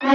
Hey,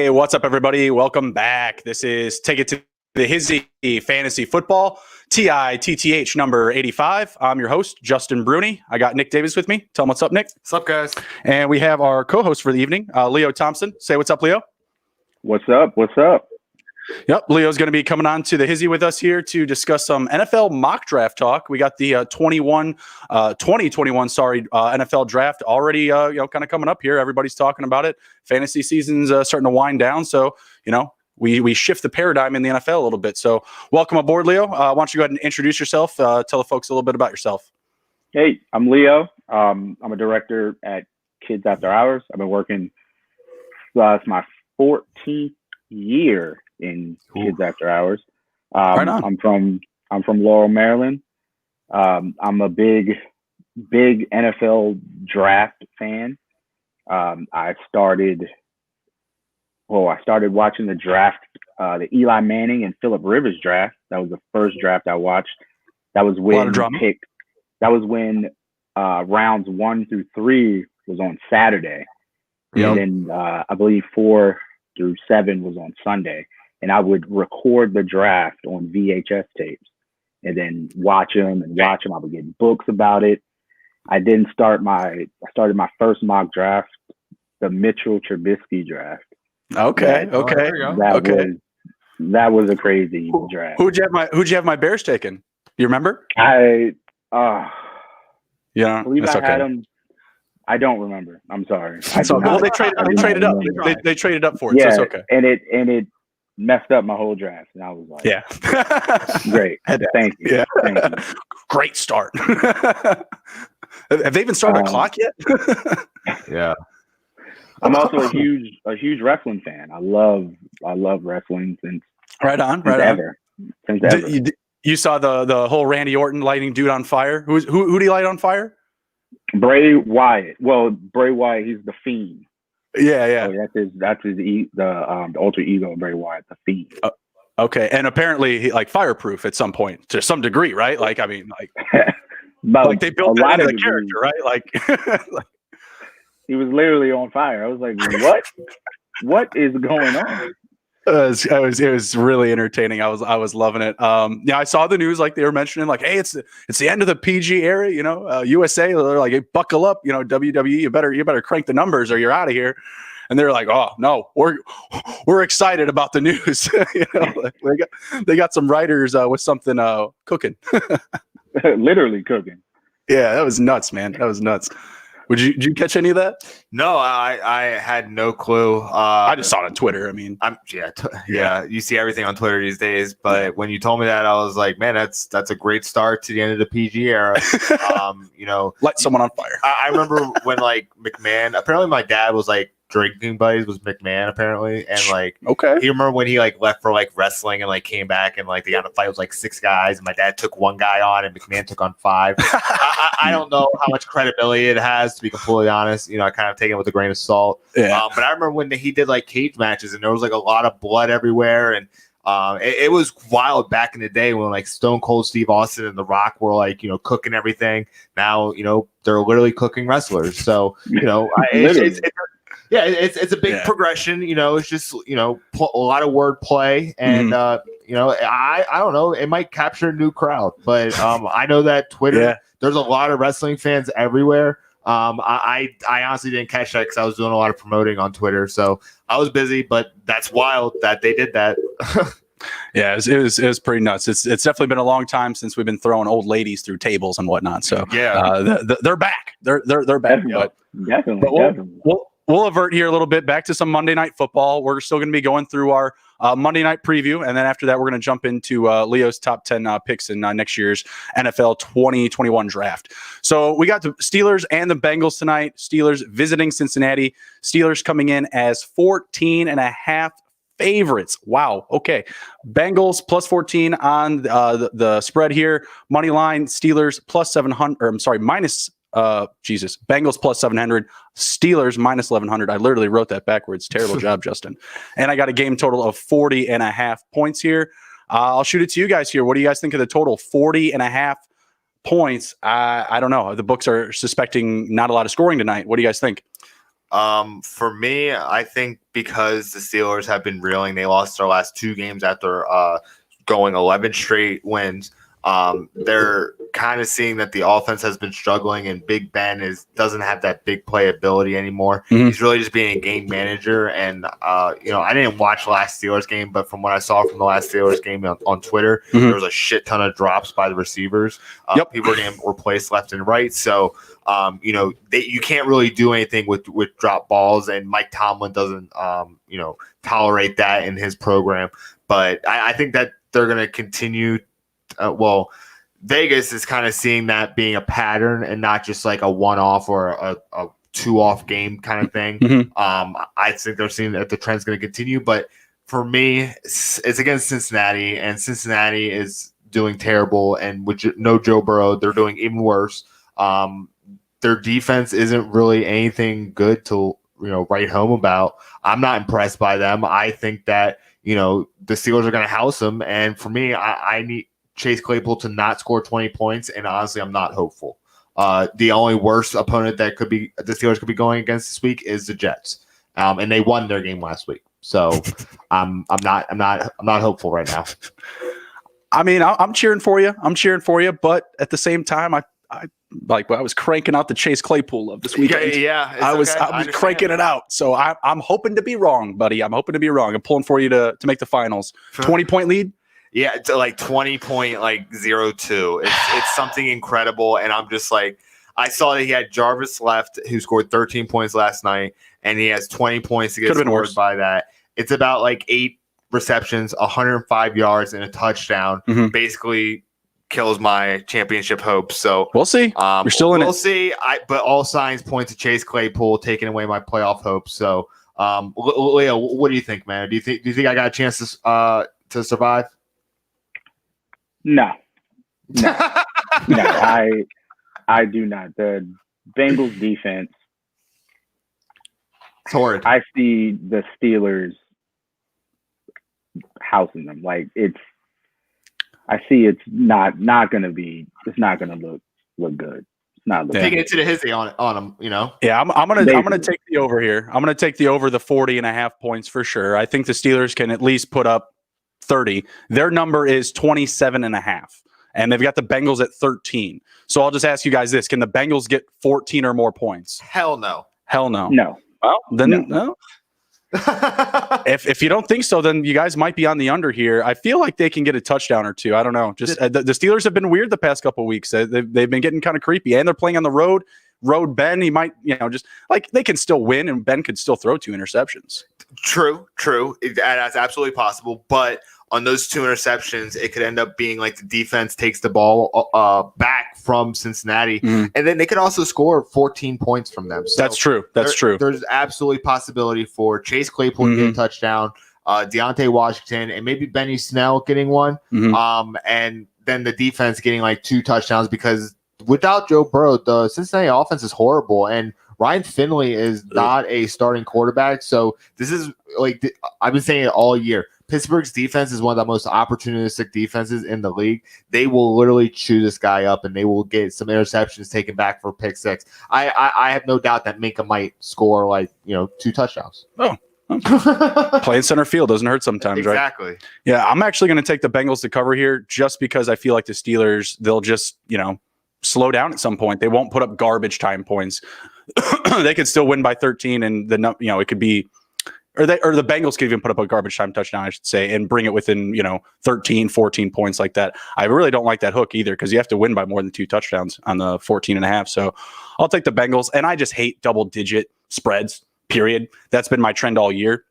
what's up, everybody? Welcome back. This is Take It to the Hizzy Fantasy Football, TITTH number 85. I'm your host, Justin Bruni. I got Nick Davis with me. Tell him what's up, Nick. What's up, guys? And we have our co-host for the evening, Leo Thompson. Say what's up, Leo. What's up? What's up? Yep, Leo's going to be coming on to the Hizzy with us here to discuss some NFL mock draft talk. We got the 2021 NFL draft already kind of coming up here. Everybody's talking about it. Fantasy season's starting to wind down, so we shift the paradigm in the NFL a little bit. So welcome aboard, Leo. Why don't you go ahead and introduce yourself? Tell the folks a little bit about yourself. Hey, I'm Leo. I'm a director at Kids After Hours. I've been working. It's my 14th year in Kids After Hours. Right on. I'm from Laurel, Maryland. I'm a big NFL draft fan. I started watching the draft, the Eli Manning and Phillip Rivers draft. That was the first draft I watched. That was when rounds 1 through 3 was on Saturday. Yep. And then I believe 4 through 7 was on Sunday. And I would record the draft on VHS tapes and then watch them. I would get books about it. I started my first mock draft, the Mitchell Trubisky draft. Okay. That was a crazy draft. Who'd you have my Bears taken? You remember? I believe I had him. I don't remember. I'm sorry. Well, they traded up. They traded up for it, so it's okay. And it messed up my whole draft, and I was like, yeah, great. Thank you. Yeah. Thank you. Great start. Have they even started the clock yet? Yeah. I'm also a huge wrestling fan. I love wrestling since ever. You saw the whole Randy Orton lighting dude on fire. Who did he light on fire? Bray Wyatt. Well, Bray Wyatt, he's the Fiend. Yeah. So that's the alter ego of Bray Wyatt, the Fiend. Okay, and apparently he fireproof at some point to some degree, right? Like they built that into the character, right? Like he was literally on fire. I was like, what is going on? It was really entertaining. I was loving it. I saw the news, like they were mentioning, like, hey, it's the end of the PG era. USA, they're like, hey, buckle up. WWE, you better crank the numbers or you're out of here. And they're like, oh no, we're excited about the news. They got some writers with something cooking. Literally cooking. Yeah, that was nuts, man. That was nuts. Did you catch any of that? No, I had no clue. I just saw it on Twitter. I mean, you see everything on Twitter these days. But when you told me that, I was like, man, that's a great start to the end of the PG era. Light someone on fire. I remember when McMahon. Apparently, my dad was drinking buddies was McMahon apparently, and okay, you remember when he left for wrestling and came back and they got in a fight with 6 guys and my dad took 1 guy on and McMahon took on 5. I don't know how much credibility it has, to be completely honest. I kind of take it with a grain of salt. Yeah. But I remember when he did cage matches and there was a lot of blood everywhere, and it was wild back in the day when Stone Cold Steve Austin and The Rock were cooking everything. Now they're literally cooking wrestlers. So it's a big progression. It's just a lot of word play, and I don't know. It might capture a new crowd, but I know that Twitter. There's a lot of wrestling fans everywhere. I honestly didn't catch that because I was doing a lot of promoting on Twitter, so I was busy. But that's wild that they did that. Yeah, it was pretty nuts. It's definitely been a long time since we've been throwing old ladies through tables and whatnot. So they're back. They're back. Definitely. We'll avert here a little bit back to some Monday Night Football. We're still going to be going through our Monday night preview, and then after that, we're going to jump into Leo's top 10 picks in next year's NFL 2021 draft. So we got the Steelers and the Bengals tonight. Steelers visiting Cincinnati. Steelers coming in as 14.5 favorites. Wow. Okay. Bengals plus 14 on the spread here. Money line, Steelers plus 700. Or I'm sorry, Bengals plus 700, Steelers minus 1100. I literally wrote that backwards. Terrible job, Justin. And I got a game total of 40.5 points here. I'll shoot it to you guys here. What do you guys think of the total? 40.5 points. I don't know. The books are suspecting not a lot of scoring tonight. What do you guys think? For me, I think because the Steelers have been reeling, they lost their last 2 games after going 11 straight wins. They're kind of seeing that the offense has been struggling, and Big Ben doesn't have that big playability anymore. Mm-hmm. He's really just being a game manager. And I didn't watch last Steelers game, but from what I saw from the last Steelers game on Twitter, mm-hmm. there was a shit ton of drops by the receivers. People were getting replaced left and right. So you can't really do anything with drop balls, and Mike Tomlin doesn't tolerate that in his program. But I think that they're going to continue. Vegas is kind of seeing that being a pattern and not just like a one-off or a 2-off game kind of thing. Mm-hmm. I think they're seeing that the trend's going to continue. But for me, it's against Cincinnati, and Cincinnati is doing terrible. And with no Joe Burrow, they're doing even worse. Their defense isn't really anything good to write home about. I'm not impressed by them. I think that the Steelers are going to house them, and for me, I need Chase Claypool to not score 20 points, and honestly, I'm not hopeful. The only worst opponent that the Steelers could be going against this week is the Jets, and they won their game last week. So I'm not hopeful right now. I mean, I'm cheering for you. But at the same time, I was cranking out the Chase Claypool of this weekend. Yeah. I was cranking it out. So I'm hoping to be wrong, buddy. I'm hoping to be wrong. I'm pulling for you to make the finals. 20-point lead. Yeah, it's like 20.02. It's something incredible, and I'm just like, I saw that he had Jarvis left, who scored 13 points last night, and he has 20 points to get scored by that. It's about like 8 receptions, 105 yards, and a touchdown. Mm-hmm. Basically kills my championship hopes. So we'll see. We're still in it. We'll see. But all signs point to Chase Claypool taking away my playoff hopes. So, Leo, what do you think, man? Do you think I got a chance to survive? No, I do not. The Bengals defense, it's horrid. I see the Steelers housing them. I see it's not going to look good. It's not looking taking it to the Hizzy on them, Yeah, I'm gonna take the over here. I'm gonna take the over the 40.5 points for sure. I think the Steelers can at least put up 30. Their number is 27.5, and they've got the Bengals at 13. So I'll just ask you guys this: can the Bengals get 14 or more points? Hell no. No. Well, then no. If you don't think so, then you guys might be on the under here. I feel like they can get a touchdown or two. I don't know. Just the Steelers have been weird the past couple of weeks. They've been getting kind of creepy, and they're playing on the road. Ben, he might, just like they can still win, and Ben could still throw 2 interceptions. True. That's absolutely possible. But on those 2 interceptions, it could end up being like the defense takes the ball back from Cincinnati, and then they could also score 14 points from them. So that's true. There's absolutely possibility for Chase Claypool to get a touchdown, Deontay Washington, and maybe Benny Snell getting one, and then the defense getting like 2 touchdowns because without Joe Burrow, the Cincinnati offense is horrible, and Ryan Finley is not a starting quarterback. So this is I've been saying it all year. Pittsburgh's defense is one of the most opportunistic defenses in the league. They will literally chew this guy up, and they will get some interceptions taken back for pick 6. I have no doubt that Minka might score 2 touchdowns. Oh. Playing center field doesn't hurt sometimes, exactly. Right? Yeah, I'm actually going to take the Bengals to cover here just because I feel like the Steelers, they'll just, slow down at some point. They won't put up garbage time points. They could still win by 13, and it could be, or the Bengals could even put up a garbage time touchdown, I should say, and bring it within 13, 14 points like that. I really don't like that hook either because you have to win by more than 2 touchdowns on the 14.5. So I'll take the Bengals, and I just hate double-digit spreads. Period. That's been my trend all year.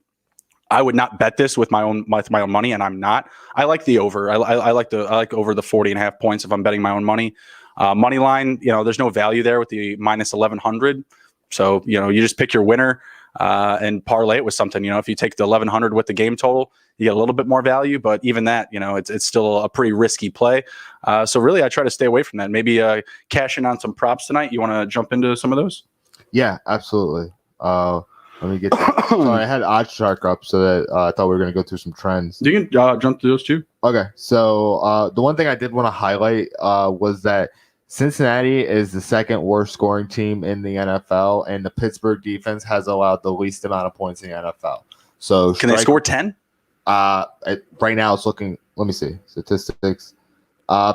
I would not bet this with my own money, and I'm not. I like the over. I like over the 40.5 points if I'm betting my own money. Money line, there's no value there with the minus 1100. So, you just pick your winner. and parlay it with something. If you take the 1,100 with the game total, you get a little bit more value, but even that, it's still a pretty risky play. So really, I try to stay away from that. Maybe cash in on some props tonight. You want to jump into some of those? Yeah, absolutely. Let me get that. Sorry, I had OddsShark up so that I thought we were going to go through some trends. You can jump through those too. Okay, so the one thing I did want to highlight was that Cincinnati is the second worst scoring team in the NFL, and the Pittsburgh defense has allowed the least amount of points in the NFL. So can they score 10? Right now it's looking. Let me see statistics.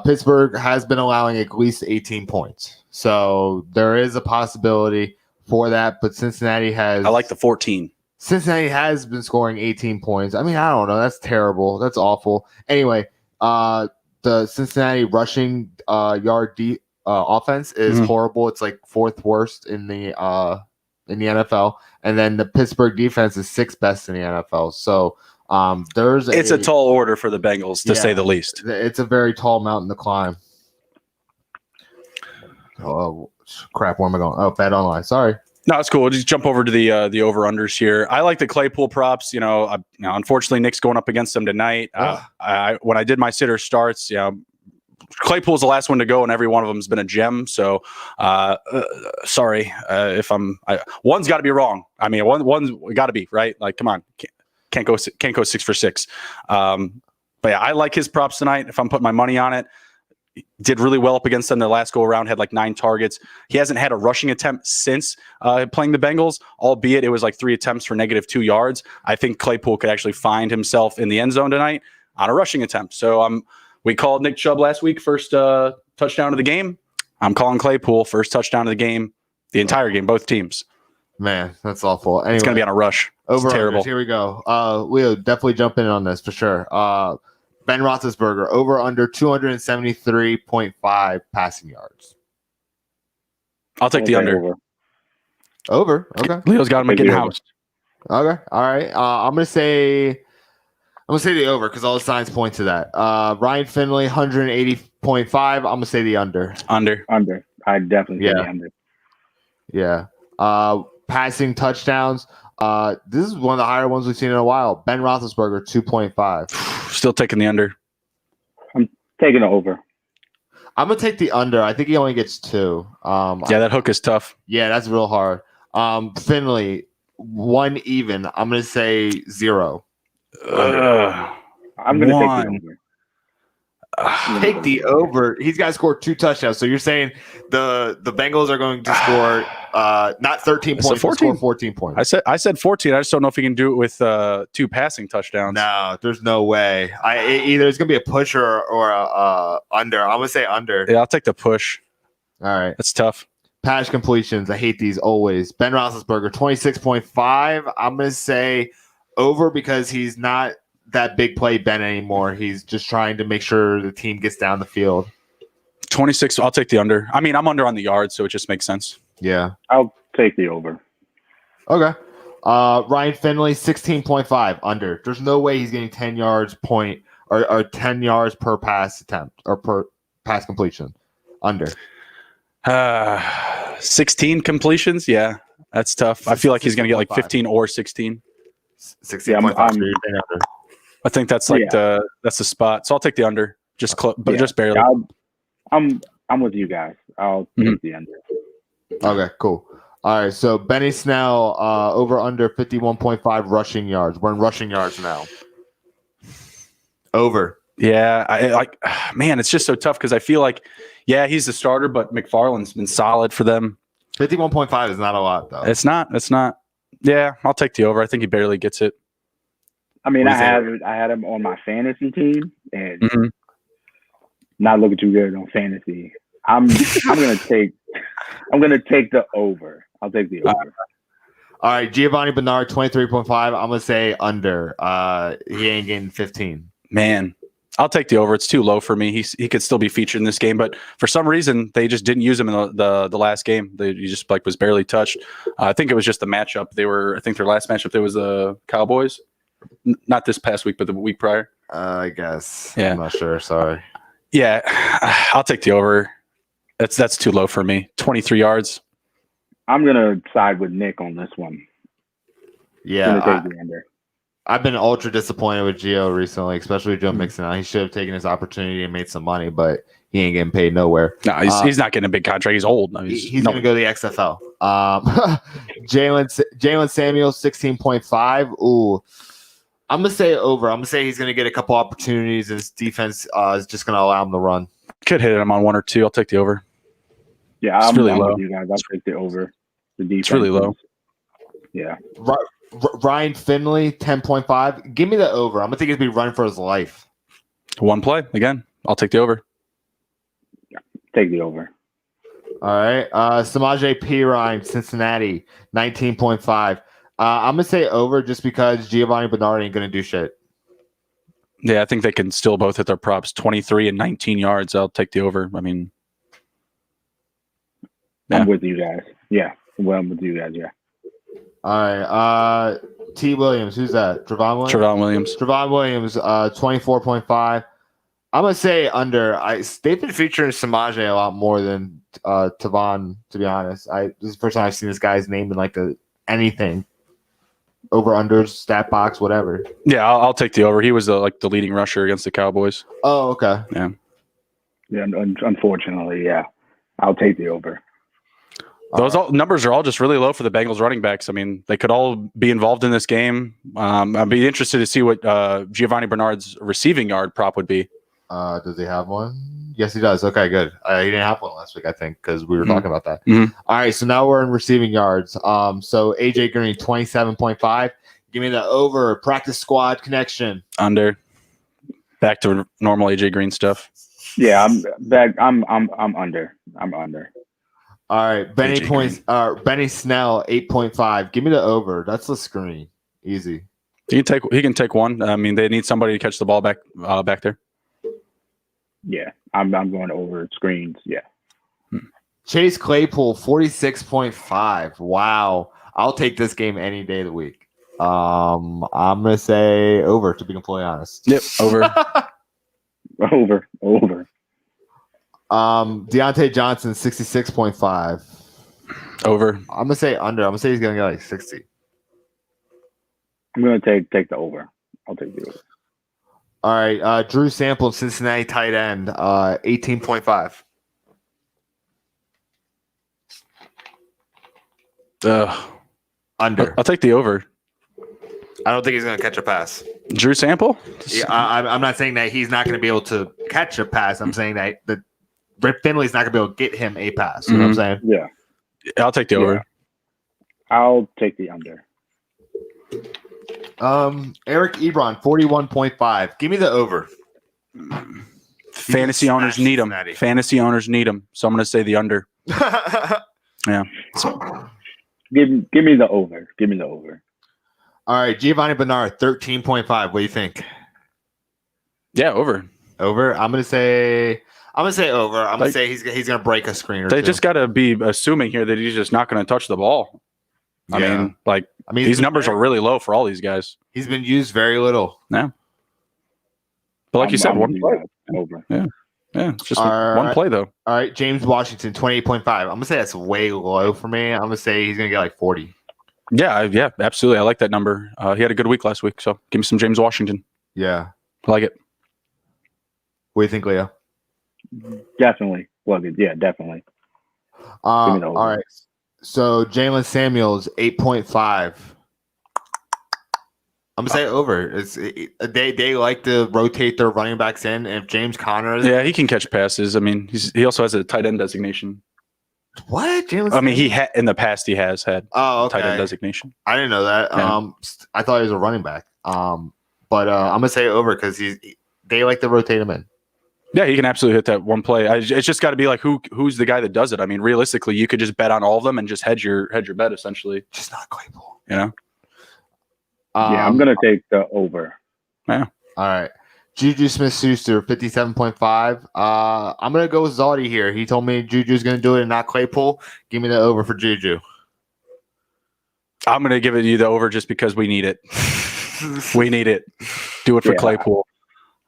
Pittsburgh has been allowing at least 18 points, so there is a possibility for that. But Cincinnati has. I like the 14. Cincinnati has been scoring 18 points. I mean, I don't know. That's terrible. That's awful. Anyway, the Cincinnati rushing yard offense is horrible. It's like fourth worst in the NFL, and then the Pittsburgh defense is sixth best in the NFL. So it's a tall order for the Bengals, to say the least. It's a very tall mountain to climb. Oh crap! Where am I going? Oh, Bet Online. Sorry. No, it's cool. We'll just jump over to the over-unders here. I like the Claypool props. Unfortunately, Nick's going up against them tonight. When I did my sitter starts, Claypool's the last one to go, and every one of them has been a gem. So, sorry if one's got to be wrong. I mean, one's got to be right. Like, come on, can't go 6 for 6. But yeah, I like his props tonight. If I'm putting my money on it. Did really well up against them. Their last go around had like 9 targets. He hasn't had a rushing attempt since playing the Bengals, albeit it was like 3 attempts for -2 yards. I think Claypool could actually find himself in the end zone tonight on a rushing attempt. So we called Nick Chubb last week, first touchdown of the game. I'm calling Claypool first touchdown of the game, the entire game, both teams. Man, that's awful. Anyway, it's going to be on a rush. Over terrible. Here we go. Leo, definitely jump in on this for sure. Ben Roethlisberger, over under 273.5 passing yards. I'll take the under. Over. Okay. Leo's got him getting housed. Okay. All right. I'm gonna say the over because all the signs point to that. Ryan Finley, 180.5. I'm gonna say the under. Under. I definitely say the under. Yeah. Passing touchdowns. This is one of the higher ones we've seen in a while. Ben Roethlisberger, 2.5. Still taking the under. I'm taking the over. I'm gonna take the under. I think he only gets 2. That hook is tough. Yeah, that's real hard. Finley, 1 even. I'm gonna say 0. I'm gonna take the over. Take the over. He's got to score 2 touchdowns. So you're saying the Bengals are going to score not 13 points, 14. 14 points. I said 14. I just don't know if he can do it with 2 passing touchdowns. No, there's no way. Either it's going to be a push or a under. I'm going to say under. Yeah, I'll take the push. All right. That's tough. Pass completions. I hate these always. Ben Roethlisberger, 26.5. I'm going to say over because he's not that big play Ben anymore. He's just trying to make sure the team gets down the field. 26. I'll take the under. I mean, I'm under on the yards, so it just makes sense. Yeah. I'll take the over. Okay. Ryan Finley, 16.5 under. There's no way he's getting 10 yards or 10 yards per pass attempt or per pass completion. Under. 16 completions. Yeah, that's tough. I feel like he's going to get like 15 or 16. 16.5. I think that's that's the spot. So I'll take the under, just barely. I'm with you guys. I'll take the under. Okay, cool. All right, so Benny Snell over under 51.5 rushing yards. We're in rushing yards now. Over. Yeah, man, it's just so tough because I feel like, he's the starter, but McFarland's been solid for them. 51.5 is not a lot, though. It's not. Yeah, I'll take the over. I think he barely gets it. I mean, I had him on my fantasy team, and not looking too good on fantasy. I'm gonna take the over. I'll take the over. All right, Giovanni Bernard, 23.5. I'm gonna say under. He ain't getting 15. Man, I'll take the over. It's too low for me. He could still be featured in this game, but for some reason they just didn't use him in the last game. He just was barely touched. I think it was just the matchup. I think their last matchup there was the Cowboys. Not this past week, but the week prior. I guess. Yeah. I'm not sure. Sorry. Yeah, I'll take the over. That's too low for me. 23 yards. I'm gonna side with Nick on this one. Yeah, Gonna take the under. I've been ultra disappointed with Gio recently, especially with Joe Mixon. He should have taken his opportunity and made some money, but he ain't getting paid nowhere. No, he's not getting a big contract. He's old. He's going to go to the XFL. Jalen Samuels, 16.5. Ooh, I'm going to say over. I'm going to say he's going to get a couple opportunities. His defense is just going to allow him to run. Could hit him on 1 or 2. I'll take the over. Yeah, It's I'm really I'm low. with you guys. I'll take the over. The defense It's really low. Yeah. Ryan Finley, 10.5. Give me the over. I'm going to think he's going to be running for his life. 1 play. Again, I'll take the over. Take the over. All right. Samaje Perine, Cincinnati, 19.5. I'm going to say over just because Giovanni Bernard ain't going to do shit. Yeah, I think they can still both hit their props. 23 and 19 yards. I'll take the over. I mean, yeah. I'm with you guys. Yeah. Well, I'm with you guys. Yeah. All right. T. Williams. Who's that? Trevon Williams? Trevon Williams. Trevon Williams, 24.5. I'm going to say under. They've been featuring Samaje a lot more than Tavon, to be honest. This is the first time I've seen this guy's name in like anything. Over, unders, stat box, whatever. Yeah, I'll take the over. He was the leading rusher against the Cowboys. Oh, okay. Yeah. Yeah. Unfortunately, yeah. I'll take the over. Those numbers are all just really low for the Bengals running backs. I mean, they could all be involved in this game. I'd be interested to see what Giovanni Bernard's receiving yard prop would be. Does he have one? Yes, he does. Okay, good. He didn't have one last week, I think, because we were talking about that. Mm-hmm. All right, so now we're in receiving yards. So AJ Green, 27.5. Give me the over. Practice squad connection. Under. Back to normal AJ Green stuff. Yeah, I'm back. I'm under. I'm under. All right, Benny Snell, 8.5. Give me the over. That's the screen. Easy. He can take one. I mean, they need somebody to catch the ball back there. Yeah, I'm going over screens. Yeah. Chase Claypool, 46.5. Wow. I'll take this game any day of the week. I'm gonna say over, to be completely honest. Yep, over. Over. Deontay Johnson, 66.5. Over. I'm gonna say under. I'm gonna say he's gonna get like 60. I'm gonna take the over. I'll take the over. All right, Drew Sample, Cincinnati tight end, 18.5. Under. I'll take the over. I don't think he's going to catch a pass. Drew Sample? Yeah, I'm not saying that he's not going to be able to catch a pass. I'm saying that Rip Finley's not going to be able to get him a pass. You know what I'm saying? Yeah. I'll take the over. I'll take the under. Eric Ebron, 41.5. Give me the over. Fantasy owners need him. Fantasy owners need him. So I'm going to say the under. Yeah. Give me the over. Give me the over. All right, Giovanni Bernard, 13.5. What do you think? Yeah, over. Over. I'm gonna say over. I'm gonna say he's gonna break a screen or they two. just got to be assuming here that he's just not going to touch the ball. I mean, these numbers are really low for all these guys. He's been used very little. Yeah. But like you said, one play. Over. Yeah. Yeah. It's just one play, though. All right. James Washington, 28.5. I'm going to say that's way low for me. I'm going to say he's going to get like 40. Yeah, absolutely. I like that number. He had a good week last week. So give me some James Washington. Yeah. I like it. What do you think, Leo? Definitely. Well, yeah, definitely. All right. So Jalen Samuels, 8.5. I'm gonna say over. They like to rotate their running backs in. And if James Conner, he can catch passes. I mean, he also has a tight end designation. What? I mean, in the past he has had tight end designation. I didn't know that. Yeah. I thought he was a running back. But I'm gonna say over because they like to rotate him in. Yeah, he can absolutely hit that one play. It's just got to be like who's the guy that does it. I mean, realistically, you could just bet on all of them and just hedge your bet essentially. Just not Claypool, you know. Yeah, I'm gonna take the over. Yeah. All right. Juju Smith-Schuster, 57.5. I'm gonna go with Zaldi here. He told me Juju's gonna do it and not Claypool. Give me the over for Juju. I'm gonna give it you the over just because we need it. We need it. Do it for Claypool.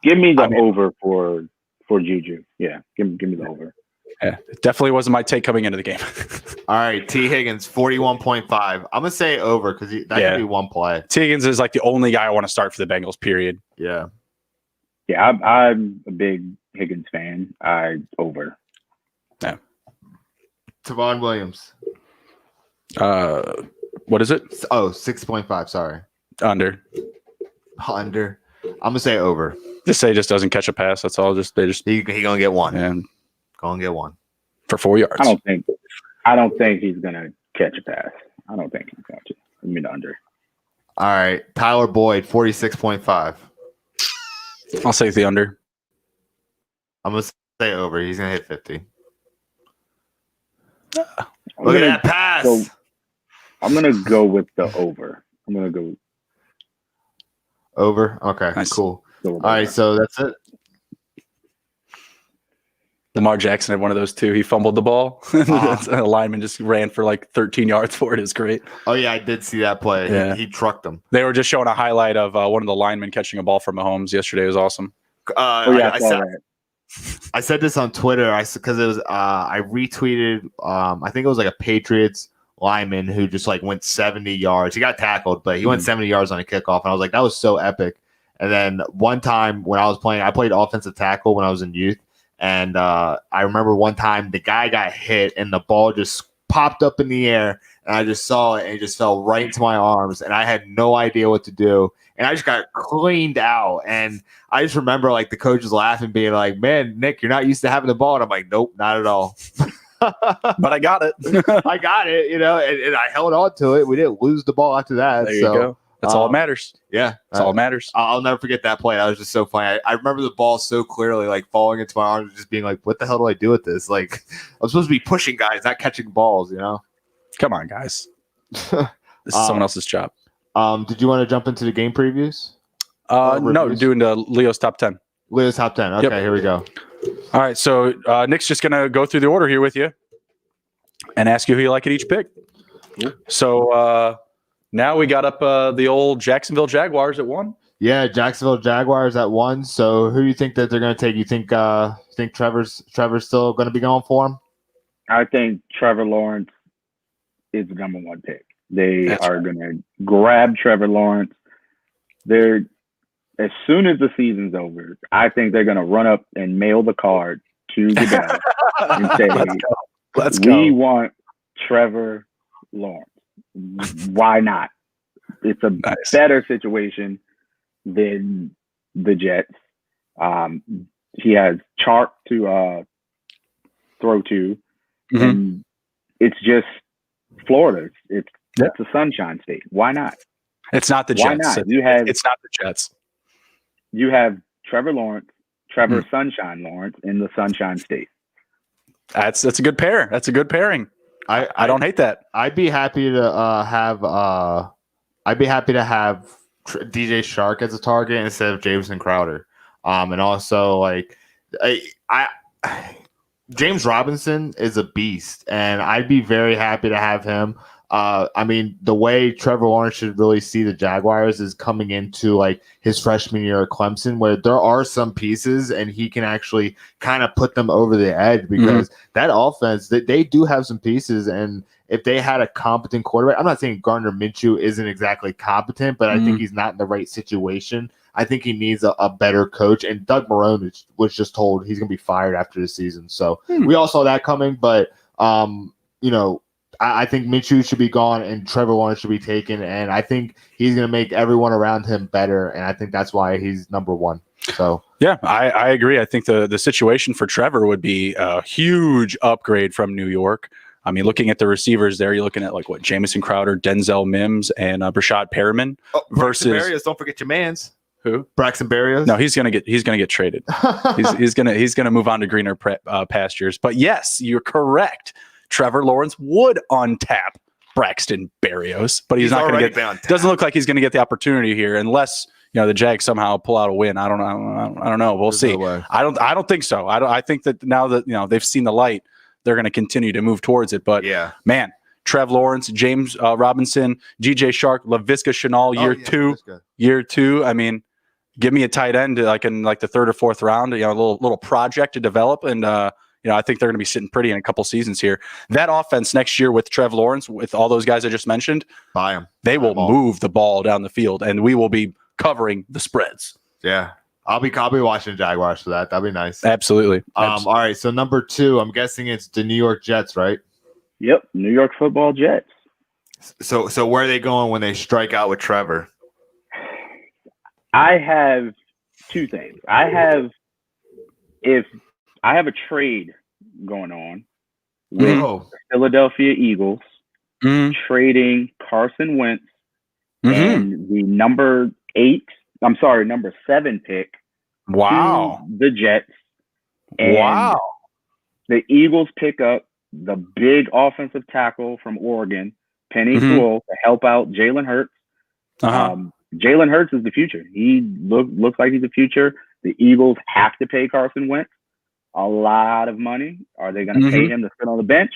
Give me the over for Juju. Yeah, give me the over. Yeah, it definitely wasn't my take coming into the game. All right, T. Higgins, 41.5. I'm going to say over because that could be one play. T. Higgins is like the only guy I want to start for the Bengals, period. Yeah. Yeah, I'm a big Higgins fan. Over. Yeah. Tavon Williams. What is it? Oh, 6.5. Sorry. Under. I'm gonna say over. Just say just doesn't catch a pass. That's all. He gonna get one. And gonna get one for 4 yards. I don't think he's gonna catch a pass. I don't think he's going to. I mean under. All right, Tyler Boyd, 46.5. I'll say the under. I'm gonna say over. He's gonna hit 50. Look at that pass. I'm gonna go with the over. I'm gonna go over. Okay, nice. Cool. All right, so that's it. Lamar Jackson had one of those too. He fumbled the ball. A lineman just ran for like 13 yards for it. It was great. Oh, yeah, I did see that play. Yeah. He trucked him. They were just showing a highlight of one of the linemen catching a ball from Mahomes yesterday. It was awesome. I said this on Twitter because it was I retweeted I think it was like a Patriots lineman who just like went 70 yards. He got tackled, but he went 70 yards on a kickoff, and I was like, that was so epic. And then one time when I played offensive tackle when I was in youth, and I remember one time the guy got hit and the ball just popped up in the air, and I just saw it and it just fell right into my arms, and I had no idea what to do, and I just got cleaned out. And I just remember like the coach was laughing, being like, "Man, Nick, you're not used to having the ball." And I'm like, "Nope, not at all." But I got it. I got it, and I held on to it. We didn't lose the ball after that. There you go. That's all that matters. Yeah, that's all that matters. I'll never forget that play. That was just so funny. I remember the ball so clearly, like falling into my arms, just being like, "What the hell do I do with this?" Like, I'm supposed to be pushing guys, not catching balls. Come on, guys. This is someone else's job. Did you want to jump into the game previews? No, doing the Leo's top 10. Leo's top 10. Okay, Here we go. All right, so Nick's just gonna go through the order here with you and ask you who you like at each pick. So now we got up the old Jacksonville Jaguars at 1. Yeah, Jacksonville Jaguars at 1. So who do you think that they're going to take? You think Trevor's still going to be going for him? I think Trevor Lawrence is the number 1 pick. They are going to grab Trevor Lawrence. As soon as the season's over, I think they're going to run up and mail the card to the guy and say, Let's go. We want Trevor Lawrence. Why not? It's a better situation than the Jets. He has Chark to throw to, and it's just Florida. It's a sunshine state. Why not? It's not the Jets. Why not? It's not the Jets. You have Trevor Lawrence, Trevor Sunshine Lawrence in the Sunshine State. That's a good pair. That's a good pairing. I don't hate that. I'd be happy to have DJ Shark as a target instead of Jameson Crowder. And also like James Robinson is a beast, and I'd be very happy to have him. I mean, the way Trevor Lawrence should really see the Jaguars is coming into like his freshman year at Clemson, where there are some pieces and he can actually kind of put them over the edge, because that offense, they do have some pieces. And if they had a competent quarterback, I'm not saying Gardner Minshew isn't exactly competent, but I think he's not in the right situation. I think he needs a better coach. And Doug Marrone was just told he's going to be fired after the season. So we all saw that coming, but I think Minshew should be gone and Trevor Lawrence should be taken, and I think he's going to make everyone around him better, and I think that's why he's number 1. So yeah, I agree. I think the situation for Trevor would be a huge upgrade from New York. I mean, looking at the receivers there, you're looking at like Jamison Crowder, Denzel Mims, and Brashad Perriman versus Berrios. Don't forget your man's. Who? Braxton Berrios. No, he's gonna get traded. he's gonna move on to greener pastures. But yes, you're correct. Trevor Lawrence would untap Braxton Berrios, but he's not going to get. Doesn't look like he's going to get the opportunity here, unless the Jags somehow pull out a win. I don't know. We'll see. No, I don't think so. I think that now that they've seen the light, they're going to continue to move towards it. But man, Trev Lawrence, James Robinson, DJ Shark, Laviska Shenault, year two. I mean, give me a tight end like in like the 3rd or 4th round. A little project to develop and. I think they're going to be sitting pretty in a couple seasons here. That offense next year with Trev Lawrence, with all those guys I just mentioned, they will move the ball down the field, and we will be covering the spreads. Yeah. I'll be watching Jaguars for that. That'd be nice. Absolutely. All right. So number 2, I'm guessing it's the New York Jets, right? Yep. New York Football Jets. So where are they going when they strike out with Trevor? I have 2 things. I have a trade going on with the Philadelphia Eagles trading Carson Wentz and the number 7 pick to the Jets. And the Eagles pick up the big offensive tackle from Oregon, Penny Sewell, to help out Jalen Hurts. Jalen Hurts is the future. He looks like he's the future. The Eagles have to pay Carson Wentz a lot of money. Are they going to pay him to sit on the bench,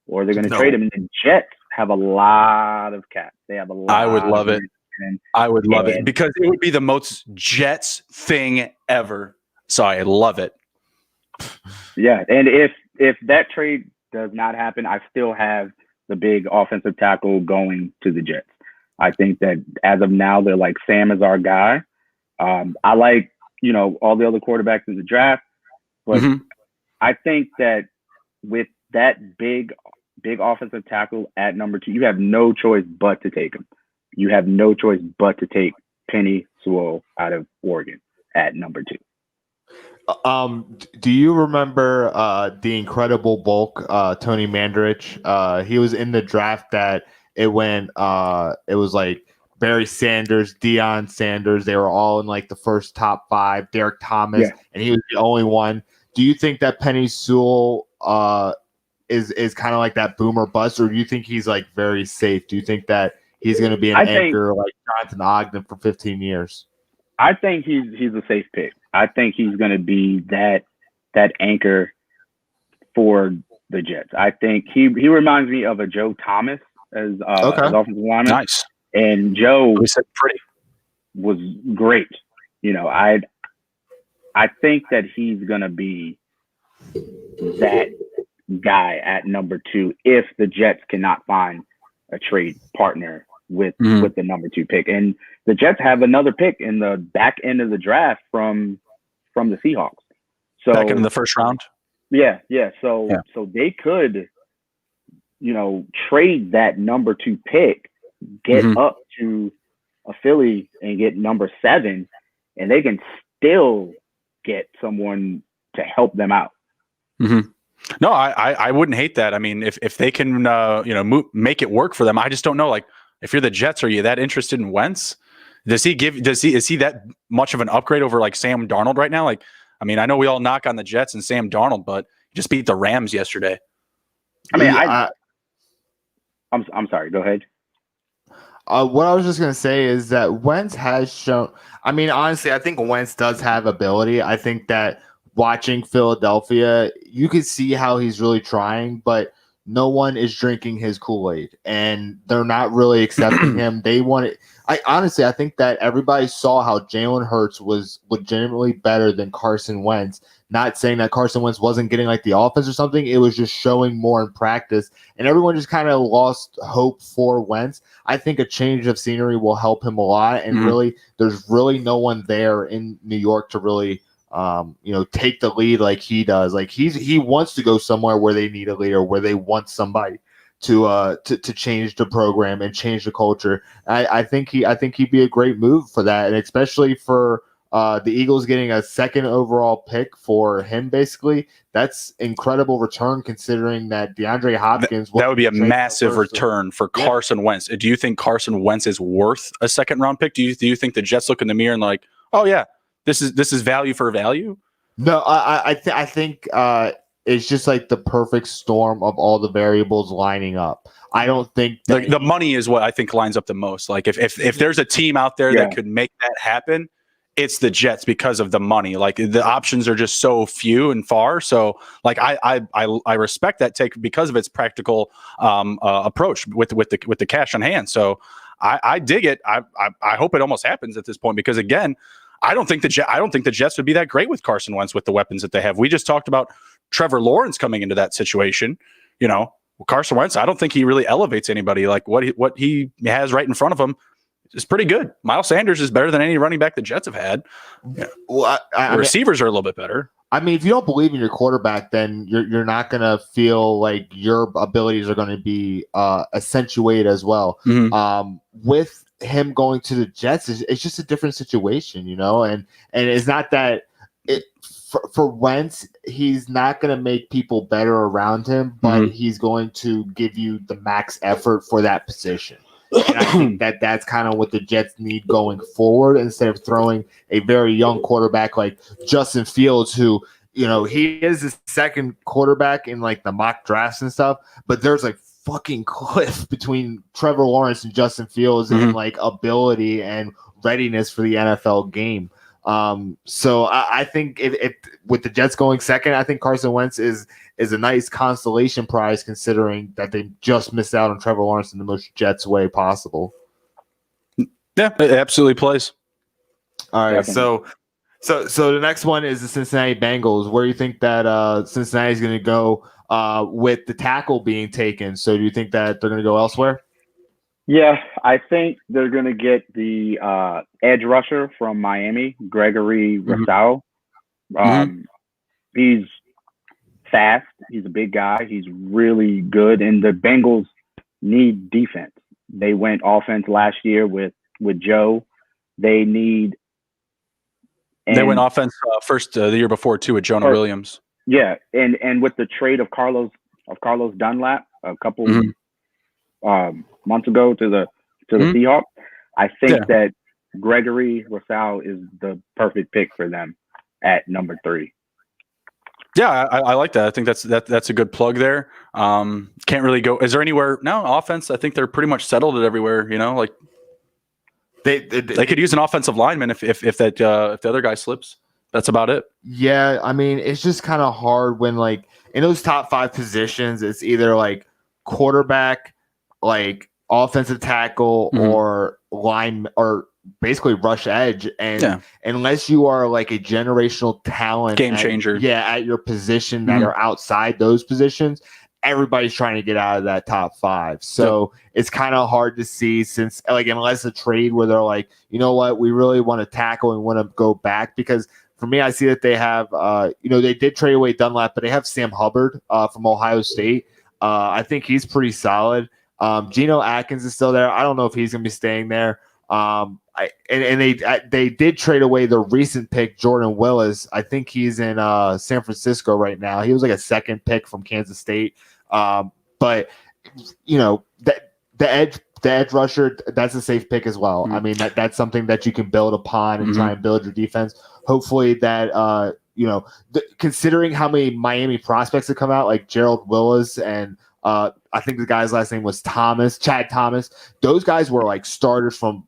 or are they going to trade him? And the Jets have a lot of cap. They have a lot. I would love it. I would love it because it would be the most Jets thing ever. So I love it. Yeah, and if that trade does not happen, I still have the big offensive tackle going to the Jets. I think that as of now, they're like, Sam is our guy. I like, all the other quarterbacks in the draft, but I think that with that big offensive tackle at number 2, you have no choice but to take him. You have no choice but to take Penny Sewell out of Oregon at number 2. Do you remember the Incredible Bulk, Tony Mandarich? He was in the draft that it went. It was like Barry Sanders, Deion Sanders. They were all in like the first top 5. Derek Thomas, and he was the only one. Do you think that Penny Sewell is kind of like that boomer bust, or do you think he's like very safe? Do you think that he's going to be an anchor like Jonathan Ogden for 15 years? I think he's a safe pick. I think he's going to be that anchor for the Jets. I think he reminds me of a Joe Thomas as offensive lineman. Nice. And Joe pretty was great. I think that he's going to be that guy at number 2 if the Jets cannot find a trade partner with the number 2 pick. And the Jets have another pick in the back end of the draft from the Seahawks. So back in the first round. Yeah. So they could, trade that number 2 pick, get up to a Philly and get number 7, and they can still get someone to help them out. No, I wouldn't hate that. I mean, if they can, make it work for them. I just don't know. Like, if you're the Jets, are you that interested in Wentz? Is he that much of an upgrade over like Sam Darnold right now? Like, I mean, I know we all knock on the Jets and Sam Darnold, but he just beat the Rams yesterday. I mean, I'm sorry. Go ahead. What I was just going to say is that Wentz has shown. I mean, honestly, I think Wentz does have ability. I think that watching Philadelphia, you could see how he's really trying, but no one is drinking his Kool-Aid, and they're not really accepting him. They want it. I think that everybody saw how Jalen Hurts was legitimately better than Carson Wentz. Not saying that Carson Wentz wasn't getting like the offense or something. It was just showing more in practice, and everyone just kind of lost hope for Wentz. I think a change of scenery will help him a lot, and really, there's really no one there in New York to really take the lead like he does. Like he wants to go somewhere where they need a leader, where they want somebody to change the program and change the culture. I think he'd be a great move for that, and especially for the Eagles getting a second overall pick for him. Basically, that's incredible return considering that DeAndre Hopkins. That would be a massive return for Carson Wentz. Do you think Carson Wentz is worth a second round pick? Do you think the Jets look in the mirror and like, oh yeah, this is value for value? No, I think it's just like the perfect storm of all the variables lining up. I don't think the money is what I think lines up the most. Like if there's a team out there that could make that happen, it's the Jets because of the money. Like the options are just so few and far. So like I respect that take because of its practical approach with the cash on hand. So I dig it. I hope it almost happens at this point because again, I don't think the Jets would be that great with Carson Wentz with the weapons that they have. We just talked about Trevor Lawrence coming into that situation, Carson Wentz, I don't think he really elevates anybody. Like what he has right in front of him is pretty good. Miles Sanders is better than any running back the Jets have had. Yeah. Well, the receivers are a little bit better. I mean, if you don't believe in your quarterback, then you're not going to feel like your abilities are going to be accentuated as well. Mm-hmm. With him going to the Jets, it's just a different situation, and it's not that for Wentz, he's not going to make people better around him, but he's going to give you the max effort for that position. And I think that's kind of what the Jets need going forward, instead of throwing a very young quarterback like Justin Fields, who, he is the second quarterback in like the mock drafts and stuff, but there's like fucking cliff between Trevor Lawrence and Justin Fields and like ability and readiness for the NFL game. So I think if with the Jets going second, I think Carson Wentz is a nice consolation prize, considering that they just missed out on Trevor Lawrence in the most Jets way possible. Yeah, it absolutely plays. All right, so the next one is the Cincinnati Bengals. Where do you think that Cincinnati is going to go with the tackle being taken? So do you think that they're going to go elsewhere? Yeah, I think they're going to get the edge rusher from Miami, Gregory Rousseau. He's fast. He's a big guy. He's really good. And the Bengals need defense. They went offense last year with Joe. They need. They went offense first the year before too with Jonah Williams. Yeah, and with the trade of Carlos Dunlap a couple months ago to the Seahawks, I think that Gregory Rousseau is the perfect pick for them at number 3. Yeah, I like that. I think that's a good plug there. Can't really go. Is there anywhere now? Offense, I think they're pretty much settled it everywhere. Like they could use an offensive lineman if the other guy slips. That's about it. Yeah, I mean, it's just kind of hard when, like, in those top 5 positions, it's either like quarterback, like offensive tackle, or line, or basically rush edge. And unless you are like a generational talent, game changer, at your position that are outside those positions, everybody's trying to get out of that top 5. So it's kind of hard to see, since like, unless a trade where they're like, you know what, we really want to tackle and want to go back. Because for me, I see that they have, they did trade away Dunlap, but they have Sam Hubbard from Ohio State. I think he's pretty solid. Geno Atkins is still there. I don't know if he's going to be staying there. They did trade away the recent pick, Jordan Willis. I think he's in San Francisco right now. He was like a second pick from Kansas State. But the edge rusher, that's a safe pick as well. I mean, that's something that you can build upon and try and build your defense. Hopefully that considering how many Miami prospects have come out, like Gerald Willis and I think the guy's last name was Chad Thomas. Those guys were like starters from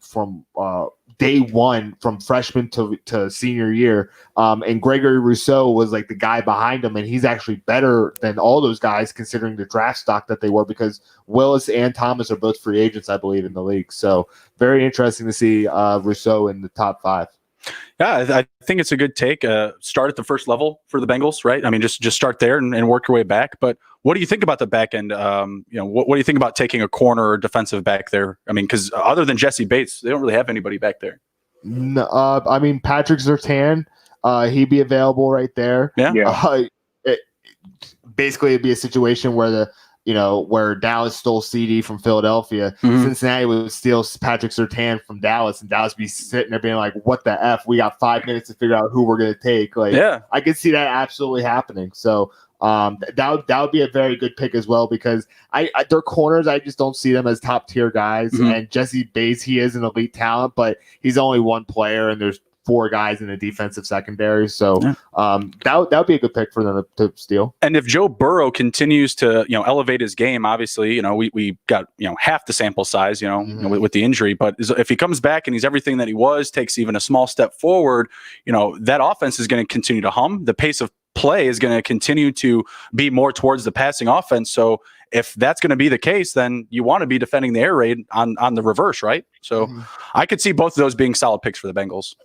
day one, from freshman to senior year. And Gregory Rousseau was like the guy behind him, and he's actually better than all those guys considering the draft stock that they were, because Willis and Thomas are both free agents, I believe, in the league. So very interesting to see Rousseau in the top 5. Yeah, I think it's a good take. Start at the first level for the Bengals, right? I mean, just start there and work your way back. But what do you think about the back end? What do you think about taking a corner or defensive back there? I mean, because other than Jesse Bates, they don't really have anybody back there. No, I mean, Patrick Surtain, he'd be available right there. Yeah. Basically, it'd be a situation where where Dallas stole CD from Philadelphia, Cincinnati would steal Patrick Surtain from Dallas, and Dallas be sitting there being like, what the F? We got 5 minutes to figure out who we're going to take. Like, I could see that absolutely happening. So that would be a very good pick as well, because their corners, I just don't see them as top tier guys. And Jesse Bates, he is an elite talent, but he's only one player, and there's 4 guys in the defensive secondary. So that would be a good pick for them to steal. And if Joe Burrow continues to elevate his game, obviously we got half the sample size with the injury, but if he comes back and he's everything that he was, takes even a small step forward, that offense is going to continue to hum. The pace of play is going to continue to be more towards the passing offense. So if that's going to be the case, then you want to be defending the air raid on the reverse, right? So I could see both of those being solid picks for the Bengals.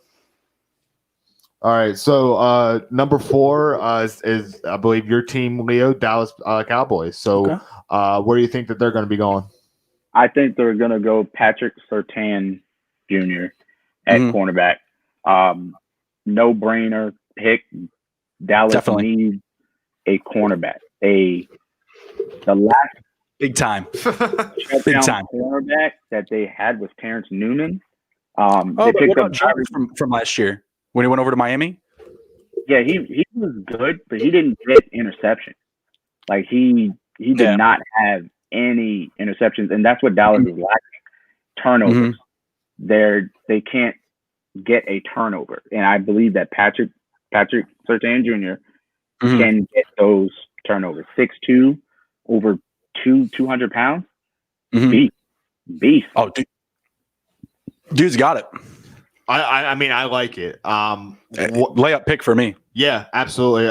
All right. So number 4 is I believe your team, Leo, Dallas Cowboys. So where do you think that they're going to be going? I think they're going to go Patrick Surtain Jr. at cornerback. No brainer pick. Dallas needs a cornerback. The last big time cornerback that they had was Terrence Newman. They picked up from last year when he went over to Miami. Yeah, he was good, but he didn't get interceptions. Like he did not have any interceptions, and that's what Dallas is lacking. Turnovers. They can't get a turnover, and I believe that Patrick Surtain Jr. can get those turnovers. 6'2", over 200 pounds. Beast. Oh, dude's got it. I mean, I like it. Layup pick for me. Yeah, absolutely.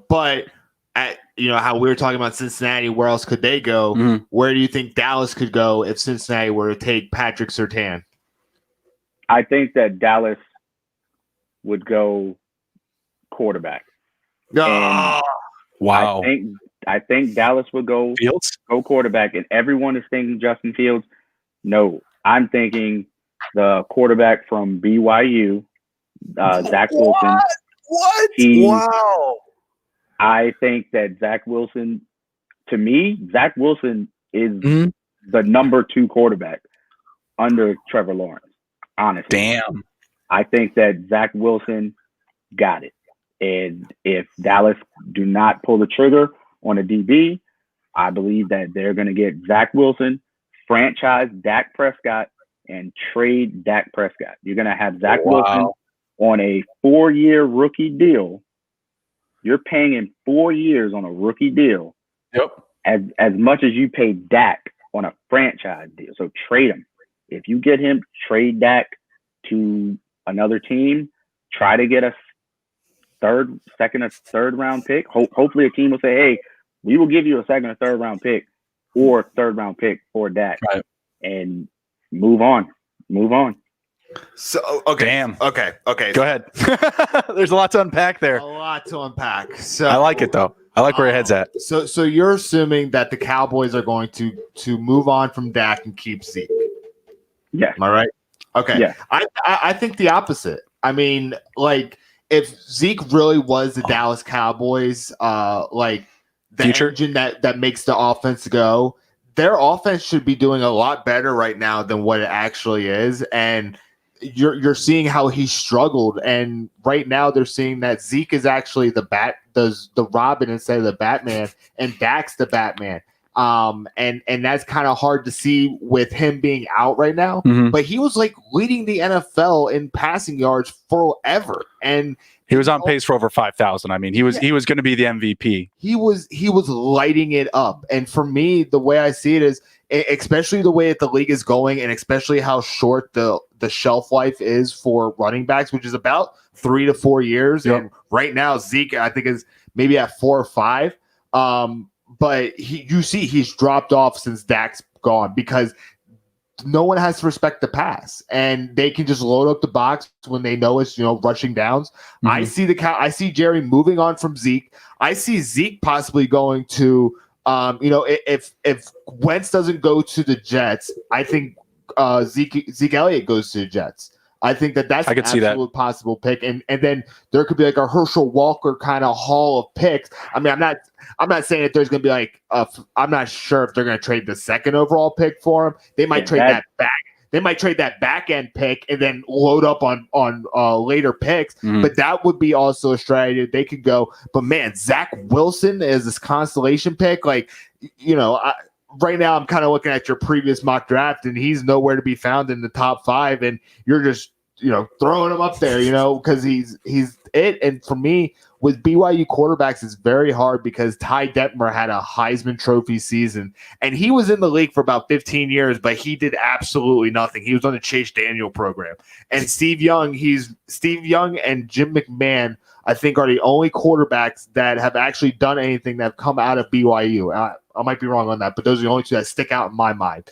But how we were talking about Cincinnati, where else could they go? Where do you think Dallas could go if Cincinnati were to take Patrick Surtain? I think that Dallas would go quarterback. Oh, wow. I think Dallas would go quarterback, and everyone is thinking Justin Fields. No, I'm thinking the quarterback from BYU, Zach Wilson. What? Wow. I think that Zach Wilson is the number 2 quarterback under Trevor Lawrence. Honestly. Damn. I think that Zach Wilson got it. And if Dallas do not pull the trigger on a DB, I believe that they're going to get Zach Wilson, franchise Dak Prescott, and trade Dak Prescott. You're going to have Zach Wilson on a 4-year rookie deal. You're paying him 4 years on a rookie deal. Yep. As much as you pay Dak on a franchise deal. So trade him. If you get him, trade Dak to another team. Try to get a second or third round pick. Hopefully a team will say, hey, we will give you a second or third round pick or third round pick for Dak. Right. And move on. So Damn. Okay. Go ahead. There's a lot to unpack there. A lot to unpack. So I like it though. I like where your head's at. So you're assuming that the Cowboys are going to move on from Dak and keep Zeke. Yeah. Am I right? Okay. Yeah. I think the opposite. I mean, like if Zeke really was the Dallas Cowboys, like the future engine that makes the offense go, their offense should be doing a lot better right now than what it actually is. And you're seeing how he struggled, and right now they're seeing that Zeke is actually the Robin instead of the Batman, and Dak's the Batman. And that's kind of hard to see with him being out right now. But he was like leading the NFL in passing yards forever, and he was on pace for over 5,000. I mean, he was going to be the MVP. He was lighting it up. And for me, the way I see it is, especially the way that the league is going, and especially how short the shelf life is for running backs, which is about 3 to 4 years. Yep. And right now, Zeke, I think, is maybe at 4 or 5. But he's dropped off since Dak's gone, because no one has to respect the pass, and they can just load up the box when they know it's rushing downs. I see Jerry moving on from Zeke. I see Zeke possibly going to if Wentz doesn't go to the Jets, I think Zeke Elliott goes to the Jets. I think that's an absolute possible pick, and then there could be like a Herschel Walker kind of haul of picks. I mean, I'm not saying that there's going to be like I'm not sure if they're going to trade the second overall pick for him. They might trade that back. They might trade that back end pick and then load up on later picks. But that would be also a strategy they could go. But man, Zach Wilson is this constellation pick. Like, right now I'm kind of looking at your previous mock draft, and he's nowhere to be found in the top 5, and you're just throwing him up there, because he's it. And for me, with BYU quarterbacks, it's very hard because Ty Detmer had a Heisman Trophy season, and he was in the league for about 15 years, but he did absolutely nothing. He was on the Chase Daniel program. And Steve Young and Jim McMahon, I think, are the only quarterbacks that have actually done anything that have come out of BYU. I might be wrong on that, but those are the only two that stick out in my mind.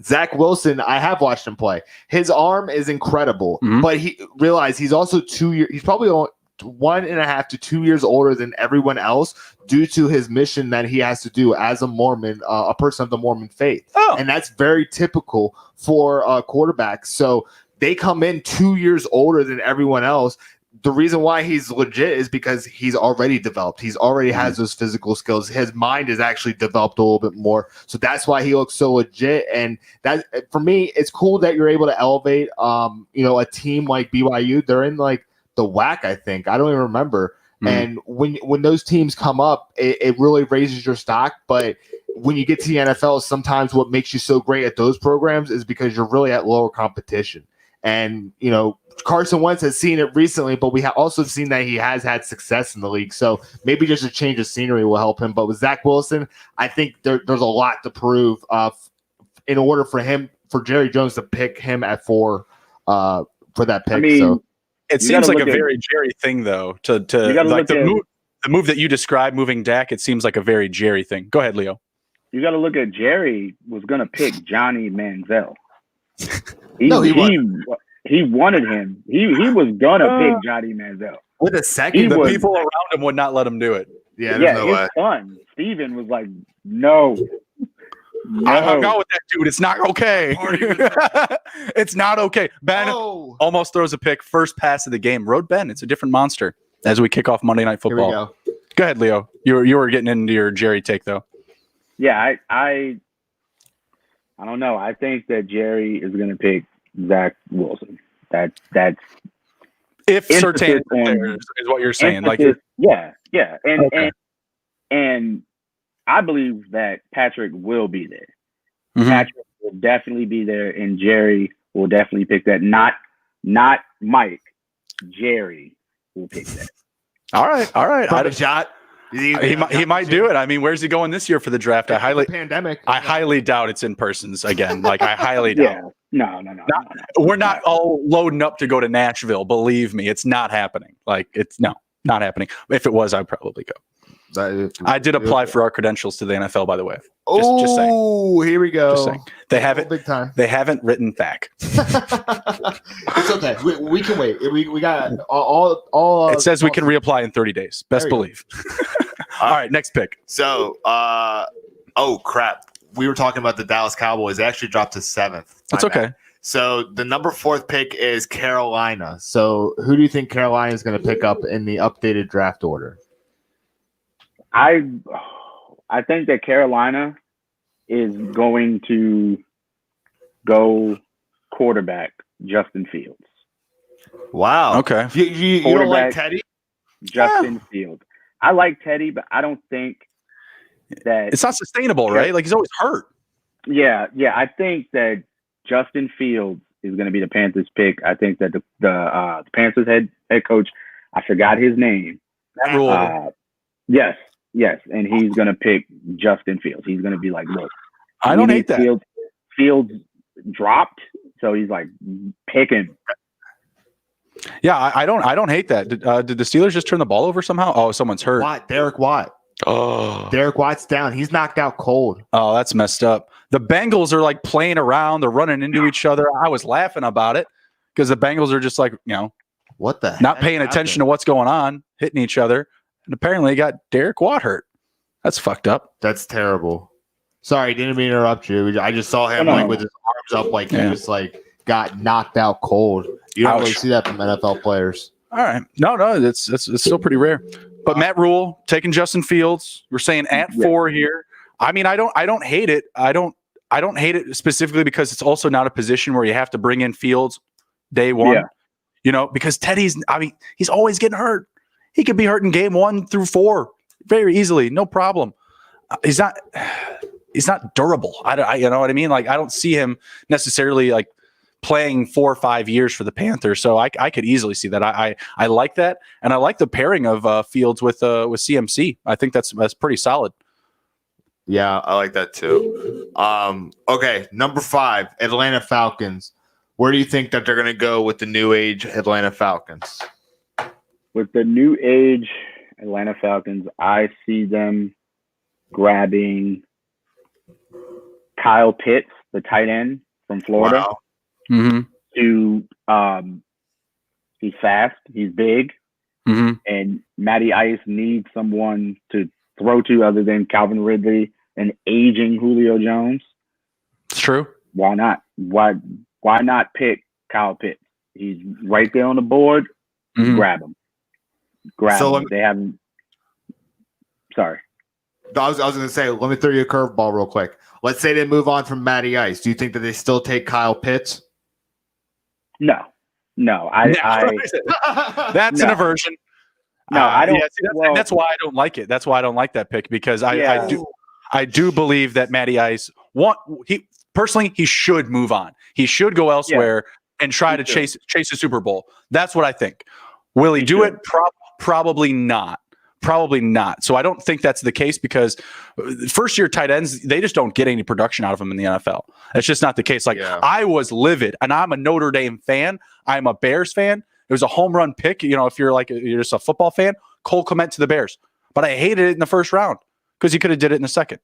Zach Wilson, I have watched him play. His arm is incredible, but he's also 2 years. He's probably 1.5 to 2 years older than everyone else due to his mission that he has to do as a Mormon, a person of the Mormon faith. And that's very typical for quarterbacks. So they come in 2 years older than everyone else. The reason why he's legit is because he's already developed. He's already has those physical skills. His mind is actually developed a little bit more. So that's why he looks so legit. And that, for me, it's cool that you're able to elevate, a team like BYU. They're in like the WAC, I think. I don't even remember. And when those teams come up, it really raises your stock. But when you get to the NFL, sometimes what makes you so great at those programs is because you're really at lower competition. And, Carson Wentz has seen it recently, but we have also seen that he has had success in the league. So maybe just a change of scenery will help him. But with Zach Wilson, I think there's a lot to prove in order for Jerry Jones to pick him at 4 for that pick. It seems like a very Jerry thing, though, to like the move that you described, moving Dak. It seems like a very Jerry thing. Go ahead, Leo. You got to look at Jerry was going to pick Johnny Manziel. He wanted him. He was going to pick Johnny Manziel. With a second, the people around him would not let him do it. Yeah, his son, Steven, was like, no. I hung out with that dude. It's not okay. It's not okay. Ben almost throws a pick. First pass of the game. Road Ben. It's a different monster as we kick off Monday Night Football. Here we go. Go ahead, Leo. You were getting into your Jerry take, though. Yeah, I don't know. I think that Jerry is going to pick Zach Wilson. That's if Surtain is what you're saying. And I believe that Patrick will be there. Mm-hmm. Patrick will definitely be there, and Jerry will definitely pick that. Not Mike. Jerry will pick that. All right. From a shot. He might do it. I mean, where's he going this year for the draft? I highly doubt it's in persons again. Like I highly doubt. No. We're not all loading up to go to Nashville. Believe me, it's not happening. Like it's not happening. If it was, I'd probably go. I did apply for our credentials to the NFL, by the way. Just saying. Oh, here we go. Just saying. They haven't big time. They haven't written back. It's okay. We can wait. We got all. It says we can reapply in 30 days. Best believe. All right, next pick. So, crap. We were talking about the Dallas Cowboys. They actually dropped to 7th. That's okay. So the number 4th pick is Carolina. So who do you think Carolina is going to pick up in the updated draft order? I think that Carolina is going to go quarterback Justin Fields. Wow. Okay. You don't like Teddy? Justin Fields. I like Teddy, but I don't think that it's not sustainable, right? Like he's always hurt. Yeah. I think that Justin Fields is going to be the Panthers pick. I think that the Panthers head coach, I forgot his name. Matt Rule. Yes, and he's going to pick Justin Fields. He's going to be like, look, I don't hate that. Fields dropped, so he's like picking. Yeah, I don't hate that. Did the Steelers just turn the ball over somehow? Oh, someone's hurt. Derek Watt. Oh, Derek Watt's down. He's knocked out cold. Oh, that's messed up. The Bengals are like playing around. They're running into each other. I was laughing about it because the Bengals are just like, what the not paying attention to what's going on, hitting each other. And apparently got Derek Watt hurt. That's fucked up. That's terrible. Sorry, didn't mean to interrupt you. I just saw him with his arms up like he just like got knocked out cold. You don't really see that from NFL players. All right. No, it's still pretty rare. But Matt Rule taking Justin Fields. We're saying at 4 here. I mean, I don't hate it. I don't hate it specifically because it's also not a position where you have to bring in Fields day one. Yeah. Because Teddy's he's always getting hurt. He could be hurt in game 1 through 4 very easily, no problem. He's not durable. You know what I mean? Like I don't see him necessarily like playing 4 or 5 years for the Panthers. So I could easily see that. I like that, and I like the pairing of Fields with CMC. I think that's pretty solid. Yeah, I like that too. Okay, number 5, Atlanta Falcons. Where do you think that they're going to go with the new age Atlanta Falcons? With the new age Atlanta Falcons, I see them grabbing Kyle Pitts, the tight end from Florida. Wow. Mm-hmm. To he's fast, he's big, and Matty Ice needs someone to throw to other than Calvin Ridley and aging Julio Jones. It's true. Why not? Why not pick Kyle Pitts? He's right there on the board. Grab him. Him. They haven't. Sorry. I was going to say, let me throw you a curveball real quick. Let's say they move on from Matty Ice. Do you think that they still take Kyle Pitts? No. That's an aversion. No, I don't. That's why I don't like it. That's why I don't like that pick, because I do believe that Matty Ice he should move on. He should go elsewhere and try to chase a Super Bowl. That's what I think. Will he do it? Probably not. Probably not. So I don't think that's the case, because first-year tight ends, they just don't get any production out of them in the NFL. It's just not the case. I was livid, and I'm a Notre Dame fan. I'm a Bears fan. It was a home run pick. If you're just a football fan, Cole Kmet to the Bears. But I hated it in the first round because he could have did it in the second.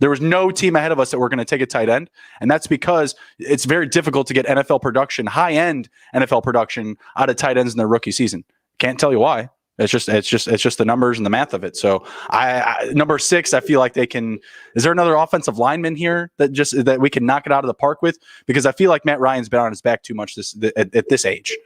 There was no team ahead of us that were going to take a tight end, and that's because it's very difficult to get NFL production, high-end NFL production out of tight ends in their rookie season. Can't tell you why. It's just the numbers and the math of it. So I number 6, I feel like they can. Is there another offensive lineman here that we can knock it out of the park with? Because I feel like Matt Ryan's been on his back too much at this age.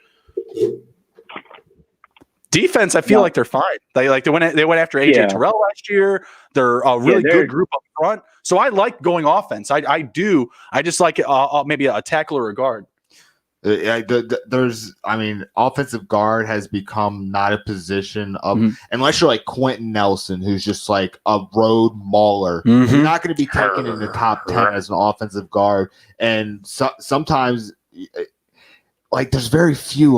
Defense, I feel like they're fine. They went after AJ Terrell last year. They're a really good group up front. So I like going offense. I do. I just like maybe a tackle or a guard. Offensive guard has become not a position of, unless you're like Quentin Nelson, who's just like a road mauler. You're not going to be taken in the top 10 as an offensive guard. And sometimes, there's very few,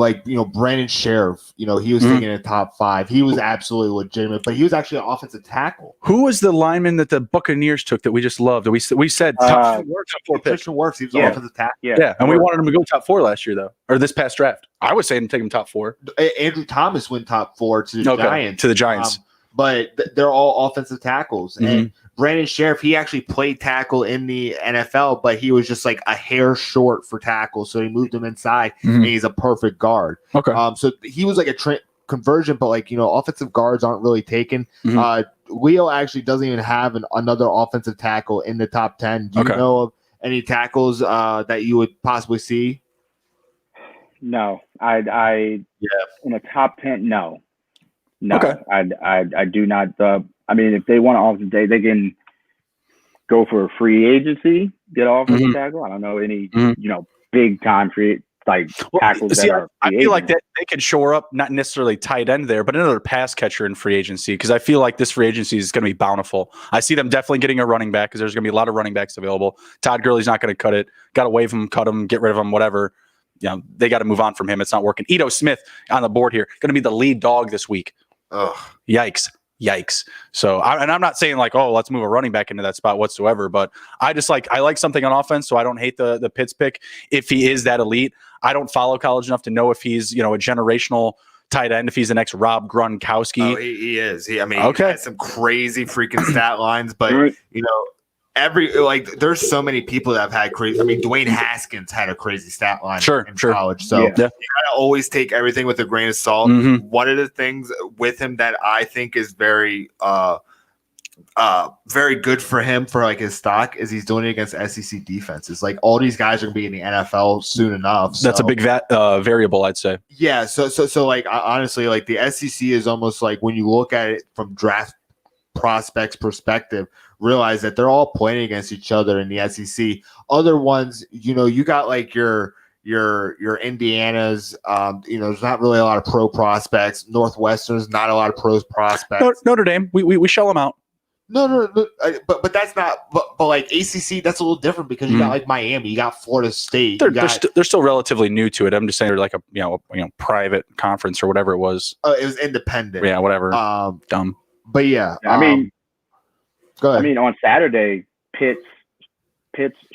Brandon Sheriff, he was taken in the top 5. He was absolutely legitimate, but he was actually an offensive tackle. Who was the lineman that the Buccaneers took that we just loved? We said top 4 pick. Christian Works, he was an offensive tackle. Yeah, and we wanted him to go top 4 last year, though, or this past draft. I was saying take him top 4. Andrew Thomas went top 4 to the Giants. To the Giants. But they're all offensive tackles. And Brandon Sheriff, he actually played tackle in the NFL, but he was just like a hair short for tackle. So he moved him inside, and he's a perfect guard. Okay. So he was like a conversion, but offensive guards aren't really taken. Leo actually doesn't even have another offensive tackle in the top 10. Do you know of any tackles that you would possibly see? No, in the top 10, no. No, okay. I do not. If they want to offensive day, they can go for a free agency, get offensive tackle. I don't know any, big time free tackles. I feel like that they could shore up, not necessarily tight end there, but another pass catcher in free agency, because I feel like this free agency is going to be bountiful. I see them definitely getting a running back, because there's going to be a lot of running backs available. Todd Gurley's not going to cut it. Got to waive him, cut him, get rid of him, whatever. They got to move on from him. It's not working. Ito Smith on the board here, going to be the lead dog this week. Ugh. Yikes. So, I'm not saying let's move a running back into that spot whatsoever, but I like something on offense, so I don't hate the Pitts pick if he is that elite. I don't follow college enough to know if he's, a generational tight end, if he's the next Rob Gronkowski. Oh, he is. He has some crazy freaking stat lines, but there's so many people that have had crazy. Dwayne Haskins had a crazy stat line in college. So you gotta always take everything with a grain of salt. One of the things with him that I think is very very good for him for his stock is he's doing it against SEC defenses. All these guys are gonna be in the NFL soon enough. So. That's a big variable, I'd say. Yeah. So honestly, the SEC is almost when you look at it from draft prospects perspective, realize that they're all playing against each other in the SEC. Other ones, you got your Indiana's, there's not really a lot of pro prospects. Northwestern's not a lot of pro prospects. Notre Dame, we shell them out. No, but that's not. But ACC, that's a little different, because you got Miami, you got Florida State. They're still relatively new to it. I'm just saying they're a private conference or whatever it was. It was independent. Yeah, whatever. Dumb. But yeah, go ahead. On Saturday, Pitts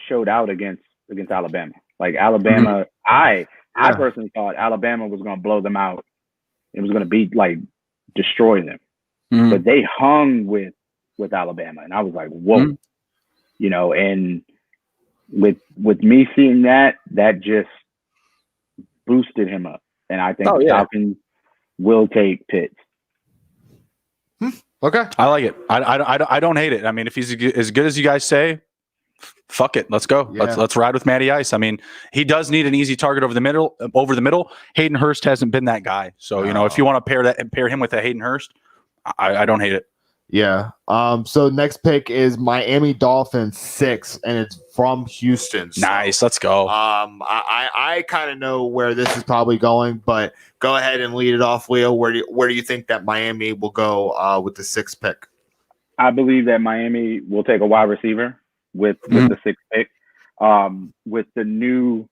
showed out against Alabama. Alabama, I personally thought Alabama was going to blow them out. It was going to be destroy them, but they hung with Alabama, and I was like, whoa, and with me seeing that just boosted him up, and I think the Falcons will take Pitts. Okay, I like it. I don't hate it. I mean, if he's as good as you guys say, fuck it, let's go. Yeah. Let's ride with Matty Ice. I mean, he does need an easy target over the middle. Hayden Hurst hasn't been that guy. So if you want to pair him with a Hayden Hurst, I don't hate it. Yeah. So next pick is Miami Dolphins 6, and it's from Houston. So, nice. Let's go. I kind of know where this is probably going, but go ahead and lead it off, Leo. Where do you think that Miami will go with the 6th pick? I believe that Miami will take a wide receiver with the 6th pick. With the new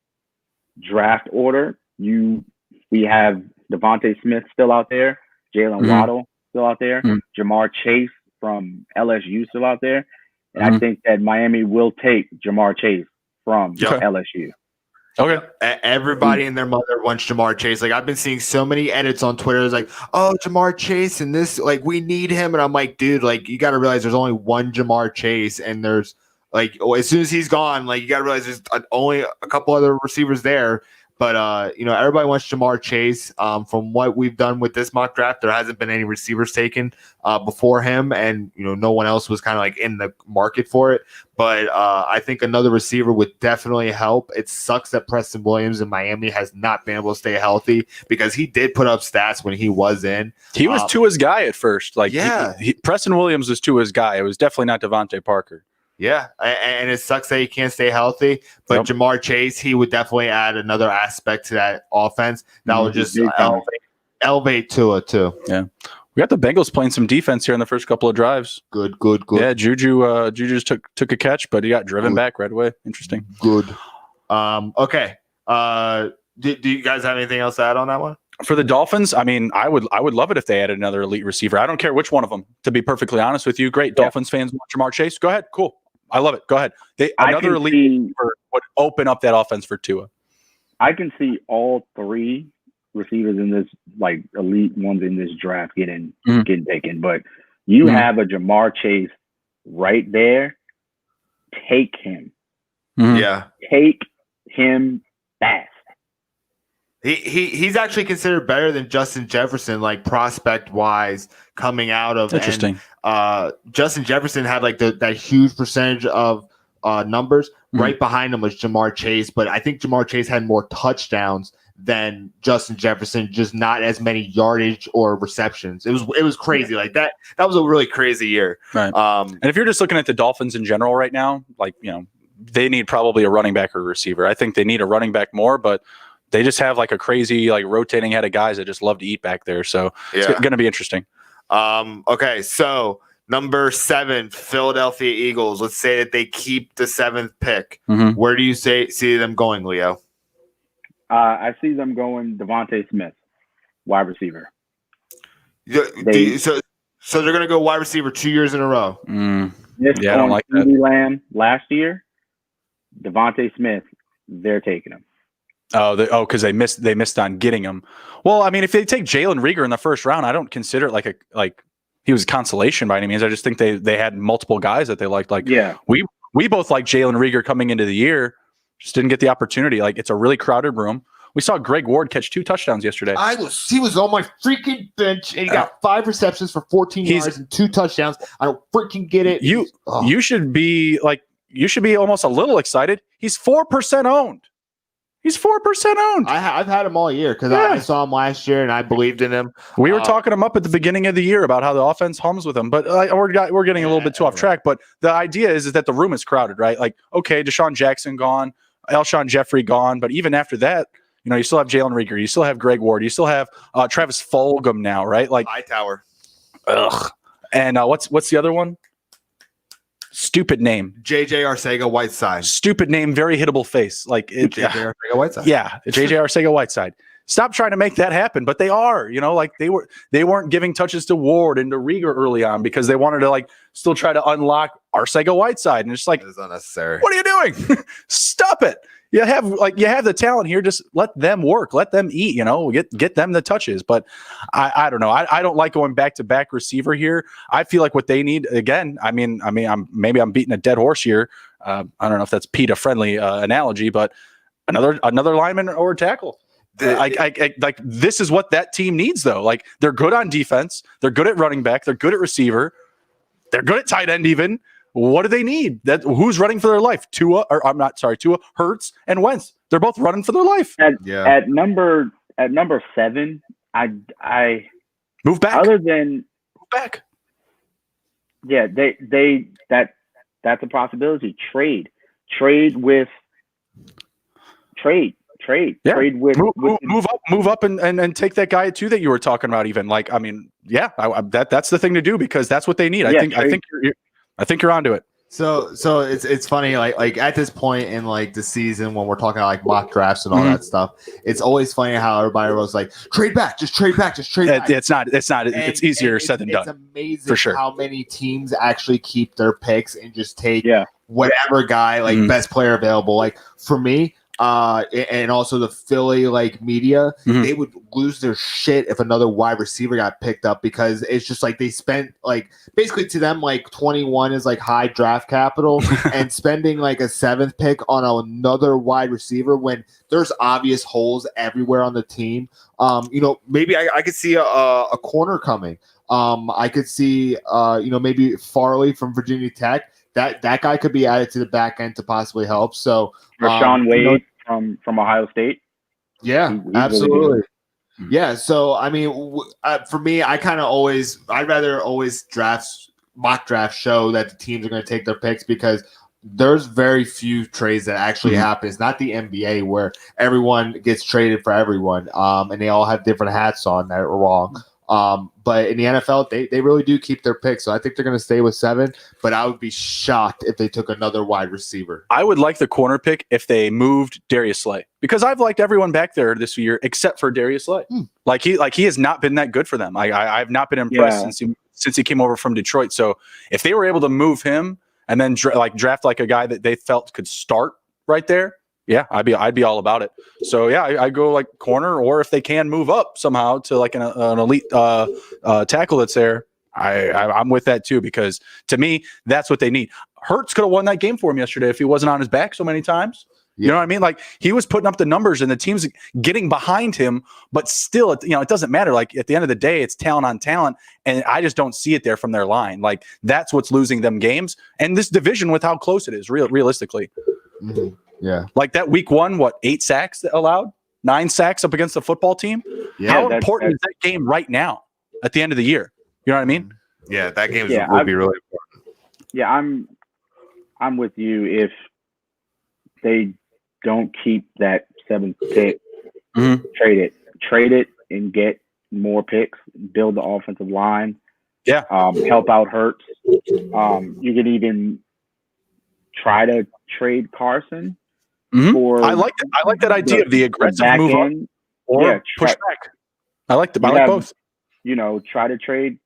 draft order, we have Devontae Smith still out there, Jalen Waddle still out there, Jamar Chase from LSU still out there, and I think that Miami will take Jamar Chase from LSU. Okay. Everybody and their mother wants Jamar Chase. Like, I've been seeing so many edits on Twitter. It's like, oh, Jamar Chase and this, like, we need him. And I'm like, dude, like, you got to realize there's only one Jamar Chase, and there's like, as soon as he's gone, like, you got to realize there's only a couple other receivers there. But, everybody wants Jamar Chase. From what we've done with this mock draft, there hasn't been any receivers taken before him. And, no one else was kind of like in the market for it. But I think another receiver would definitely help. It sucks that Preston Williams in Miami has not been able to stay healthy, because he did put up stats when he was in. He was Tua's guy at first. Like, Preston Williams was Tua's guy. It was definitely not Devontae Parker. Yeah, and it sucks that he can't stay healthy. But Jamar Chase, he would definitely add another aspect to that offense that would just elevate Tua too. Yeah, we got the Bengals playing some defense here in the first couple of drives. Good. Yeah, Juju just took a catch, but he got driven back right away. Interesting. Good. Okay. Do you guys have anything else to add on that one? For the Dolphins, I mean, I would love it if they added another elite receiver. I don't care which one of them, to be perfectly honest with you. Great. Dolphins fans want Jamar Chase. Go ahead. Cool. I love it. Go ahead. Another elite receiver would open up that offense for Tua. I can see all 3 receivers in this, like, elite ones in this draft getting taken. But you have a Jamar Chase right there. Take him. Yeah. Take him fast. He's actually considered better than Justin Jefferson, like, prospect wise, coming out of. Interesting. And, Justin Jefferson had like that huge percentage of numbers. Right behind him was Jamar Chase, but I think Jamar Chase had more touchdowns than Justin Jefferson, just not as many yardage or receptions. It was crazy. Like that was a really crazy year. Right. And if you're just looking at the Dolphins in general right now, like, they need probably a running back or a receiver. I think they need a running back more, but they just have like a crazy, like, rotating head of guys that just love to eat back there. So it's going to be interesting. Okay. So number 7, Philadelphia Eagles. Let's say that they keep the 7th pick. Where do you see them going, Leo? I see them going Devontae Smith, wide receiver. So they're going to go wide receiver 2 years in a row. I don't like that. CeeDee Lamb last year, Devontae Smith, they're taking him. Because they missed on getting him. Well, I mean, if they take Jalen Reagor in the first round, I don't consider it like he was a consolation by any means. I just think they had multiple guys that they liked. Like, we both like Jalen Reagor coming into the year, just didn't get the opportunity. Like, it's a really crowded room. We saw Greg Ward catch 2 touchdowns yesterday. He was on my freaking bench, and he got 5 receptions for 14 yards and 2 touchdowns. I don't freaking get it. You should be almost a little excited. He's 4% owned. He's 4% owned. I've had him all year because I saw him last year and I believed in him. We were talking him up at the beginning of the year about how the offense hums with him, but we're getting a little bit too off track. But the idea is that the room is crowded, right? Like, okay, Deshaun Jackson gone, Alshon Jeffrey gone, but even after that, you still have Jalen Reagor, you still have Greg Ward, you still have Travis Fulgham now, right? Like Hightower. Ugh. And what's the other one? Stupid name. JJ Arcega-Whiteside. Stupid name, very hittable face. Like JJ Arcega-Whiteside. Yeah, JJ Arcega-Whiteside. Stop trying to make that happen, but they are. Like they weren't giving touches to Ward and to Reagor early on because they wanted to still try to unlock Arcega-Whiteside, and it's like, it's unnecessary. What are you doing? Stop it. You have the talent here. Just let them work. Let them eat. Get them the touches. But I don't know. I don't like going back to back receiver here. I feel like what they need again. I'm beating a dead horse here. I don't know if that's PETA friendly analogy, but another lineman or tackle. Like this is what that team needs though. Like they're good on defense, they're good at running back, they're good at receiver, they're good at tight end even. What do they need? Who's running for their life? Tua, Hurts, and Wentz. They're both running for their life. At number 7, I move back. Other than move back. Yeah, that's a possibility. Trade with move up and take that guy too that you were talking about. Even like, I mean, yeah, that's the thing to do because that's what they need. I think you're onto it. So it's funny, like at this point in like the season when we're talking like mock drafts and all that stuff, it's always funny how everybody was like, trade back. It's not. It's easier said than done. It's amazing for sure how many teams actually keep their picks and just take whatever guy, like best player available. Like for me, and also the Philly like media, they would lose their shit if another wide receiver got picked up because it's just like they spent like basically to them like 21 is like high draft capital and spending like a 7th pick on another wide receiver when there's obvious holes everywhere on the team. Maybe I could see a corner coming. I could see maybe Farley from Virginia Tech. That guy could be added to the back end to possibly help. So Rashawn Wade from Ohio State. Yeah, absolutely. Yeah. So I mean, for me, I'd rather always mock draft show that the teams are going to take their picks because there's very few trades that actually happen. It's not the NBA where everyone gets traded for everyone, and they all have different hats on that are wrong. But in the NFL, they really do keep their picks. So I think they're going to stay with 7, but I would be shocked if they took another wide receiver. I would like the corner pick if they moved Darius Slay because I've liked everyone back there this year except for Darius Slay. Like he has not been that good for them. I've not been impressed since he came over from Detroit. So if they were able to move him and then draft like a guy that they felt could start right there, yeah, I'd be all about it. So yeah, I go like corner, or if they can move up somehow to like an elite tackle that's there, I'm with that too because to me that's what they need. Hurts could have won that game for him yesterday if he wasn't on his back so many times. You know what I mean? Like he was putting up the numbers and the team's getting behind him, but still, it doesn't matter. Like at the end of the day, it's talent on talent, and I just don't see it there from their line. Like that's what's losing them games and this division with how close it is. Realistically. Yeah. Like that week 1, 8 sacks that allowed? 9 sacks up against the football team? Yeah, how important is that game right now at the end of the year? You know what I mean? Yeah, that game would be really important. Yeah, I'm with you. If they don't keep that 7th pick, trade it and get more picks, build the offensive line. Yeah. Help out Hurts. You could even try to trade Carson. I like that idea of the aggressive move on or push back. I like both. Try to trade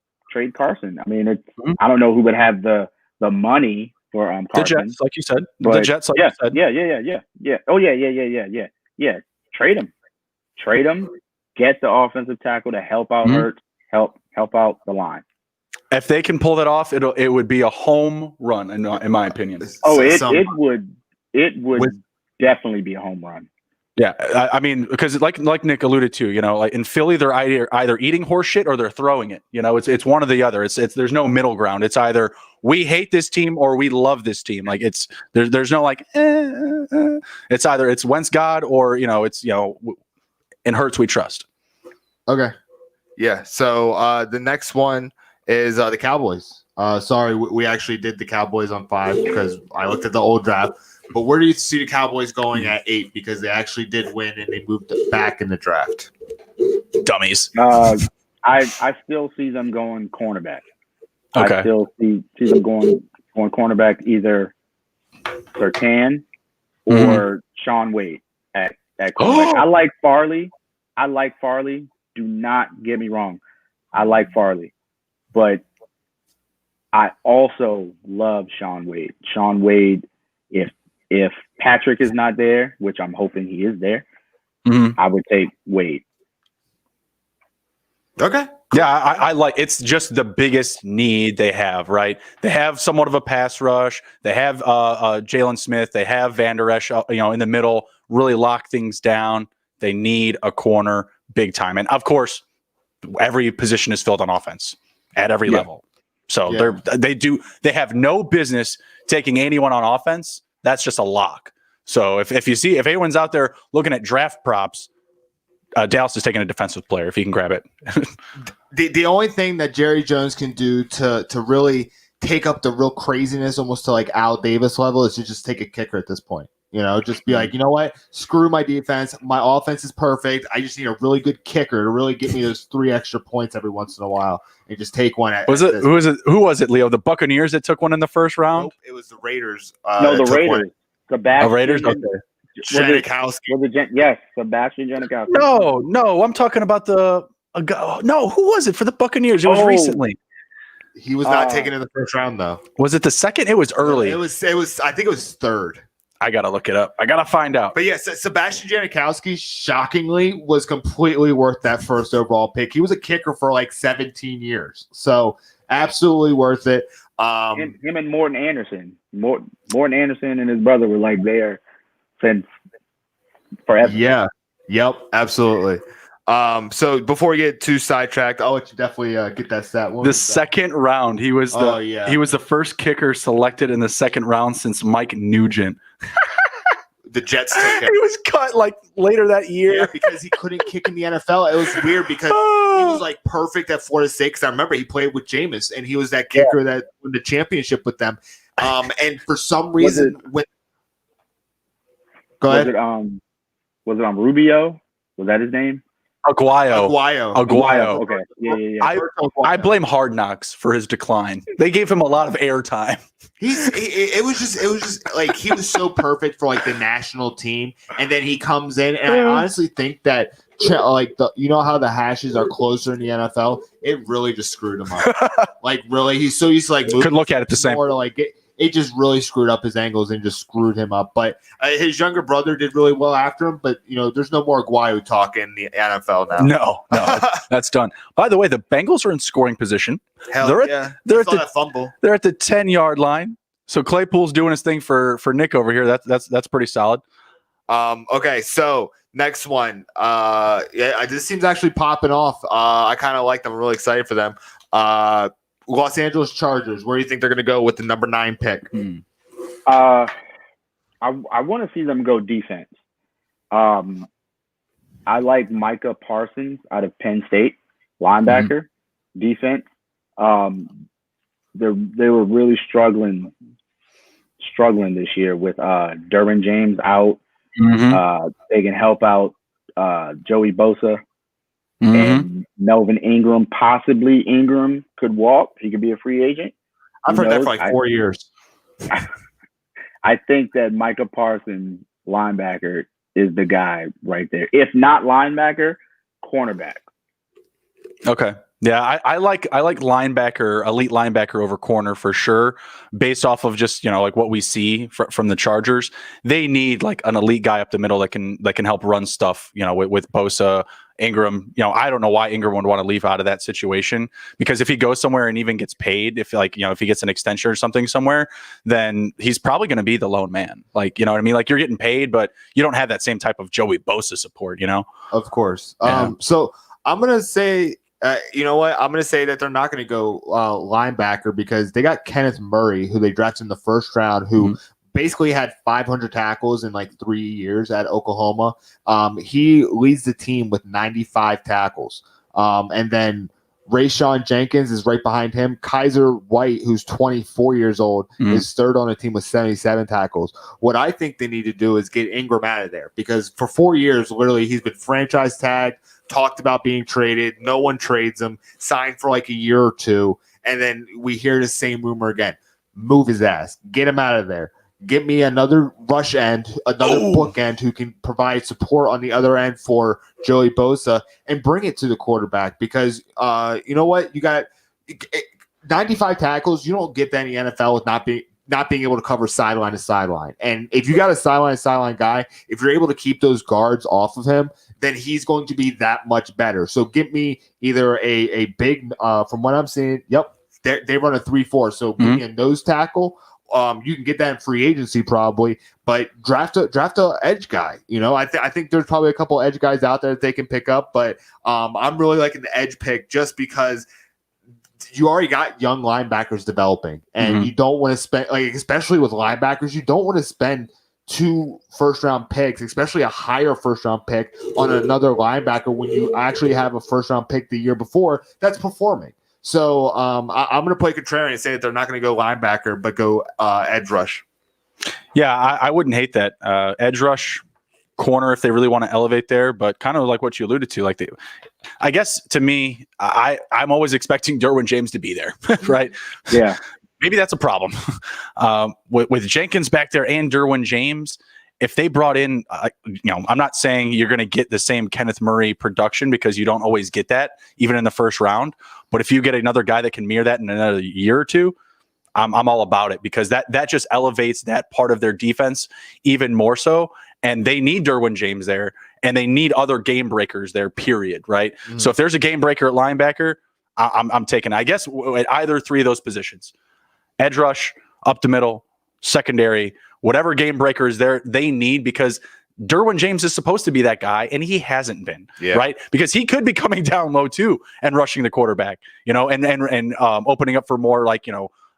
Carson. I mean, it's I don't know who would have the money for Carson. The Jets, like you said. But the Jets, like you said. Yeah. Oh yeah. Trade him. Get the offensive tackle to help out Hurts. Help out the line. If they can pull that off, it would be a home run, in my opinion. Oh, it would definitely be a home run. Yeah, I mean, because like Nick alluded to, like in Philly, they're either eating horse shit or they're throwing it. It's one or the other. It's there's no middle ground. It's either we hate this team or we love this team. Like there's no like. It's either it's Wentz God or it's in Hurts we trust. Okay, yeah. So the next one is the Cowboys. Sorry, we actually did the Cowboys on 5 because I looked at the old draft. But where do you see the Cowboys going at 8 because they actually did win and they moved back in the draft? Dummies. I still see them going cornerback. Okay. I still see them going cornerback, either Sertan or Sean Wade at cornerback. I like Farley. Do not get me wrong. I like Farley. But I also love Sean Wade. Sean Wade, if Patrick is not there, which I'm hoping he is there, I would take Wade. Okay. Yeah, I like it's just the biggest need they have, right? They have somewhat of a pass rush. They have Jalen Smith. They have Van Der Esch, in the middle, really lock things down. They need a corner big time. And of course, every position is filled on offense at every level. So they have no business taking anyone on offense. That's just a lock. So if anyone's out there looking at draft props, Dallas is taking a defensive player if he can grab it. The only thing that Jerry Jones can do to really take up the real craziness almost to like Al Davis level is to just take a kicker at this point. Just be like, you know what? Screw my defense. My offense is perfect. I just need a really good kicker to really get me those 3 extra points every once in a while and just take one. Who was it, Leo? The Buccaneers that took one in the first round? Nope, it was the Raiders. No, the Raiders. Sebastian. Raiders? Okay. Janikowski. Yes, Sebastian Janikowski. No, I'm talking about who was it for the Buccaneers? It was recently. He was not taken in the first round, though. Was it the second? It was early. It was. I think it was third. I gotta look it up. I gotta find out. But yes, Sebastian Janikowski, shockingly, was completely worth that first overall pick. He was a kicker for like 17 years, so absolutely worth it. Him and Morton Anderson. Morton Anderson and his brother were like there since forever. Yeah. Yep. Absolutely. So before we get too sidetracked, I'll let you definitely get that stat. The second round, he was the first kicker selected in the second round since Mike Nugent. The Jets took him. He was cut like later that year. Yeah, because he couldn't kick in the NFL. It was weird because he was like perfect at Florida State. Because I remember he played with Jameis, and he was that kicker that won the championship with them. And for some reason, go ahead. Was it Rubio? Was that his name? Aguayo. Okay. Yeah. I blame Hard Knocks for his decline. They gave him a lot of airtime. It was just like he was so perfect for like the national team, and then he comes in, and I honestly think that like how the hashes are closer in the NFL, it really just screwed him up. Like really, he's so used to like moving. Could look at it the same. To like it just really screwed up his angles and just screwed him up. But his younger brother did really well after him. But there's no more Aguayo talk in the NFL now. No, that's done. By the way, the Bengals are in scoring position. They're at the fumble. They're at the 10-yard line. So Claypool's doing his thing for Nick over here. That's pretty solid. Okay, so next one. This seems actually popping off. I kind of like them. I'm really excited for them. Los Angeles Chargers. Where do you think they're going to go with the number 9 pick? I want to see them go defense. I like Micah Parsons out of Penn State, linebacker, defense. They were really struggling this year with Derwin James out. They can help out Joey Bosa and Melvin Ingram. Possibly Ingram could walk. He could be a free agent. I've heard that for like 4 years. I think that Micah Parsons, linebacker, is the guy right there. If not linebacker, cornerback. Okay. Yeah, I like linebacker, elite linebacker over corner for sure. Based off of just like what we see from the Chargers, they need like an elite guy up the middle that can help run stuff. With Bosa, Ingram. I don't know why Ingram would want to leave out of that situation, because if he goes somewhere and even gets paid, if he gets an extension or something somewhere, then he's probably going to be the lone man. Like what I mean? Like you're getting paid, but you don't have that same type of Joey Bosa support. Of course. Yeah. So I'm gonna say. You know what? I'm going to say that they're not going to go linebacker because they got Kenneth Murray, who they drafted in the first round, who basically had 500 tackles in like 3 years at Oklahoma. He leads the team with 95 tackles. And then Rayshawn Jenkins is right behind him. Kaiser White, who's 24 years old, is third on the team with 77 tackles. What I think they need to do is get Ingram out of there, because for 4 years, literally, he's been franchise tagged, talked about being traded. No one trades him, signed for like a year or two. And then we hear the same rumor again. Move his ass. Get him out of there. Get me another rush end, another bookend who can provide support on the other end for Joey Bosa, and bring it to the quarterback, because you know what? You got 95 tackles. You don't get that in the NFL with not not being able to cover sideline to sideline. And if you got a sideline to sideline guy, if you're able to keep those guards off of him, then he's going to be that much better. So give me either a big, from what I'm seeing, they run a 3-4. So give me a nose tackle. You can get that in free agency probably, but draft a edge guy. I think there's probably a couple edge guys out there that they can pick up, but I'm really liking the edge pick just because you already got young linebackers developing, and you don't want to spend, like, especially with linebackers, you don't want to spend 2 first-round picks, especially a higher first-round pick on another linebacker when you actually have a first-round pick the year before that's performing. So I'm going to play contrarian and say that they're not going to go linebacker, but go edge rush. Yeah, I wouldn't hate that. Edge rush, corner if they really want to elevate there, but kind of like what you alluded to, like I guess to me, I'm always expecting Derwin James to be there, right? Yeah. Maybe that's a problem. With Jenkins back there and Derwin James, if they brought in, I'm not saying you're going to get the same Kenneth Murray production because you don't always get that, even in the first round. But if you get another guy that can mirror that in another year or two, I'm all about it, because that just elevates that part of their defense even more so. And they need Derwin James there, and they need other game breakers there, period, right? So if there's a game breaker at linebacker, I'm taking, I guess, at either 3 of those positions. Edge rush, up the middle, secondary, whatever game breakers there they need, because Derwin James is supposed to be that guy, and he hasn't been, right? Because he could be coming down low too and rushing the quarterback, and opening up for more, like,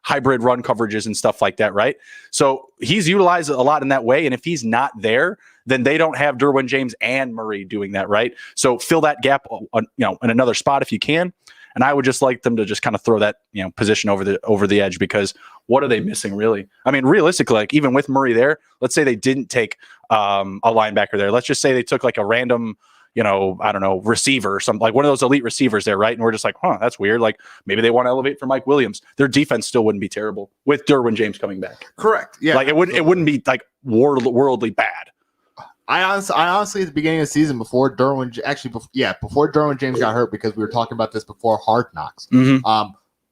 hybrid run coverages and stuff like that, right? So he's utilized a lot in that way, and if he's not there, then they don't have Derwin James and Murray doing that, right? So fill that gap, in another spot if you can. And I would just like them to just kind of throw that, position over the edge, because what are they missing really? I mean, realistically, like, even with Murray there, let's say they didn't take a linebacker there. Let's just say they took like a random, I don't know, receiver or something, like one of those elite receivers there, right? And we're just like, that's weird. Like, maybe they want to elevate for Mike Williams. Their defense still wouldn't be terrible with Derwin James coming back. Correct. Yeah. Like, it wouldn't be like worldly bad. I honestly, at the beginning of the season, before Derwin James got hurt, because we were talking about this before Hard Knocks,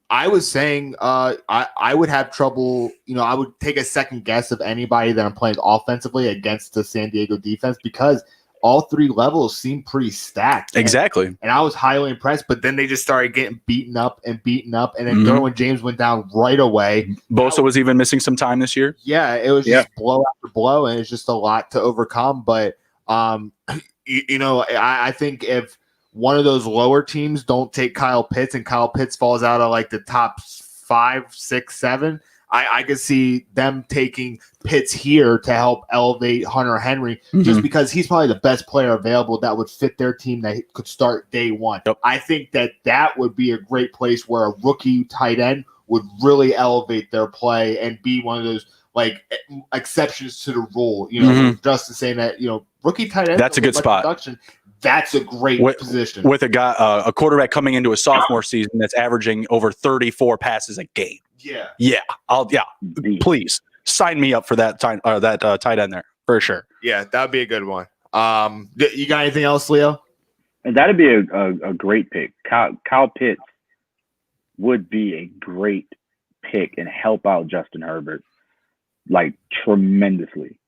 I was saying I would have trouble. I would take a second guess of anybody that I'm playing offensively against the San Diego defense, because all 3 levels seem pretty stacked. Exactly. And I was highly impressed, but then they just started getting beaten up, and then Derwin James went down right away. Bosa was even missing some time this year. Yeah, it was just blow after blow, and it's just a lot to overcome. But, I think if one of those lower teams don't take Kyle Pitts, and Kyle Pitts falls out of like the top 5, 6, 7, I could see them taking Pitts here to help elevate Hunter Henry, just because he's probably the best player available that would fit their team that could start day one. Yep. I think that would be a great place where a rookie tight end would really elevate their play and be one of those, like, exceptions to the rule. Justin saying that, rookie tight end. That's a good spot. Production. That's a great position. With a guy, a quarterback coming into a sophomore season that's averaging over 34 passes a game. Yeah. Please sign me up for that tight end there for sure. Yeah, that'd be a good one. You got anything else, Leo? And that'd be a great pick. Kyle Pitts would be a great pick and help out Justin Herbert, like, tremendously.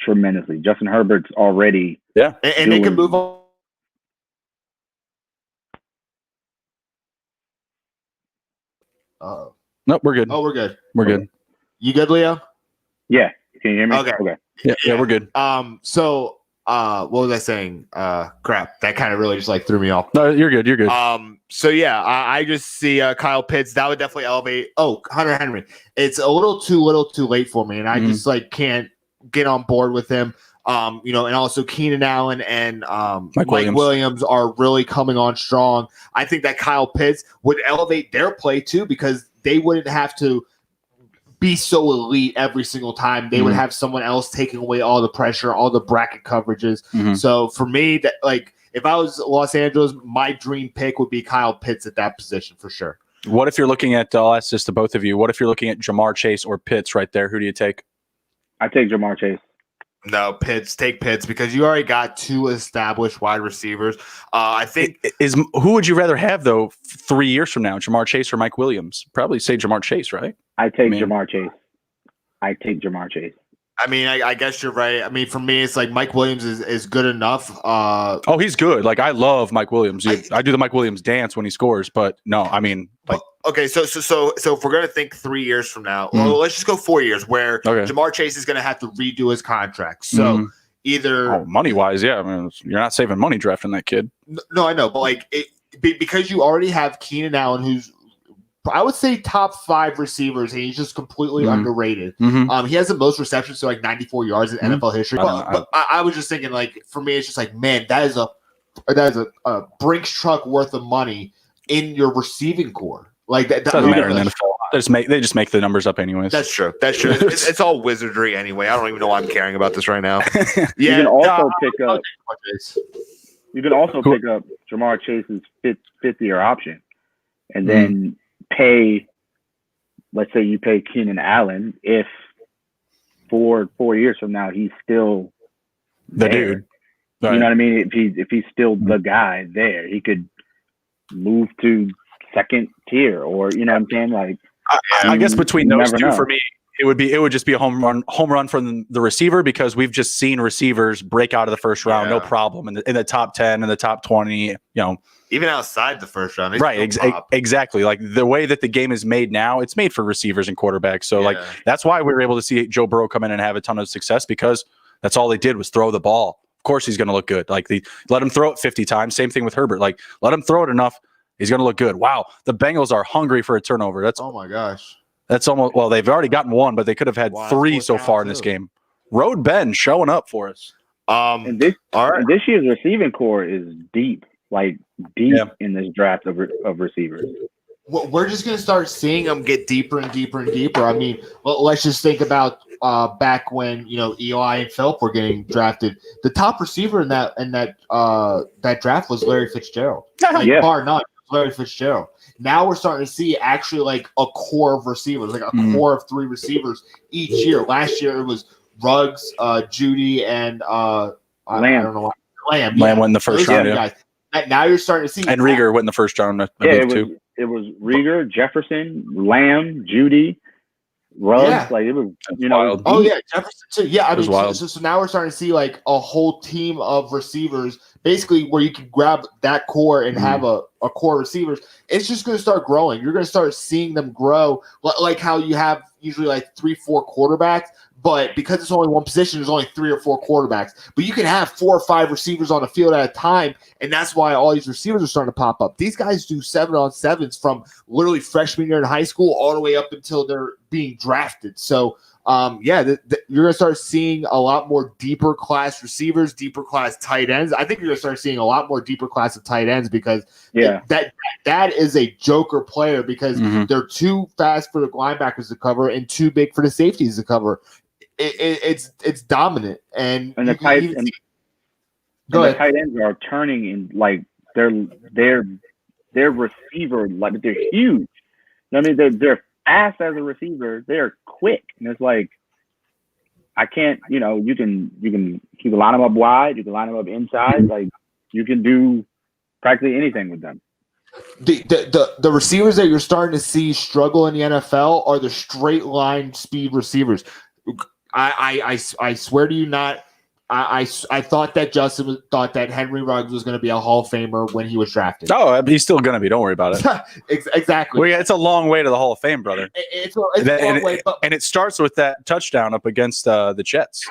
Justin Herbert's already and they can move on. Nope, we're good. Oh, we're good. We're good. You good, Leo? Yeah. Can you hear me? Okay. Yeah, we're good. So what was I saying? Crap. That kind of really just like threw me off. No, you're good. So yeah, I just see Kyle Pitts. That would definitely elevate. Oh, Hunter Henry. It's a little too late for me, and I just can't get on board with him. And also Keenan Allen and Mike Williams are really coming on strong. I think that Kyle Pitts would elevate their play too, because they wouldn't have to be so elite every single time. They would have someone else taking away all the pressure, all the bracket coverages. So for me, that, like, if I was Los Angeles, my dream pick would be Kyle Pitts at that position for sure. What if you're looking at, I'll ask this to both of you, what if you're looking at Jamar Chase or Pitts right there? Who do you take? I take Jamar Chase. No, take Pitts, because you already got 2 established wide receivers. I think who would you rather have though 3 years from now, Jamar Chase or Mike Williams? Probably say Jamar Chase, right? I take Jamar Chase. I take Jamar Chase. I mean, I guess you're right. I mean, for me, it's like Mike Williams is good enough. Oh, he's good. Like, I love Mike Williams. I do the Mike Williams dance when he scores, but no, I mean, like, okay, so if we're gonna think 3 years from now, well, let's just go 4 years where Jamar Chase is gonna have to redo his contract. So either money wise, yeah, I mean, you're not saving money drafting that kid. No, I know, but like because you already have Keenan Allen, who's I would say top 5 receivers, and he's just completely underrated. He has the most receptions, so like 94 yards in NFL history. But I was just thinking, like, for me, it's just like, man, that is a Brinks truck worth of money in your receiving core. Like that doesn't matter in the NFL. They just make the numbers up anyways. That's true. It's all wizardry anyway. I don't even know why I'm caring about this right now. You can also pick up. You can also pick up Jamar Chase's fifth year option, and then pay. Let's say you pay Keenan Allen if 4 years from now he's still the dude. Right. You know what I mean? If he's still the guy there, he could move to second tier, or you know what I'm saying? Like, I guess between those two, for me, it would just be a home run from the receiver, because we've just seen receivers break out of the first round, no problem, in the top 10, in the top 20, you know, even outside the first round, right? Exactly. Like the way that the game is made now, it's made for receivers and quarterbacks. So like that's why we were able to see Joe Burrow come in and have a ton of success, because that's all they did was throw the ball. Of course, he's going to look good. Like let him throw it 50 times. Same thing with Herbert. Like let him throw it enough. He's going to look good. Wow. The Bengals are hungry for a turnover. Oh my gosh. That's almost, well, they've already gotten one, but they could have had 3 so far in this game. Road Ben showing up for us. And this year's receiving core is deep, in this draft of receivers. We're just going to start seeing them get deeper and deeper and deeper. I mean, let's just think about back when, Eli and Philip were getting drafted. The top receiver in that draft was Larry Fitzgerald. Bar none, Larry Fitzgerald. Now we're starting to see actually like a core of receivers, like a core of 3 receivers each year. Last year it was Ruggs, Judy, and Lamb. I don't know why. Lamb went in the first round. Guys. Now you're starting to see, and Rieger went in the first round. It was Rieger, Jefferson, Lamb, Judy, Ruggs. Yeah. Like it was, wild. Oh yeah, Jefferson too. Yeah, I mean, wild. So now we're starting to see like a whole team of receivers, basically where you can grab that core and have a core receivers. It's just going to start growing. You're going to start seeing them grow, like how you have usually like 3-4 quarterbacks. But because it's only one position, there's only 3 or 4 quarterbacks. But you can have 4 or 5 receivers on the field at a time, and that's why all these receivers are starting to pop up. These guys do 7-on-7s from literally freshman year in high school all the way up until they're being drafted. So, you're going to start seeing a lot more deeper class receivers, deeper class tight ends. I think you're going to start seeing a lot more deeper class of tight ends, because that is a joker player, because they're too fast for the linebackers to cover and too big for the safeties to cover. It's dominant, and the tight ends are turning in like their receiver, like they're huge. I mean, they're fast as a receiver. They're quick, and it's like I can't. You can line them up wide. You can line them up inside. Like you can do practically anything with them. The receivers that you're starting to see struggle in the NFL are the straight line speed receivers. I swear to you not. I thought that Justin thought that Henry Ruggs was going to be a Hall of Famer when he was drafted. Oh, he's still going to be. Don't worry about it. Exactly. Well, it's a long way to the Hall of Fame, brother. It's a long way. And it starts with that touchdown up against the Jets.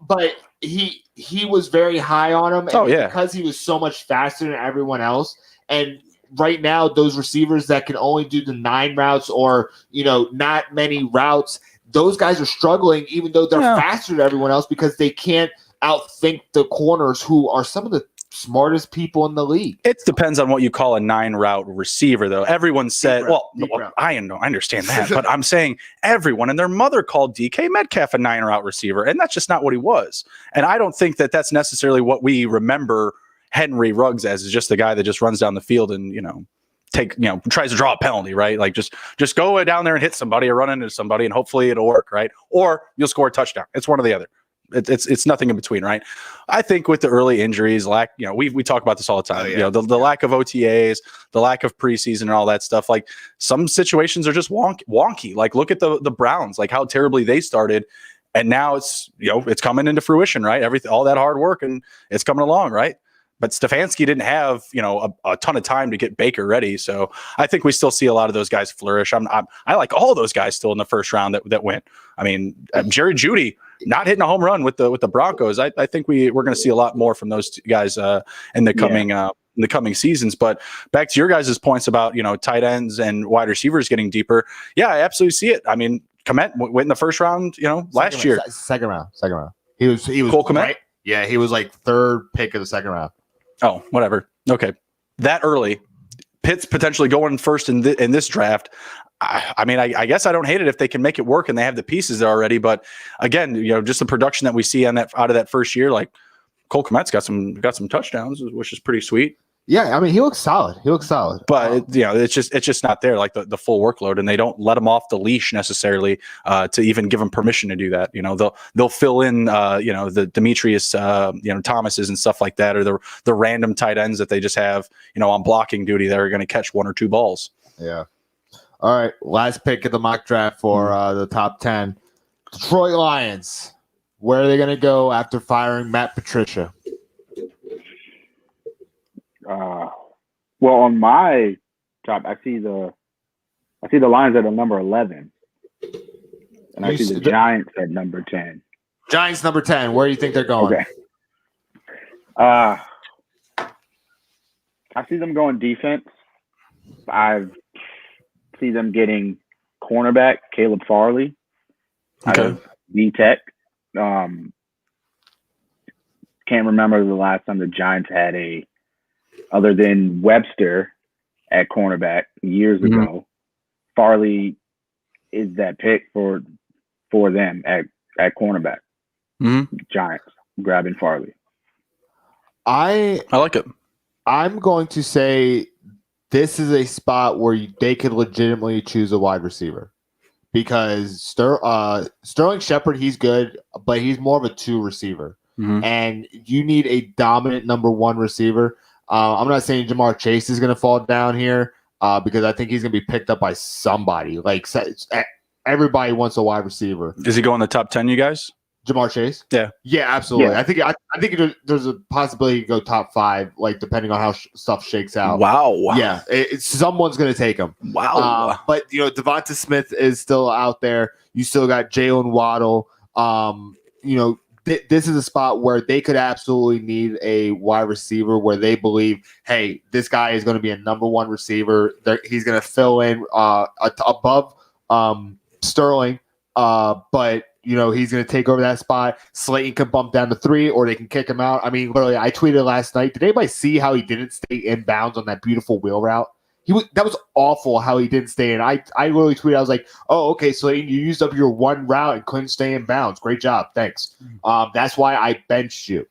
But he was very high on him. And yeah. Because he was so much faster than everyone else. And right now, those receivers that can only do the 9 routes or, not many routes, those guys are struggling, even though they're faster than everyone else, because they can't outthink the corners, who are some of the smartest people in the league. It depends on what you call a 9-route receiver, though. Everyone said, I understand that, but I'm saying everyone and their mother called DK Metcalf a 9-route receiver, and that's just not what he was. And I don't think that that's necessarily what we remember Henry Ruggs as, is just the guy that just runs down the field and, tries to draw a penalty, right? Like just go down there and hit somebody or run into somebody and hopefully it'll work, right? Or you'll score a touchdown. It's one or the other. It's nothing in between, right? I think with the early injuries, we talk about this all the time. The lack of OTAs, the lack of preseason, and all that stuff. Like some situations are just wonky. Like look at the Browns, like how terribly they started, and now it's coming into fruition, right? All that hard work and it's coming along, right? But Stefanski didn't have, a ton of time to get Baker ready. So I think we still see a lot of those guys flourish. I like all those guys still in the first round that went. I mean, Jerry Jeudy not hitting a home run with the Broncos. I think we're going to see a lot more from those guys in the coming seasons. But back to your guys' points about, tight ends and wide receivers getting deeper. Yeah, I absolutely see it. I mean, Kmet went in the first round, last year. Second round. He was Cole Kmet? Right. Yeah, he was like third pick of the second round. Oh, whatever. Okay. That early. Pitt's potentially going first in this draft. I mean, I guess I don't hate it if they can make it work and they have the pieces there already. But again, just the production that we see out of that first year, like Cole Kmet's got some touchdowns, which is pretty sweet. Yeah, I mean, he looks solid. But it's just not there, like the full workload, and they don't let him off the leash necessarily to even give him permission to do that. They'll fill in the Demetrius Thomases and stuff like that, or the random tight ends that they just have on blocking duty that are going to catch one or two balls. Yeah. All right, last pick of the mock draft for the top 10. Detroit Lions. Where are they going to go after firing Matt Patricia? Well, on my top, I see the Lions at number 11, and I see the Giants at number 10. Giants number 10. Where do you think they're going? Okay. I see them going defense. I see them getting cornerback Caleb Farley out of V-Tech. Can't remember the last time the Giants had other than Webster at cornerback years ago. Farley is that pick for them at cornerback. Giants grabbing Farley. I like it. I'm going to say this is a spot where they could legitimately choose a wide receiver because Sterling Shepard, he's good, but he's more of a 2 receiver, and you need a dominant number 1 receiver. I'm not saying Jamar Chase is going to fall down here because I think he's going to be picked up by somebody. Like everybody wants a wide receiver. Is he going in the top 10, you guys? Jamar Chase? Yeah, absolutely. Yeah. I think there's a possibility to go top 5, like depending on how stuff shakes out. Wow. Yeah, someone's going to take him. Wow. But Devonta Smith is still out there. You still got Jalen Waddle. This is a spot where they could absolutely need a wide receiver where they believe, hey, this guy is going to be a number 1 receiver. He's going to fill in above Sterling, but he's going to take over that spot. Slayton can bump down to 3, or they can kick him out. I mean, literally, I tweeted last night. Did anybody see how he didn't stay in bounds on that beautiful wheel route? That was awful how he didn't stay in. I literally tweeted, I was like, oh, okay, Slayton, you used up your one route and couldn't stay in bounds. Great job. Thanks. That's why I benched you.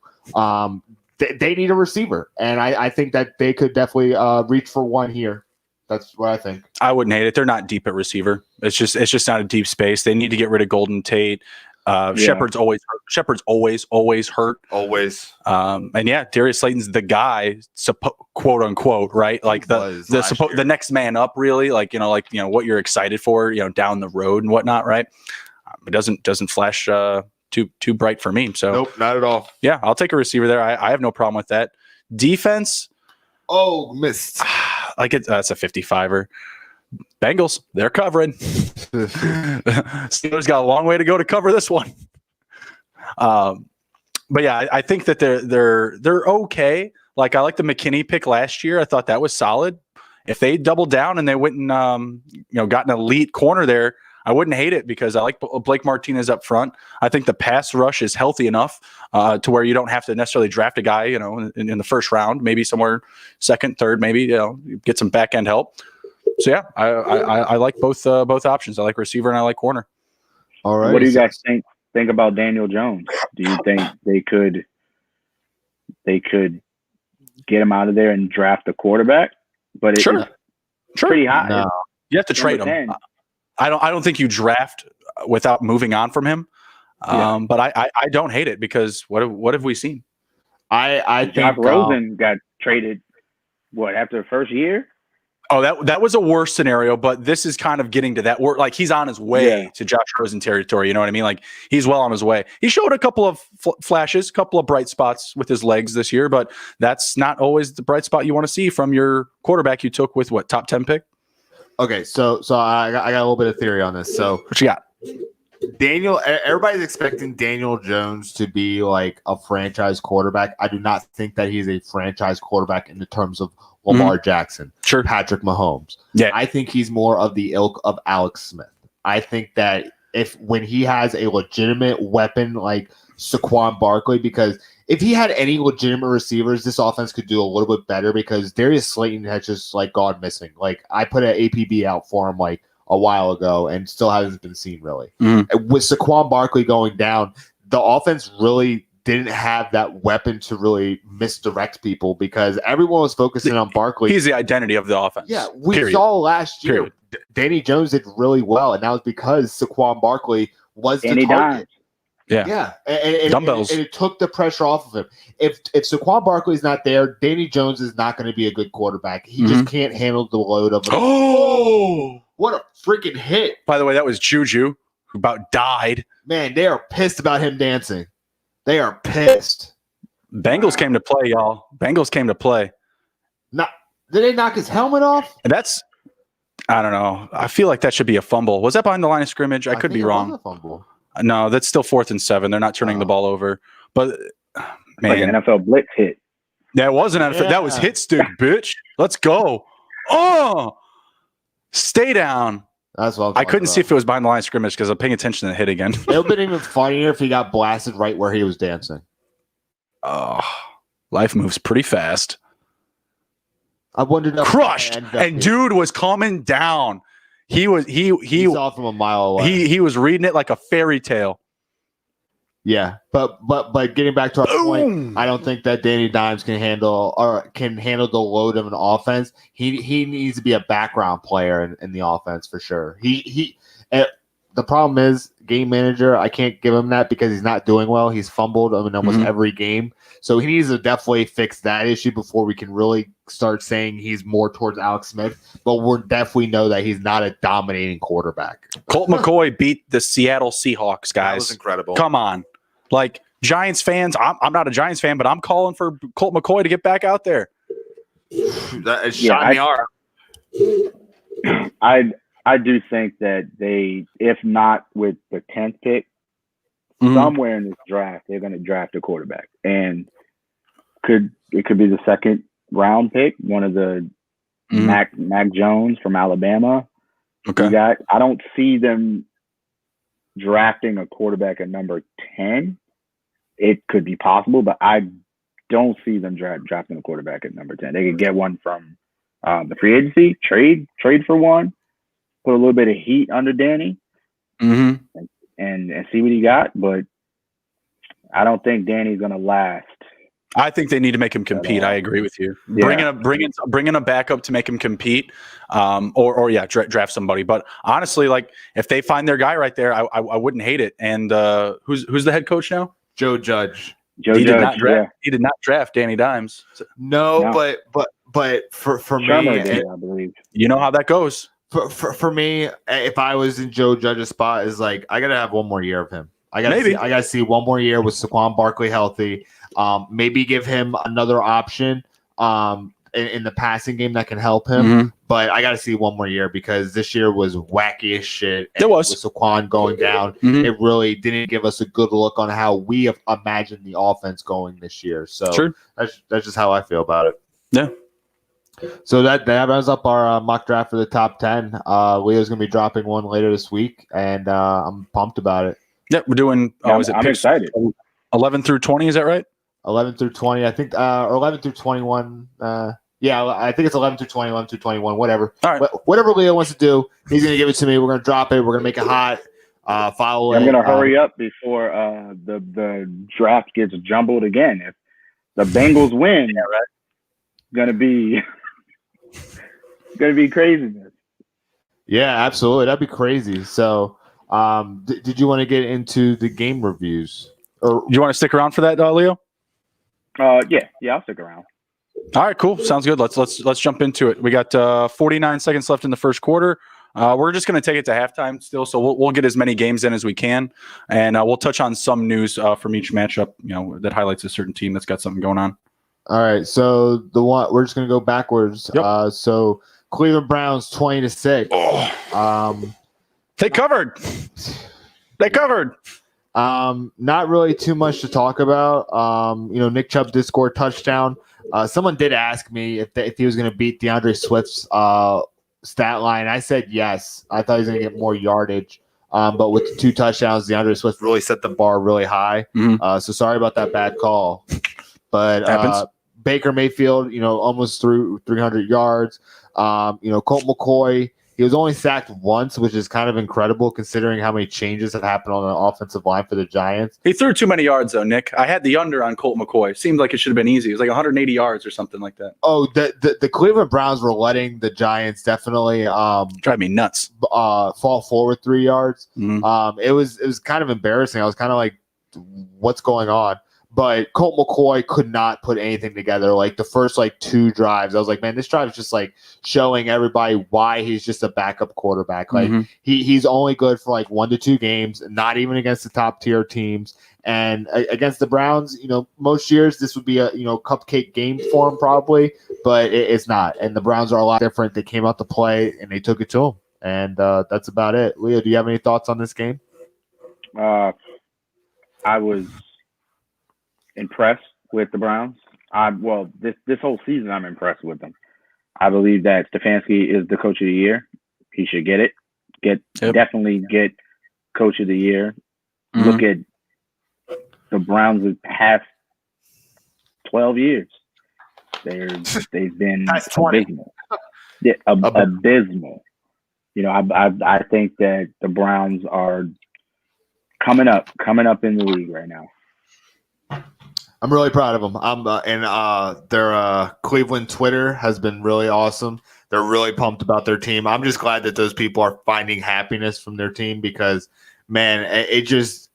They need a receiver, and I think that they could definitely reach for one here. That's what I think. I wouldn't hate it. They're not deep at receiver. It's just not a deep space. They need to get rid of Golden Tate. Shepard's always hurt. Shepard's always hurt. Always. And yeah, Darius Slayton's the guy, quote unquote, right? Like the next man up, really. Like what you're excited for, down the road and whatnot, right? It doesn't flash too bright for me. So nope, not at all. Yeah, I'll take a receiver there. I have no problem with that. Defense. Oh, missed. That's a 55er. Bengals, they're covering. Steelers got a long way to go to cover this one. But yeah, I think that they're okay. Like I like the McKinney pick last year. I thought that was solid. If they doubled down and they went and got an elite corner there, I wouldn't hate it because I like Blake Martinez up front. I think the pass rush is healthy enough to where you don't have to necessarily draft a guy, in the first round, maybe somewhere second, third, maybe, get some back end help. So yeah, I like both options. I like receiver and I like corner. All right. What do you guys think about Daniel Jones? Do you think they could get him out of there and draft a quarterback? But it's pretty high. No. You have to trade him. I don't think you draft without moving on from him. But I don't hate it because what have we seen? I think Josh Rosen got traded after the first year? Oh, that was a worse scenario, but this is kind of getting to that. Like he's on his way to Josh Rosen territory. You know what I mean? Like he's well on his way. He showed a couple of flashes, a couple of bright spots with his legs this year, but that's not always the bright spot you want to see from your quarterback you took with top 10 pick. Okay, so I got a little bit of theory on this. So what you got? Everybody's expecting Daniel Jones to be like a franchise quarterback. I do not think that he's a franchise quarterback in the terms of Lamar Jackson, Patrick Mahomes. Yeah, I think he's more of the ilk of Alex Smith. I think that when he has a legitimate weapon like Saquon Barkley, because if he had any legitimate receivers, this offense could do a little bit better because Darius Slayton has just like gone missing. Like I put an APB out for him like a while ago and still hasn't been seen really. With Saquon Barkley going down, the offense really didn't have that weapon to really misdirect people because everyone was focusing on Barkley. He's the identity of the offense. Yeah, we saw last year Danny Jones did really well, and that was because Saquon Barkley was the target. Yeah, and dumbbells. And it took the pressure off of him. If Saquon Barkley's not there, Danny Jones is not going to be a good quarterback. He just can't handle the load of it. Oh, what a freaking hit! By the way, that was Juju who about died. Man, they are pissed about him dancing. They are pissed. Bengals came to play, y'all. Bengals came to play. Did they knock his helmet off? And I don't know. I feel like that should be a fumble. Was that behind the line of scrimmage? I could be wrong. Was a fumble. No, that's still 4th and 7. They're not turning the ball over. But man, like an NFL blitz hit. That wasn't NFL. Yeah. That was hit stick, bitch. Let's go. Oh, stay down. That's what I couldn't see if it was behind the line of scrimmage because I'm paying attention to the hit again. It would have been even funnier if he got blasted right where he was dancing. Oh, life moves pretty fast. I wondered. Crushed, and dude was calming down. He saw from a mile away. He was reading it like a fairy tale. Yeah, but getting back to our point, I don't think that Danny Dimes can handle the load of an offense. He needs to be a background player in the offense for sure. The problem is game manager. I can't give him that because he's not doing well. He's fumbled in almost every game, so he needs to definitely fix that issue before we can really start saying he's more towards Alex Smith. But we definitely know that he's not a dominating quarterback. Colt McCoy beat the Seattle Seahawks, guys. That was incredible. Come on. Like Giants fans, I'm not a Giants fan, but I'm calling for Colt McCoy to get back out there. That is shot in the arm. I do think that they, if not with the 10th pick, somewhere in this draft, they're going to draft a quarterback, and it could be the 2nd round pick, one of the Mac Jones from Alabama. Okay, I don't see them drafting a quarterback at number 10. It could be possible, but I don't see them drafting a quarterback at number 10. They could get one from the free agency, trade for one, put a little bit of heat under Danny, and see what he got. But I don't think Danny's going to last. I think they need to make him compete. I agree with you. Yeah. Bring in a backup to make him compete, draft somebody. But honestly, like if they find their guy right there, I wouldn't hate it. And who's the head coach now? Joe Judge. He did not draft Danny Dimes. No. But for me, I believe you know how that goes. For me, if I was in Joe Judge's spot, is like I gotta have one more year of him. I gotta see one more year with Saquon Barkley healthy. Maybe give him another option in the passing game that can help him. But I got to see one more year because this year was wacky as shit. It was. With Saquon going down. It really didn't give us a good look on how we have imagined the offense going this year. So that's just how I feel about it. Yeah. So that rounds up our mock draft for the top 10. Leo's going to be dropping one later this week, and I'm pumped about it. Yeah, we're doing. I'm excited. 11 through 20, is that right? 11 through 20, I think, or 11 through 21. Yeah, I think it's 11 through 20, 11 through 21, whatever. All right. Whatever Leo wants to do, he's going to give it to me. We're going to drop it. We're going to make it hot. Follow it. I'm going to hurry up before the draft gets jumbled again. If the Bengals win, going to be craziness. Yeah, absolutely. That'd be crazy. So Did you want to get into the game reviews? Or Do you want to stick around for that, Leo? Yeah, I'll stick around. All right, cool. Sounds good. Let's jump into it. We got 49 seconds left in the first quarter. We're just going to take it to halftime still, so we'll get as many games in as we can, and we'll touch on some news from each matchup, that highlights a certain team that's got something going on. all right, so we're just gonna go backwards. Yep. So Cleveland Browns 20-6. They covered. They covered. Not really too much to talk about. Nick Chubb did score a touchdown. Someone did ask me if he was going to beat DeAndre Swift's stat line. I said yes. I thought he was going to get more yardage. But with the 2 touchdowns, DeAndre Swift really set the bar really high. Mm-hmm. So sorry about that bad call. But Baker Mayfield, almost threw 300 yards. Colt McCoy, he was only sacked once, which is kind of incredible considering how many changes have happened on the offensive line for the Giants. He threw too many yards, though, Nick. I had the under on Colt McCoy. Seemed like it should have been easy. It was like 180 yards or something like that. Oh, the Cleveland Browns were letting the Giants definitely drive me nuts. Fall forward 3 yards. Mm-hmm. It was kind of embarrassing. I was kind of like, what's going on? But Colt McCoy could not put anything together. Like the first 2 drives, I was like, man, this drive is just showing everybody why he's just a backup quarterback. Like he's only good for 1 to 2 games, not even against the top tier teams. And against the Browns, most years this would be a cupcake game for him probably, but it's not. And the Browns are a lot different. They came out to play and they took it to him. And that's about it. Leo, do you have any thoughts on this game? I was impressed with the Browns. This whole season I'm impressed with them. I believe that Stefanski is the coach of the year. He should get it. Definitely get coach of the year. Mm-hmm. Look at the Browns the past 12 years. They've been abysmal. Yeah, abysmal. I think that the Browns are coming up in the league right now. I'm really proud of them. Their Cleveland Twitter has been really awesome. They're really pumped about their team. I'm just glad that those people are finding happiness from their team because, man,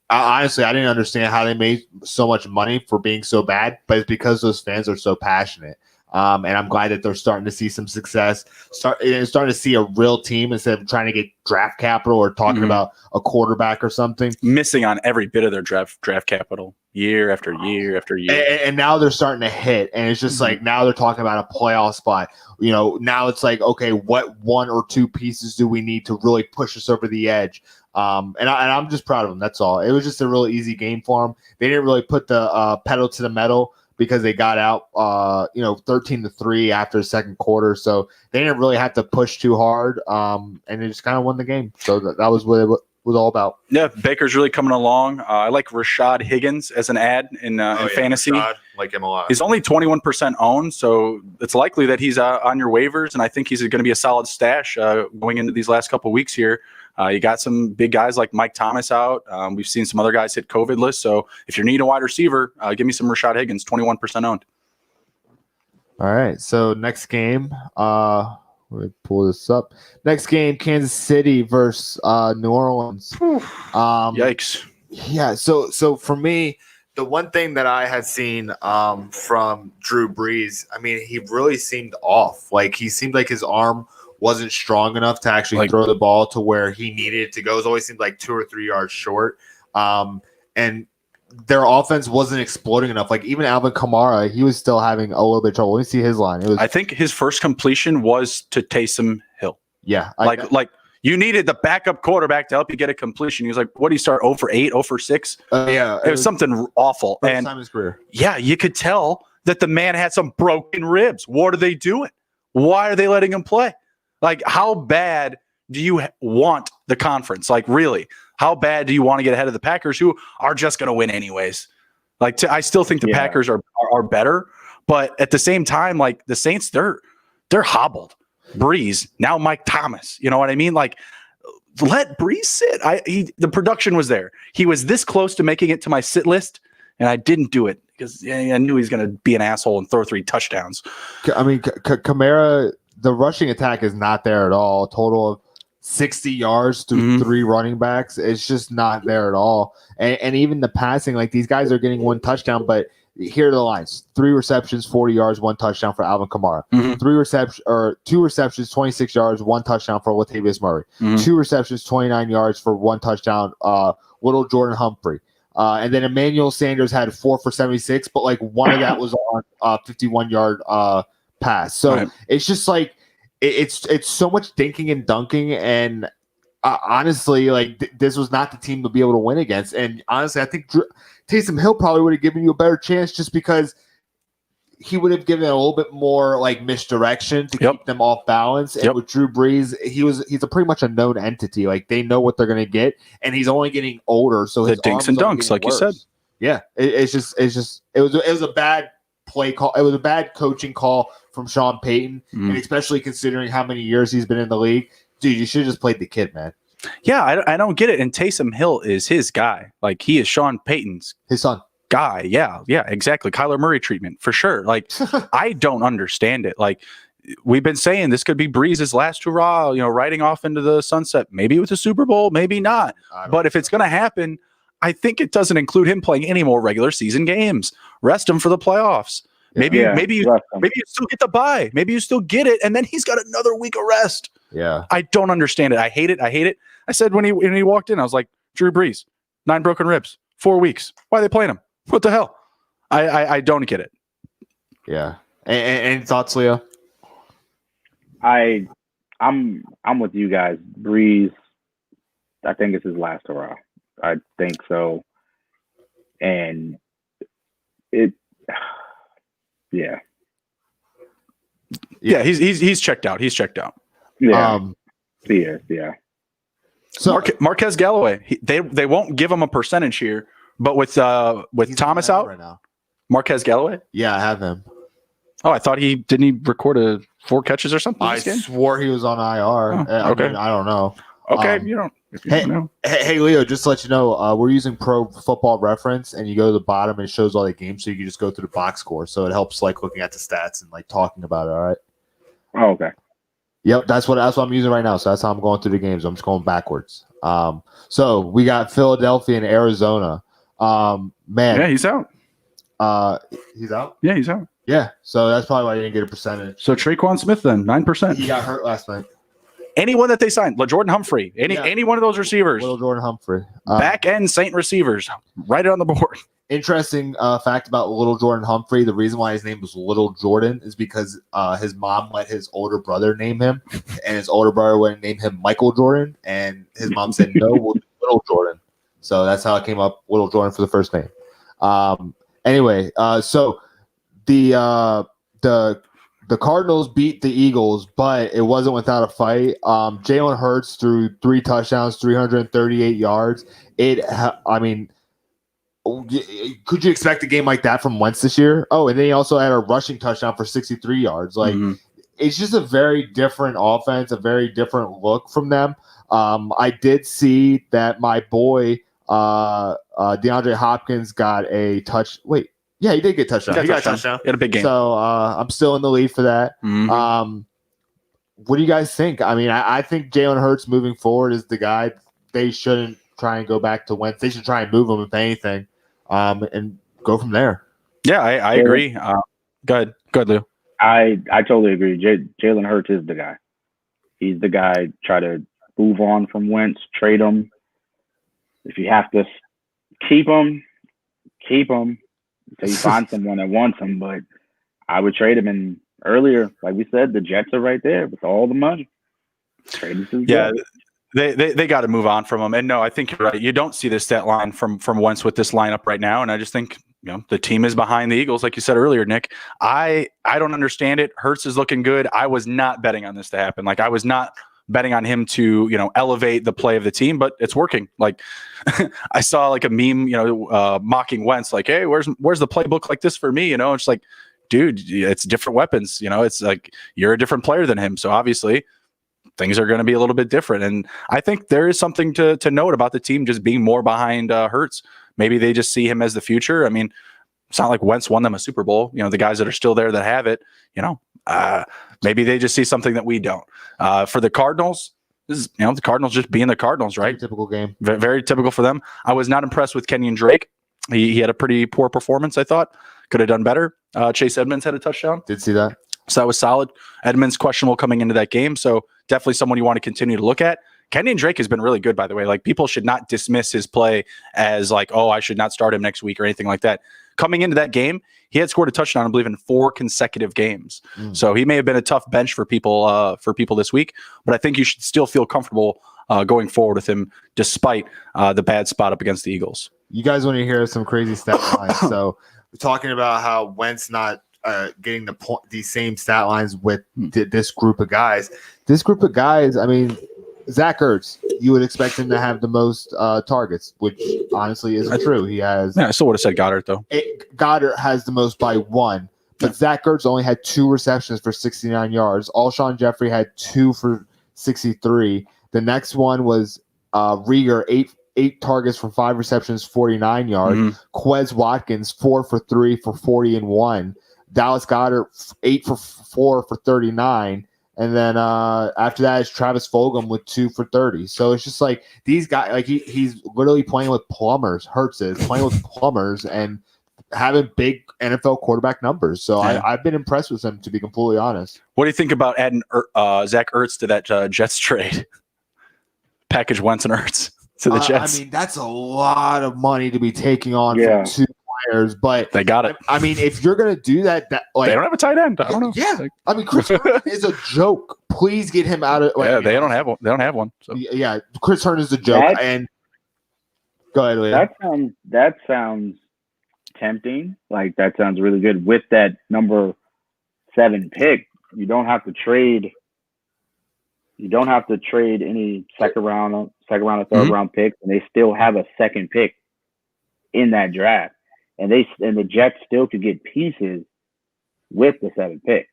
honestly, I didn't understand how they made so much money for being so bad, but it's because those fans are so passionate. And I'm glad that they're starting to see some success, starting to see a real team instead of trying to get draft capital or talking about a quarterback or something. Missing on every bit of their draft capital year after year after year. And now they're starting to hit, and it's just now they're talking about a playoff spot. Now it's okay, what 1 or 2 pieces do we need to really push us over the edge? And I'm just proud of them. That's all. It was just a really easy game for them. They didn't really put the pedal to the metal because they got out 13-3 after the second quarter, so they didn't really have to push too hard, and they just kind of won the game. So that was what it was all about. Yeah, Baker's really coming along. I like Rashad Higgins as an ad in fantasy. Rashad, like him a lot. He's only 21% owned, so it's likely that he's on your waivers, and I think he's going to be a solid stash going into these last couple of weeks here. You got some big guys like Mike Thomas out. We've seen some other guys hit COVID lists. So if you need a wide receiver, give me some Rashad Higgins, 21% owned. All right. So next game, let me pull this up. Next game, Kansas City versus New Orleans. Yikes. Yeah. So for me, the one thing that I had seen from Drew Brees, I mean, he really seemed off. He seemed like his arm wasn't strong enough to actually throw the ball to where he needed it to go. It always seemed 2 or 3 yards short. And their offense wasn't exploding enough. Even Alvin Kamara, he was still having a little bit of trouble. Let me see his line. I think his first completion was to Taysom Hill. Yeah. You needed the backup quarterback to help you get a completion. He was what do you start, 0 for 8, 0 for 6? Yeah. It was something awful. First time in his career. Yeah, you could tell that the man had some broken ribs. What are they doing? Why are they letting him play? How bad do you want the conference? Really, how bad do you want to get ahead of the Packers, who are just going to win anyways? I still think the Packers are better, but at the same time, the Saints, they're hobbled. Breeze, now Mike Thomas. You know what I mean? Let Breeze sit. The production was there. He was this close to making it to my sit list, and I didn't do it because I knew he was going to be an asshole and throw 3 touchdowns. I mean, Kamara. The rushing attack is not there at all. A total of 60 yards through 3 running backs. It's just not there at all. And even the passing, like these guys are getting 1 touchdown, but here are the lines: 3 receptions, 40 yards, 1 touchdown for Alvin Kamara. 2 receptions, 26 yards, 1 touchdown for Latavius Murray. 2 receptions, 29 yards for 1 touchdown. Little Jordan Humphrey. And then Emmanuel Sanders had 4 for 76, but like one of that was on a 51-yard pass. So it's just like it's so much dinking and dunking, and honestly, like this was not the team to be able to win against. And honestly, I think Taysom Hill probably would have given you a better chance just because he would have given a little bit more like misdirection to keep them off balance. And with Drew Brees, he's a pretty much a known entity. Like they know what they're going to get, and he's only getting older. So his dinks and dunks, like worse. You said. Yeah, it was a bad play call. It was a bad coaching call from Sean Payton, and especially considering how many years he's been in the league. Dude, you should have just played the kid, man. Yeah, I don't get it. And Taysom Hill is his guy. Like he is Sean Payton's his son. Guy. Yeah, exactly. Kyler Murray treatment for sure. Like I don't understand it. Like we've been saying this could be Breeze's last hurrah, riding off into the sunset, maybe with the Super Bowl, maybe not. But if it's going to happen, I think it doesn't include him playing any more regular season games. Rest him for the playoffs. Maybe you still get the bye. Maybe you still get it, and then he's got another week of rest. Yeah, I don't understand it. I hate it. I said when he walked in, I was like, Drew Brees, 9 broken ribs, 4 weeks. Why are they playing him? What the hell? I don't get it. Yeah. Any thoughts, Leo? I'm with you guys. Brees, I think it's his last hurrah. I think so. And yeah, he's checked out. He's checked out. Yeah, yeah. So Marquez Galloway, they won't give him a percentage here, but with Thomas out right now, Marquez Galloway. Yeah, I have him. Oh, I thought didn't he record 4 catches or something? I swore he was on IR. Okay, I don't know. Okay, Hey, Leo, just to let you know, we're using Pro Football Reference, and you go to the bottom and it shows all the games, so you can just go through the box score. So it helps like looking at the stats and like talking about it. All right. Oh, okay. Yep, that's what I'm using right now. So that's how I'm going through the games. I'm just going backwards. So we got Philadelphia and Arizona. Man, yeah, he's out. He's out. Yeah, he's out. Yeah, so that's probably why you didn't get a percentage. So Traquan Smith then 9%. He got hurt last night. Anyone that they signed, LaJordan Humphrey, any one of those receivers, Little Jordan Humphrey, back end Saint receivers, write it on the board. Interesting fact about Little Jordan Humphrey. The reason why his name was Little Jordan is because his mom let his older brother name him, and his older brother would name him Michael Jordan, and his mom said no, we'll do Little Jordan. So that's how it came up, Little Jordan for the first name. Anyway, so the Cardinals beat the Eagles, but it wasn't without a fight. Jalen Hurts threw 3 touchdowns, 338 yards. Could you expect a game like that from Wentz this year? Oh, and then he also had a rushing touchdown for 63 yards. Like, it's just a very different offense, a very different look from them. I did see that my boy DeAndre Hopkins got a touch. Wait. Yeah, he did get a touchdown. He got a touchdown. He had a big game. So I'm still in the lead for that. What do you guys think? I mean, I think Jalen Hurts moving forward is the guy. They shouldn't try and go back to Wentz. They should try and move him, if anything, and go from there. Yeah, I agree. Go ahead, Lou. I totally agree. Jalen Hurts is the guy. He's the guy. Try to move on from Wentz, trade him. If you have to keep him, keep him. So you find someone that wants him, but I would trade him. And earlier, like we said, the Jets are right there with all the money. They got to move on from him. And no, I think you're right. You don't see the stat line from Wentz with this lineup right now. And I just think the team is behind the Eagles, like you said earlier, Nick. I don't understand it. Hurts is looking good. I was not betting on this to happen. Like I was not betting on him to elevate the play of the team, but it's working. Like I saw like a meme mocking Wentz, like, hey, where's the playbook like this for me? It's like, dude, it's different weapons. It's like you're a different player than him, so obviously things are going to be a little bit different. And I think there is something to note about the team just being more behind Hurts. Maybe they just see him as the future. I mean, it's not like Wentz won them a Super Bowl. The guys that are still there that have it, maybe they just see something that we don't. For the Cardinals, This is, the Cardinals just being the Cardinals, right? Typical game. Very typical for them. I was not impressed with Kenyon Drake. He had a pretty poor performance, I thought. Could have done better. Chase Edmonds had a touchdown. Did see that. So that was solid. Edmonds questionable coming into that game. So definitely someone you want to continue to look at. Kenyon Drake has been really good, by the way. Like, people should not dismiss his play as like, oh, I should not start him next week or anything like that. Coming into that game, he had scored a touchdown, I believe, in 4 consecutive games. So he may have been a tough bench for people this week, but I think you should still feel comfortable going forward with him despite the bad spot up against the Eagles. You guys want to hear some crazy stat lines? So we're talking about how Wentz not getting these same stat lines with this group of guys. This group of guys, I mean, Zach Ertz, you would expect him to have the most targets, which honestly isn't true. He has. Yeah, I still would have said Goddard, though. Goddard has the most by 1, but Zach Ertz only had 2 receptions for 69 yards. Alshon Jeffrey had 2 for 63. The next one was Rieger, 8 targets for 5 receptions, 49 yards. Quez Watkins, 4 for 3 for 40 and 1. Dallas Goedert, 8 for 4 for 39. And then after that is Travis Fulgham with 2 for 30. So it's just like these guys, like he's literally playing with plumbers. Hurts is playing with plumbers and having big NFL quarterback numbers. So I've been impressed with him, to be completely honest. What do you think about adding Zach Ertz to that Jets trade? Package Wentz and Ertz to the Jets. I mean, that's a lot of money to be taking on from 2 players, but they got it. I mean, if you're gonna do that, like, they don't have a tight end. I don't know. Yeah, I mean, Chris Herndon is a joke. Please get him out of. Like, they don't have one. They don't have one. So. Yeah, Chris Herndon is a joke. And go ahead, Leah. That sounds tempting. Like, that sounds really good. With that number 7 pick, you don't have to trade. You don't have to trade any second round or third round picks, and they still have a second pick in that draft. And the Jets still could get pieces with the 7th pick.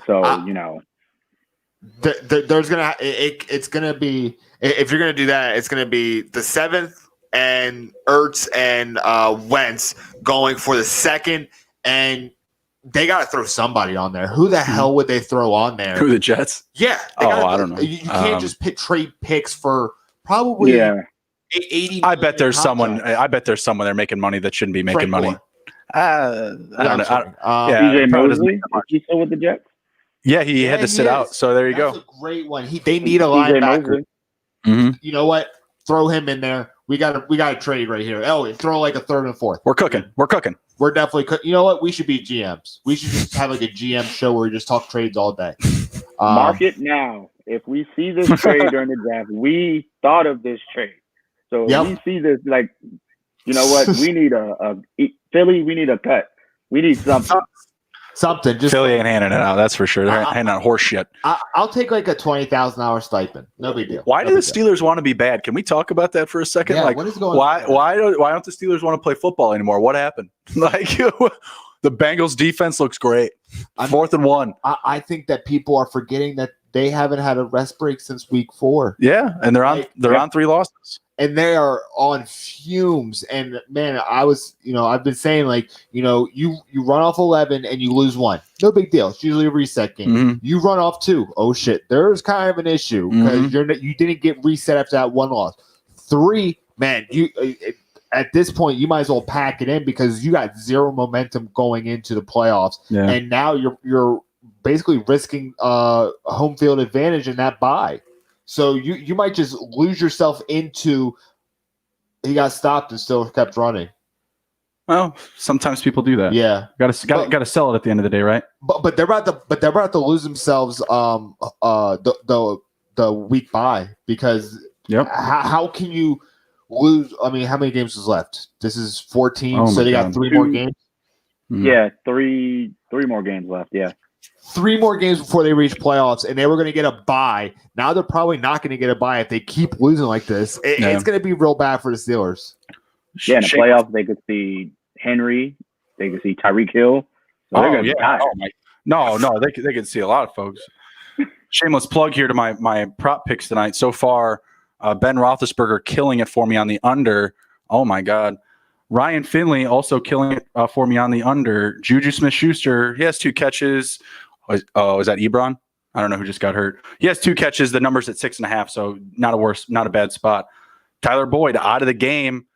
So it's gonna be, if you're gonna do that, it's gonna be the 7th and Ertz and Wentz going for the 2nd, and they got to throw somebody on there. Who the hell would they throw on there? Who, the Jets? Yeah. I don't know. You can't just trade picks for probably 80. I bet there's someone. I bet there's someone they're making money that shouldn't be making money. I don't know. DJ Mosley, is he still with the Jets? Yeah, he had to sit out. So there you go. That's a great one. They need a linebacker. You know what? Throw him in there. We got a trade right here. Oh, throw like a 3rd and 4th. We're cooking. We're definitely cooking. You know what? We should be GMs. We should just have like a GM show where we just talk trades all day. Mark it now. If we see this trade during the draft, we thought of this trade. So if we see this, like, you know what? We need a Philly. We need a cut. We need something. Something. Just Philly ain't handing it out. That's for sure. They're handing out horse shit. I'll take like a $20,000 stipend. No big deal. Why do the Steelers want to be bad? Can we talk about that for a second? Yeah, like, what is going on? Why don't the Steelers want to play football anymore? What happened? Like, the Bengals defense looks great. 4th and 1. I think that people are forgetting that they haven't had a rest break since week 4. Yeah, and they're on 3 losses. And they are on fumes. And man, I've been saying, like, you run off 11 and you lose 1. No big deal. It's usually a reset game. You run off 2. Oh shit. There's kind of an issue because you didn't get reset after that 1 loss. 3, man, at this point you might as well pack it in because you got 0 momentum going into the playoffs. Yeah. And now you're basically risking home field advantage in that bye. So you might just lose yourself into he got stopped and still kept running. Well, sometimes people do that. Yeah, got to sell it at the end of the day, right? But they're about to lose themselves the week bye because how can you lose? I mean, how many games is left? This is 14, so they got 3 more games. Yeah, three more games left. Yeah. 3 more games before they reach playoffs, and they were going to get a bye. Now they're probably not going to get a bye if they keep losing like this. It's going to be real bad for the Steelers. Yeah, in the playoffs, they could see Henry. They could see Tyreek Hill. So No, they could see a lot of folks. Shameless plug here to my prop picks tonight. So far, Ben Roethlisberger killing it for me on the under. Oh, my God. Ryan Finley also killing it for me on the under. Juju Smith-Schuster, he has 2 catches. Oh, is that Ebron? I don't know who just got hurt. He has 2 catches. The number's at 6.5, so not a bad spot. Tyler Boyd out of the game,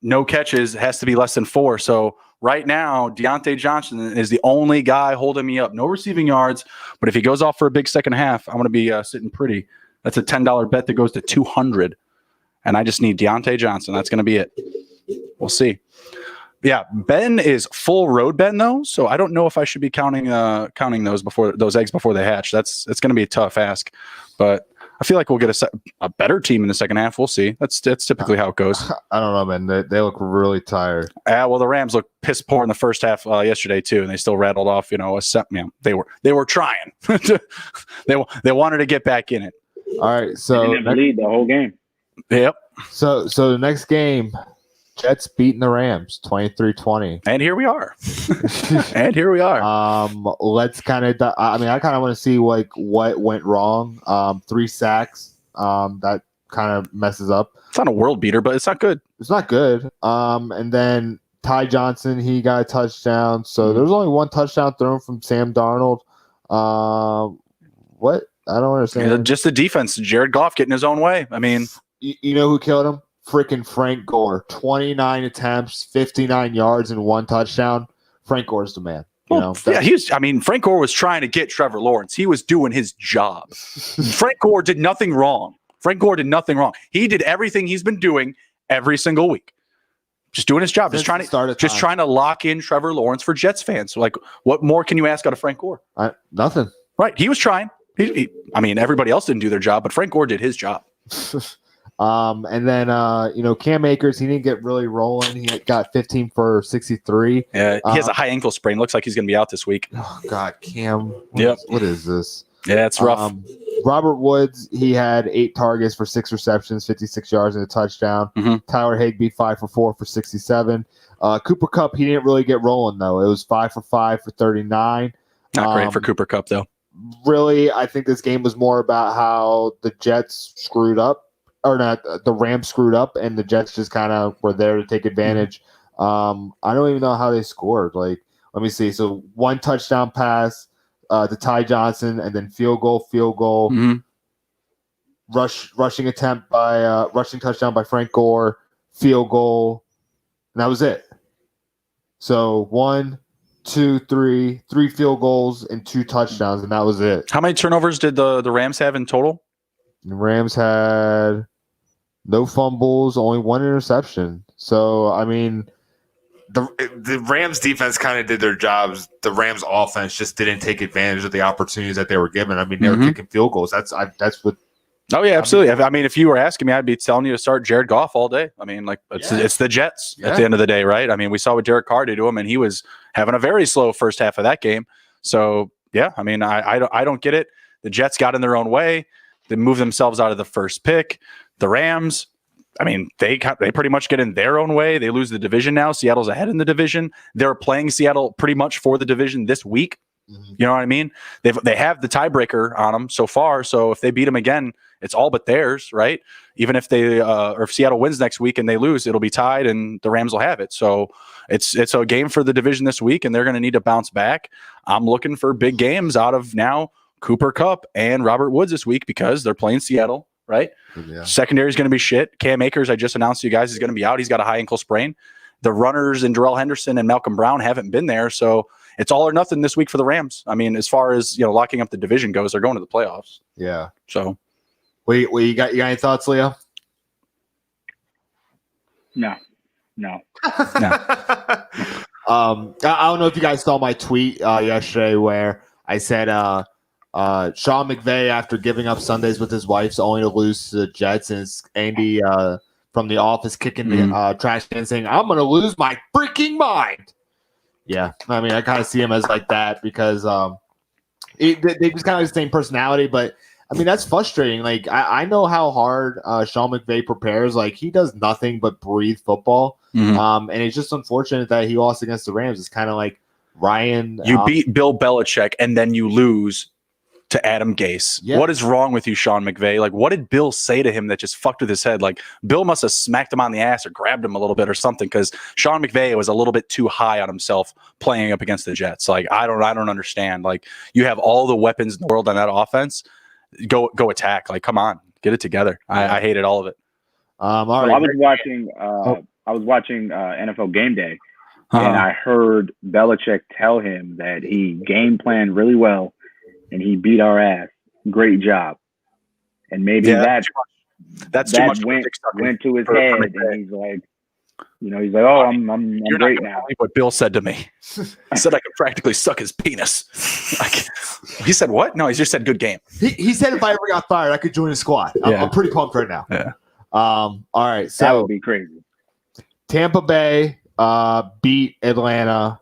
no catches, has to be less than 4. So right now, Deontay Johnson is the only guy holding me up. No receiving yards, but if he goes off for a big second half, I'm going to be sitting pretty. That's a $10 bet that goes to 200, and I just need Deontay Johnson. That's going to be it. We'll see. Yeah, Ben is full road Ben though, so I don't know if I should be counting those eggs before they hatch. It's going to be a tough ask, but I feel like we'll get a better team in the second half. We'll see. That's typically how it goes. I don't know, man. They look really tired. Well, the Rams looked piss poor in the first half yesterday too, and they still rattled off. They were trying. they wanted to get back in it. All right, so they didn't lead the whole game. Yep. So the next game, Jets beating the Rams 23-20. And here we are. Let's kind of I kind of want to see like what went wrong. 3 sacks. That kind of messes up. It's not a world beater, but it's not good. It's not good. And then Ty Johnson, he got a touchdown. So there's only 1 touchdown thrown from Sam Darnold. What? I don't understand. Just the defense. Jared Goff getting his own way. I mean, you know who killed him? Freaking Frank Gore. 29 attempts, 59 yards, and 1 touchdown. Frank Gore's the man. Frank Gore was trying to get Trevor Lawrence. He was doing his job. Frank Gore did nothing wrong. He did everything he's been doing every single week. Just doing his job. Just trying to lock in Trevor Lawrence for Jets fans. Like, what more can you ask out of Frank Gore? Nothing. Right. He was trying. Everybody else didn't do their job, but Frank Gore did his job. And then Cam Akers, he didn't get really rolling. He got 15 for 63. Yeah, he has a high ankle sprain. Looks like he's going to be out this week. Oh God, Cam. What is this? Yeah, it's rough. Robert Woods, he had 8 targets for 6 receptions, 56 yards and a touchdown. Mm-hmm. Tyler Higbee 5 for 4 for 67. Cooper Kupp, he didn't really get rolling though. It was 5 for 5 for 39. Not great for Cooper Kupp though. Really, I think this game was more about how the Jets screwed up. Or not, the Rams screwed up, and the Jets just kind of were there to take advantage. I don't even know how they scored. Like, let me see. So 1 touchdown pass to Ty Johnson, and then field goal, Mm-hmm. rushing touchdown by Frank Gore, field goal, and that was it. So 1, 2, 3 field goals and 2 touchdowns, and that was it. How many turnovers did the Rams have in total? The Rams had no fumbles, only 1 interception. So, I mean, the Rams defense kind of did their jobs. The Rams offense just didn't take advantage of the opportunities that they were given. I mean, they were kicking field goals. That's what. Oh yeah, absolutely. If you were asking me, I'd be telling you to start Jared Goff all day. I mean, like it's the Jets at the end of the day, right? I mean, we saw what Derek Carr did to him, and he was having a very slow first half of that game. So yeah, I mean, I don't get it. The Jets got in their own way. They moved themselves out of the first pick. The Rams, I mean, they pretty much get in their own way. They lose the division now. Seattle's ahead in the division. They're playing Seattle pretty much for the division this week. Mm-hmm. You know what I mean? They have the tiebreaker on them so far. So if they beat them again, it's all but theirs, right? Even if if Seattle wins next week and they lose, it'll be tied and the Rams will have it. So it's a game for the division this week, and they're going to need to bounce back. I'm looking for big games out of now Cooper Kupp and Robert Woods this week because they're playing Seattle, right? Yeah. Secondary is going to be shit. Cam Akers, I just announced to you guys, is going to be out. He's got a high ankle sprain. The runners and Darrell Henderson and Malcolm Brown haven't been there, so it's all or nothing this week for the Rams. I mean, as far as locking up the division goes, they're going to the playoffs. Yeah. So, wait, you got any thoughts, Leo? No. I don't know if you guys saw my tweet yesterday where I said Sean McVay, after giving up Sundays with his wife, only to lose to the Jets, and it's Andy from The Office kicking the trash can saying, "I'm going to lose my freaking mind." Yeah, I mean, I kind of see him as like that because they just kind of the same personality, but I mean, that's frustrating. Like, I know how hard Sean McVay prepares. Like, he does nothing but breathe football. Mm-hmm. And it's just unfortunate that he lost against the Rams. It's kind of like Ryan. You beat Bill Belichick, and then you lose to Adam Gase. Yeah. What is wrong with you, Sean McVay? Like, what did Bill say to him that just fucked with his head? Like, Bill must have smacked him on the ass or grabbed him a little bit or something, because Sean McVay was a little bit too high on himself playing up against the Jets. Like, I don't understand. Like, you have all the weapons in the world on that offense. Go attack. Like, come on, get it together. I hated all of it. All well, right. I was watching NFL Game Day, and I heard Belichick tell him that he game planned really well and he beat our ass. Great job. And maybe that's too much went to his head, and he's like, oh, I'm great now. What Bill said to me. He said I could practically suck his penis. He said what? No, he just said good game. He said if I ever got fired, I could join his squad. I'm pretty pumped right now. Yeah. All right. So that would be crazy. Tampa Bay beat Atlanta.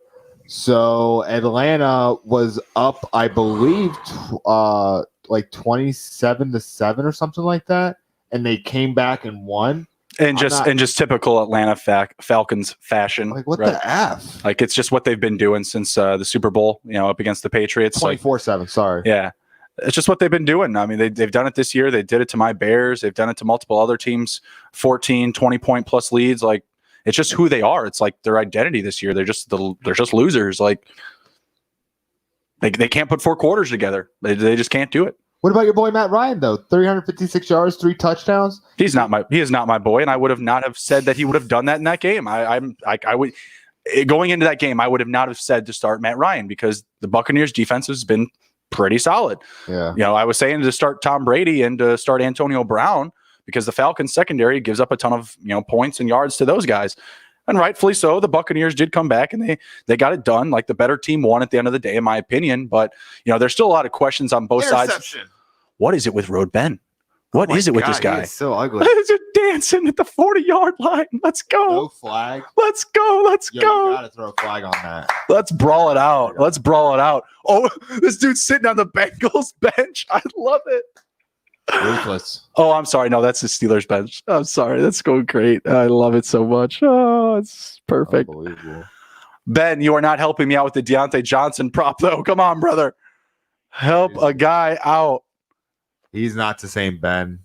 So Atlanta was up, I believe, like 27-7 or something like that, and they came back and won. And just typical Atlanta Falcons fashion. Like, what the F? Like, it's just what they've been doing since the Super Bowl, up against the Patriots. 24-7, sorry. Yeah. It's just what they've been doing. I mean, they've done it this year. They did it to my Bears. They've done it to multiple other teams, 14, 20-point plus leads. Like, it's just who they are. It's like their identity this year. They're just losers. Like, they can't put 4 quarters together. They just can't do it. What about your boy Matt Ryan though? 356 yards, 3 touchdowns. He is not my boy, and I would have not have said that he would have done that in that game. I would, going into that game, I would have not have said to start Matt Ryan, because the Buccaneers defense has been pretty solid. Yeah. I was saying to start Tom Brady and to start Antonio Brown, because the Falcons secondary gives up a ton of points and yards to those guys. And rightfully so. The Buccaneers did come back and they got it done. Like, the better team won at the end of the day, in my opinion. But there's still a lot of questions on both sides. What is it with Road Ben? What is it with this guy? He's so ugly. He's dancing at the 40-yard line. Let's go. No flag. Let's go. Let's go. You gotta throw a flag on that. Let's brawl it out. Let's brawl it out. Oh, this dude's sitting on the Bengals bench. I love it. Ruthless. Oh, I'm sorry. No, that's the Steelers bench. I'm sorry. That's going great. I love it so much. Oh, it's perfect. Ben, you are not helping me out with the Deontay Johnson prop, though. Come on, brother. Help a guy out. He's not the same Ben.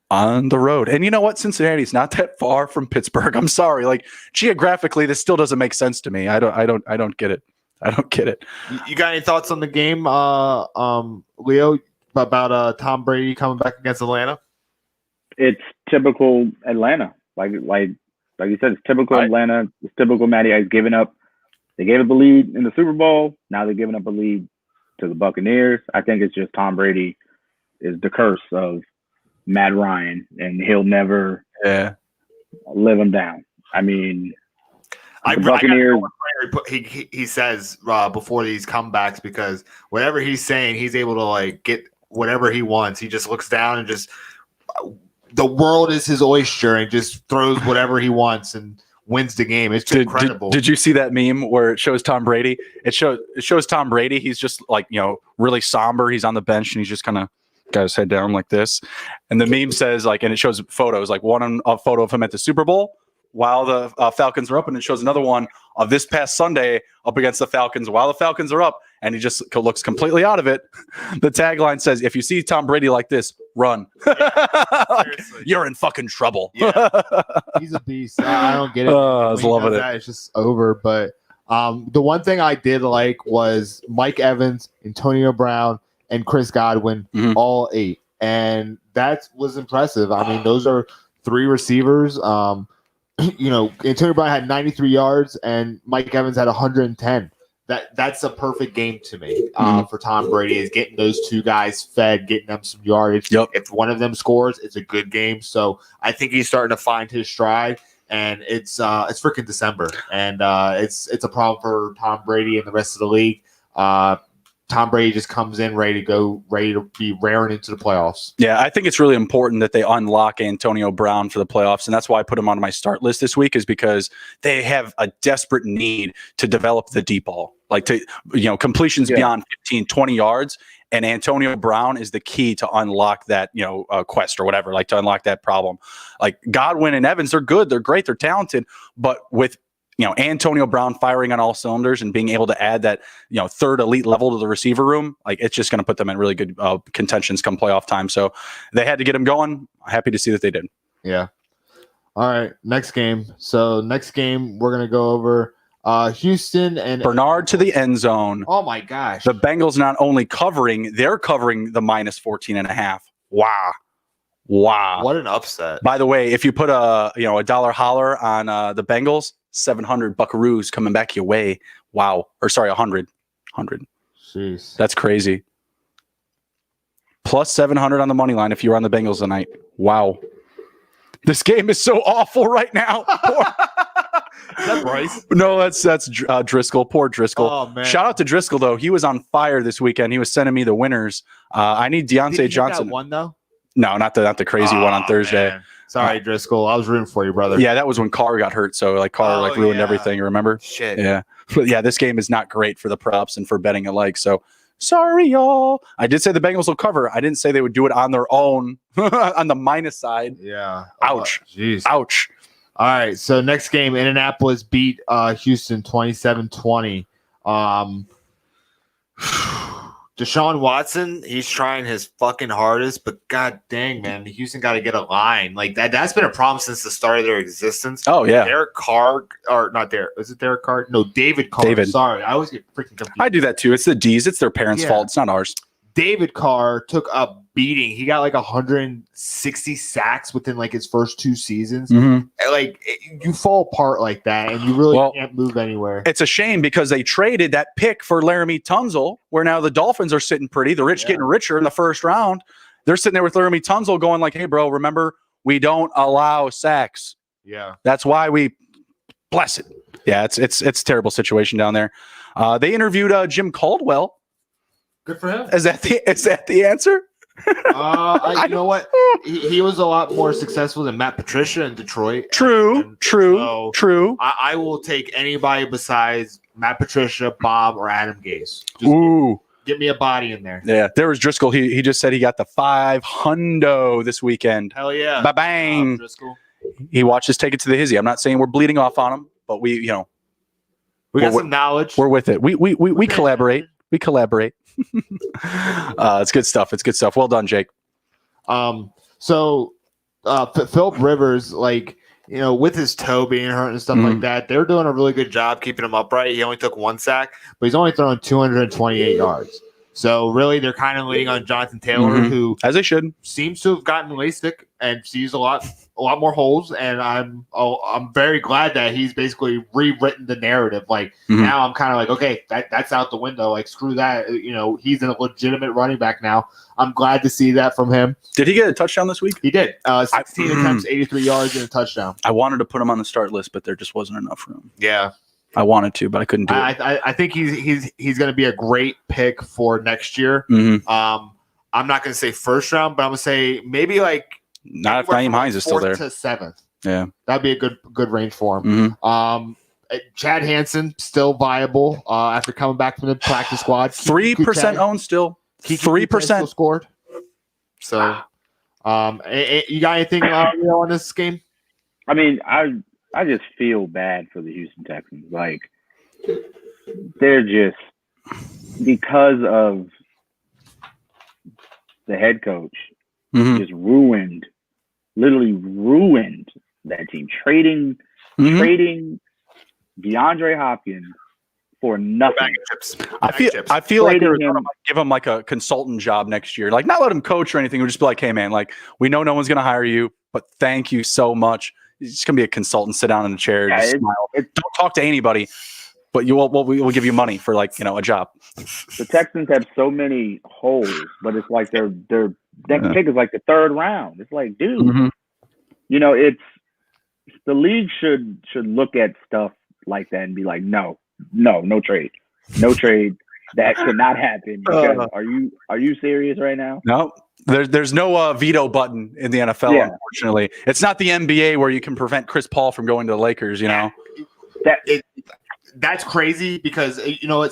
On the road. And you know what? Cincinnati's not that far from Pittsburgh. I'm sorry. Like, geographically, this still doesn't make sense to me. I don't get it. I don't get it. You got any thoughts on the game, Leo? About Tom Brady coming back against Atlanta? It's typical Atlanta. Like you said, it's typical Atlanta. It's typical Matty Ice giving up. They gave up a lead in the Super Bowl. Now they're giving up a lead to the Buccaneers. I think it's just Tom Brady is the curse of Matt Ryan, and he'll never live him down. I mean, the Buccaneers. He says before these comebacks, because whatever he's saying, he's able to get whatever he wants. He just looks down and just the world is his oyster and just throws whatever he wants and wins the game. It's incredible. Did you see that meme where it shows Tom Brady? It shows Tom Brady. He's just really somber. He's on the bench and he's just kind of got his head down like this. And the meme says and it shows photos, a photo of him at the Super Bowl while the Falcons are up, and it shows another one of this past Sunday up against the Falcons while the Falcons are up, and he just looks completely out of it. The tagline says, "If you see Tom Brady like this, run. You're in fucking trouble." Yeah. He's a beast. I don't get it. I was loving it. It's just over. But the one thing I did like was Mike Evans, Antonio Brown, and Chris Godwin, all 8. And that was impressive. I mean, those are 3 receivers. Antonio Brown had 93 yards and Mike Evans had 110. That's a perfect game to me for Tom Brady, is getting those 2 guys fed, getting them some yardage. Yep. If one of them scores, it's a good game. So I think he's starting to find his stride, and it's freaking December, and it's a problem for Tom Brady and the rest of the league. Tom Brady just comes in ready to be raring into the playoffs. Yeah, I think it's really important that they unlock Antonio Brown for the playoffs, and that's why I put him on my start list this week, is because they have a desperate need to develop the deep ball, completions beyond 15, 20 yards, and Antonio Brown is the key to unlock that, quest or whatever, to unlock that problem. Like, Godwin and Evans, they're good, they're great, they're talented, but with Antonio Brown firing on all cylinders and being able to add that, third elite level to the receiver room, like it's just going to put them in really good contentions come playoff time. So they had to get him going. Happy to see that they did. Yeah. All right. Next game. So next game, we're going to go over Houston and Bernard to the end zone. Oh my gosh. The Bengals not only covering, they're covering the minus 14.5. Wow. What an upset. By the way, if you put a dollar holler on the Bengals, 700 buckaroos coming back your way. Wow. Or sorry, 100. Jeez. That's crazy. Plus 700 on the money line if you're on the Bengals tonight. Wow. This game is so awful right now. Is that Bryce? No, that's Driscoll. Poor Driscoll. Oh, man. Shout out to Driscoll, though. He was on fire this weekend. He was sending me the winners. I need Deontay Johnson. That one, though? No, not the crazy one on Thursday. Man. Sorry, Driscoll. I was rooting for you, brother. Yeah, that was when Carr got hurt. So Carr ruined everything. Remember? Shit. Yeah. But yeah, this game is not great for the props and for betting alike. So sorry, y'all. I did say the Bengals will cover. I didn't say they would do it on their own on the minus side. Yeah. Ouch. Jeez. Ouch. All right. So next game, Indianapolis beat Houston 27-20. Deshaun Watson, he's trying his fucking hardest, but god dang, man, Houston got to get a line. Like that's been a problem since the start of their existence. Oh, yeah. Derek Carr, or not Derek, is it Derek Carr? No, David Carr. David. Sorry, I always get freaking confused. I do that too. It's the D's. It's their parents' fault. It's not ours. David Carr took a beating. He got like 160 sacks within like his first 2 seasons. Mm-hmm. You fall apart like that, and you really can't move anywhere. It's a shame because they traded that pick for Laramie Tunzel, where now the Dolphins are sitting pretty. The rich getting richer in the first round. They're sitting there with Laramie Tunzel going like, hey, bro, remember, we don't allow sacks. Yeah. That's why we bless it. Yeah, it's a terrible situation down there. They interviewed Jim Caldwell. Good for him. Is that the answer? You know what? He was a lot more successful than Matt Patricia in Detroit. True. I will take anybody besides Matt Patricia, Bob, or Adam Gase. Ooh. Get me a body in there. Yeah, there was Driscoll. He just said he got the 500 this weekend. Hell yeah. Ba-bang. Driscoll. He watched us take it to the Hizzy. I'm not saying we're bleeding off on him, but we got some knowledge. We're with it. We collaborate. We collaborate. It's good stuff. Well done, Jake. So Philip Rivers, with his toe being hurt and stuff like that, they're doing a really good job keeping him upright. He only took 1 sack, but he's only thrown 228 yards. So really, they're kind of leaning on Jonathan Taylor, who, as they should, seems to have gotten LASIK and sees a lot more holes. And I'm very glad that he's basically rewritten the narrative. Now I'm kind of like, okay, that's out the window. Screw that. He's a legitimate running back now. I'm glad to see that from him. Did he get a touchdown this week? He did. 16 attempts, 83 yards, and a touchdown. I wanted to put him on the start list, but there just wasn't enough room. Yeah. I wanted to, but I couldn't do it. I think he's going to be a great pick for next year. I'm not going to say first round, but I'm going to say maybe not if Naeem Hines is still there. 4th to 7th. Yeah, that'd be a good range for him. Chad Hansen still viable after coming back from the practice squad. 3% owned still. 3% scored. So, you got anything on this game? I mean, I just feel bad for the Houston Texans. They're just, because of the head coach, just literally ruined that team. Trading DeAndre Hopkins for nothing. I feel like they're going to give him a consultant job next year. Not let him coach or anything. We'll just be like, hey, man, we know no one's going to hire you, but thank you so much. It's just gonna be a consultant. Sit down in a chair, just smile. Don't talk to anybody, but we'll give you money for a job. The Texans have so many holes, but it's their next pick is the 3rd round. It's dude, it's the league should look at stuff like that and be like, no trade. That cannot happen. Because are you serious right now? No. There's no veto button in the NFL, unfortunately. It's not the NBA where you can prevent Chris Paul from going to the Lakers, That's crazy because,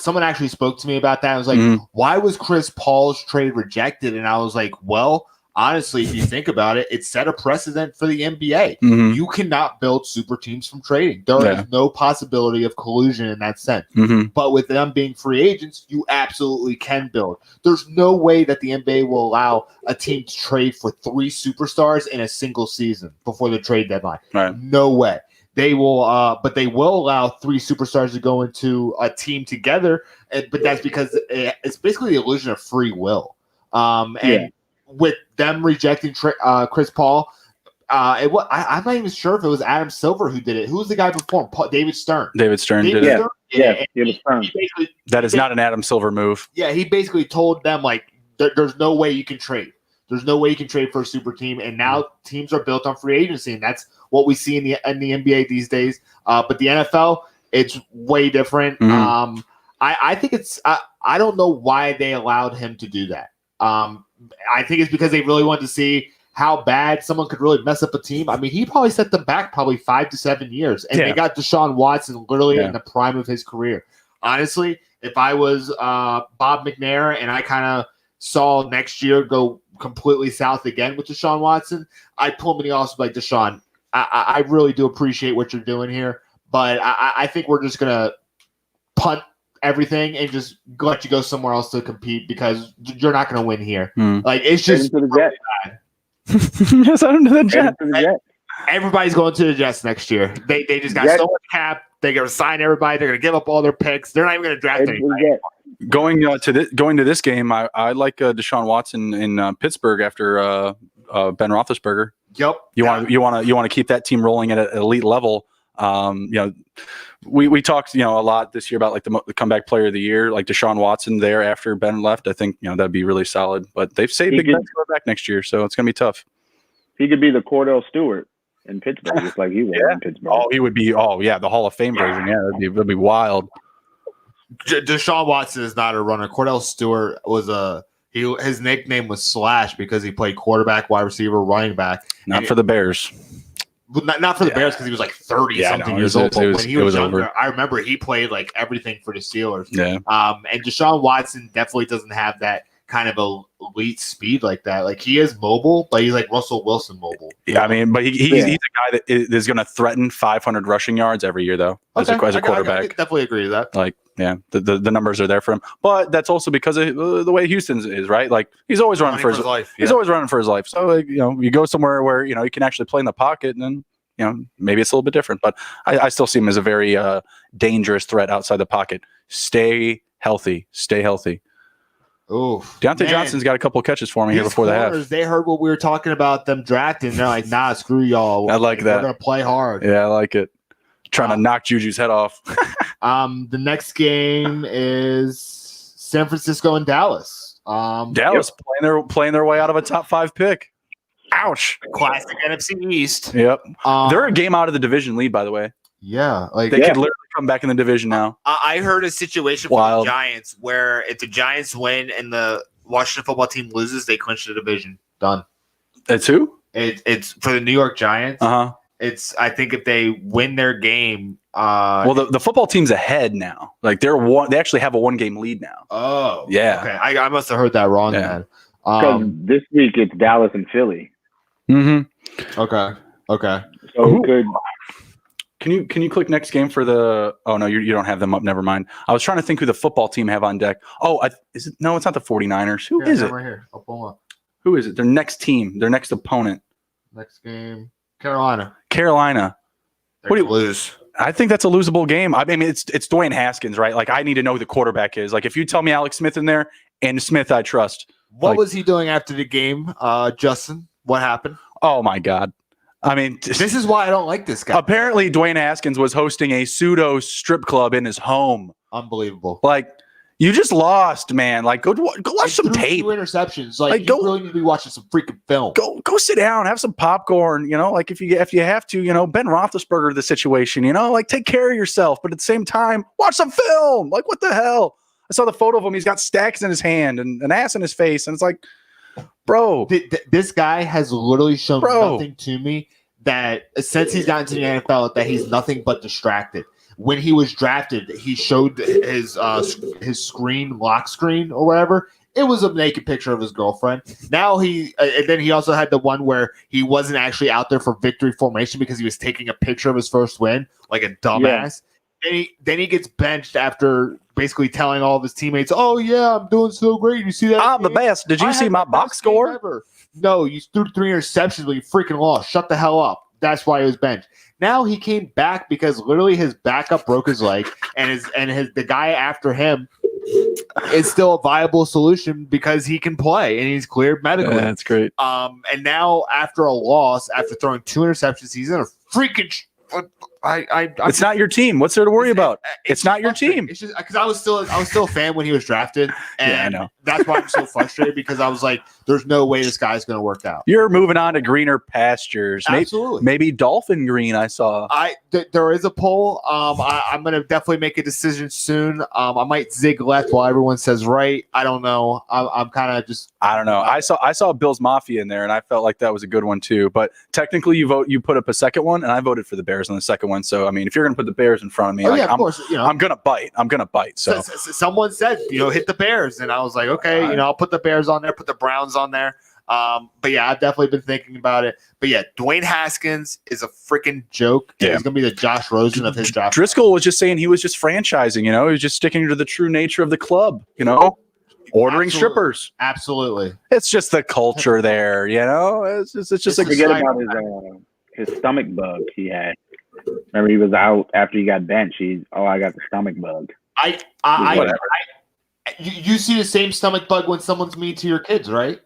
someone actually spoke to me about that. I was like, why was Chris Paul's trade rejected? And I was like, well, honestly, if you think about it, it set a precedent for the NBA. Mhm. You cannot build super teams from trading. There is no possibility of collusion in that sense. Mhm. But with them being free agents, you absolutely can build. There's no way that the NBA will allow a team to trade for 3 superstars in a single season before the trade deadline. Right. No way. They will, but they will allow 3 superstars to go into a team together. But that's because it's basically the illusion of free will. And with them rejecting Chris Paul, I'm not even sure if it was Adam Silver who did it. Who was the guy before him? David Stern. David Stern did it. Yeah, it was Stern. That is not an Adam Silver move. Yeah, he basically told them, like, there's no way you can trade. There's no way you can trade for a super team. And now teams are built on free agency, and that's what we see in the NBA these days. But the NFL, it's way different. Mm-hmm. I think it's I don't know why they allowed him to do that. I think it's because they really wanted to see how bad someone could really mess up a team. I mean, he probably set them back probably 5 to 7 years, and they got Deshaun Watson literally in the prime of his career. Honestly, if I was Bob McNair and I kind of saw next year go completely south again with Deshaun Watson, I'd pull him in the office like, Deshaun, I really do appreciate what you're doing here, but I think we're just going to punt everything and just let you go somewhere else to compete because you're not going to win here. Like, it's just really bad. Yes, I don't know the Jets. Everybody's going to the Jets next year. They just got so much cap. They're going to sign everybody. They're going to give up all their picks. They're not even going to draft anybody. Going to this game, I like Deshaun Watson in Pittsburgh after Ben Roethlisberger. Yep. You want to keep that team rolling at an elite level. We talked a lot this year about like the comeback player of the year, like Deshaun Watson there after Ben left. I think that'd be really solid. But they've saved Big Ben's back next year, so it's gonna be tough. He could be the Cordell Stewart in Pittsburgh, just like he was in Pittsburgh. Oh, he would be. Oh, yeah, the Hall of Fame version. Yeah, that'd be wild. Deshaun Watson is not a runner. Cordell Stewart was his nickname was Slash because he played quarterback, wide receiver, running back. Not for the Bears. Not for the Bears because he was like 30-something years old. But when he was younger, I remember he played like everything for the Steelers. Yeah. And Deshaun Watson definitely doesn't have that kind of elite speed like that. Like, he is mobile, but he's like Russell Wilson mobile. Yeah, I mean, but he's a guy that is going to threaten 500 rushing yards every year, though, as a quarterback. I definitely agree with that. Like, yeah, the numbers are there for him. But that's also because of the way Houston is, right? Like, he's always running for his life. He's always running for his life. So, like, you go somewhere where, he can actually play in the pocket, and then, maybe it's a little bit different. But I still see him as a very dangerous threat outside the pocket. Stay healthy. Stay healthy. Oof. Deontay Johnson's got a couple of catches for me here before the half. They heard what we were talking about them drafting. They're like, nah, screw y'all. I like that. We're going to play hard. Yeah, I like it. Trying to knock Juju's head off. The next game is San Francisco and Dallas. Dallas playing their way out of a top 5 pick. Ouch. Classic NFC East. Yep. They're a game out of the division lead, by the way. Yeah. They could literally come back in the division now. I heard a situation for the Giants where if the Giants win and the Washington football team loses, they clinch the division. Done. It's who? It's for the New York Giants. Uh-huh. I think if they win their game. Well, the football team's ahead now. Like they actually have a 1-game lead now. Oh. Yeah. Okay. I must have heard that wrong then. Because this week it's Dallas and Philly. Mm-hmm. Okay. So good. Can you click next game for the? Oh no, you don't have them up. Never mind. I was trying to think who the football team have on deck. Oh, is it? No, it's not the 49ers. Who is it? Right here. I'll pull them up. Who is it? Their next team. Their next opponent. Next game, Carolina. What do you lose? I think that's a losable game. I mean, it's Dwayne Haskins, right? Like, I need to know who the quarterback is. Like, if you tell me Alex Smith in there, and Smith I trust. What was he doing after the game, Justin? What happened? Oh my God. I mean, this is why I don't like this guy. Apparently, Dwayne Haskins was hosting a pseudo strip club in his home. Unbelievable. Like, you just lost, man. Like, go watch some tape. 2 interceptions. Like, you really need to be watching some freaking film. Go sit down, have some popcorn. Like if you have to, Ben Roethlisberger the situation. Like take care of yourself, but at the same time, watch some film. Like, what the hell? I saw the photo of him. He's got stacks in his hand and an ass in his face, and it's like, bro, this guy has literally shown nothing to me that since he's gotten to the NFL that he's nothing but distracted. When he was drafted, he showed his lock screen or whatever. It was a naked picture of his girlfriend. Now and then he also had the one where he wasn't actually out there for victory formation because he was taking a picture of his first win, like a dumbass. Yeah. Then he gets benched after basically telling all of his teammates, "Oh yeah, I'm doing so great. You see that? I'm the best. Did you see my box score? Ever. No, you threw 3 interceptions, but you freaking lost. Shut the hell up." That's why he was benched. Now he came back because literally his backup broke his leg, and the guy after him is still a viable solution because he can play and he's cleared medically. Yeah, that's great. And now after a loss, after throwing 2 interceptions, he's in a freaking. It's not your team. What's there to worry about? It's not your team. It's just because I was still a fan when he was drafted, and yeah, I know. That's why I'm so frustrated because I was like, "There's no way this guy's going to work out." You're moving on to greener pastures. Absolutely. Maybe dolphin green. I saw. There is a poll. I'm going to definitely make a decision soon. I might zig left while everyone says right. I don't know. I'm kind of just. I don't know. I saw Bills Mafia in there, and I felt like that was a good one too. But technically, you put up a second one, and I voted for the Bears on the second one. So I mean, if you're going to put the Bears in front of me, of course, I'm going to bite. I'm going to bite. So someone said, hit the Bears, and I was like, okay, I'll put the Bears on there, put the Browns on there. But yeah, I've definitely been thinking about it. But yeah, Dwayne Haskins is a freaking joke. Yeah. He's going to be the Josh Rosen of his draft. Driscoll was just saying he was just franchising. He was just sticking to the true nature of the club. Ordering strippers. Absolutely. It's just the culture there. It's just like forget about his stomach bug he had. Remember, he was out after he got benched. I got the stomach bug. You see the same stomach bug when someone's mean to your kids, right?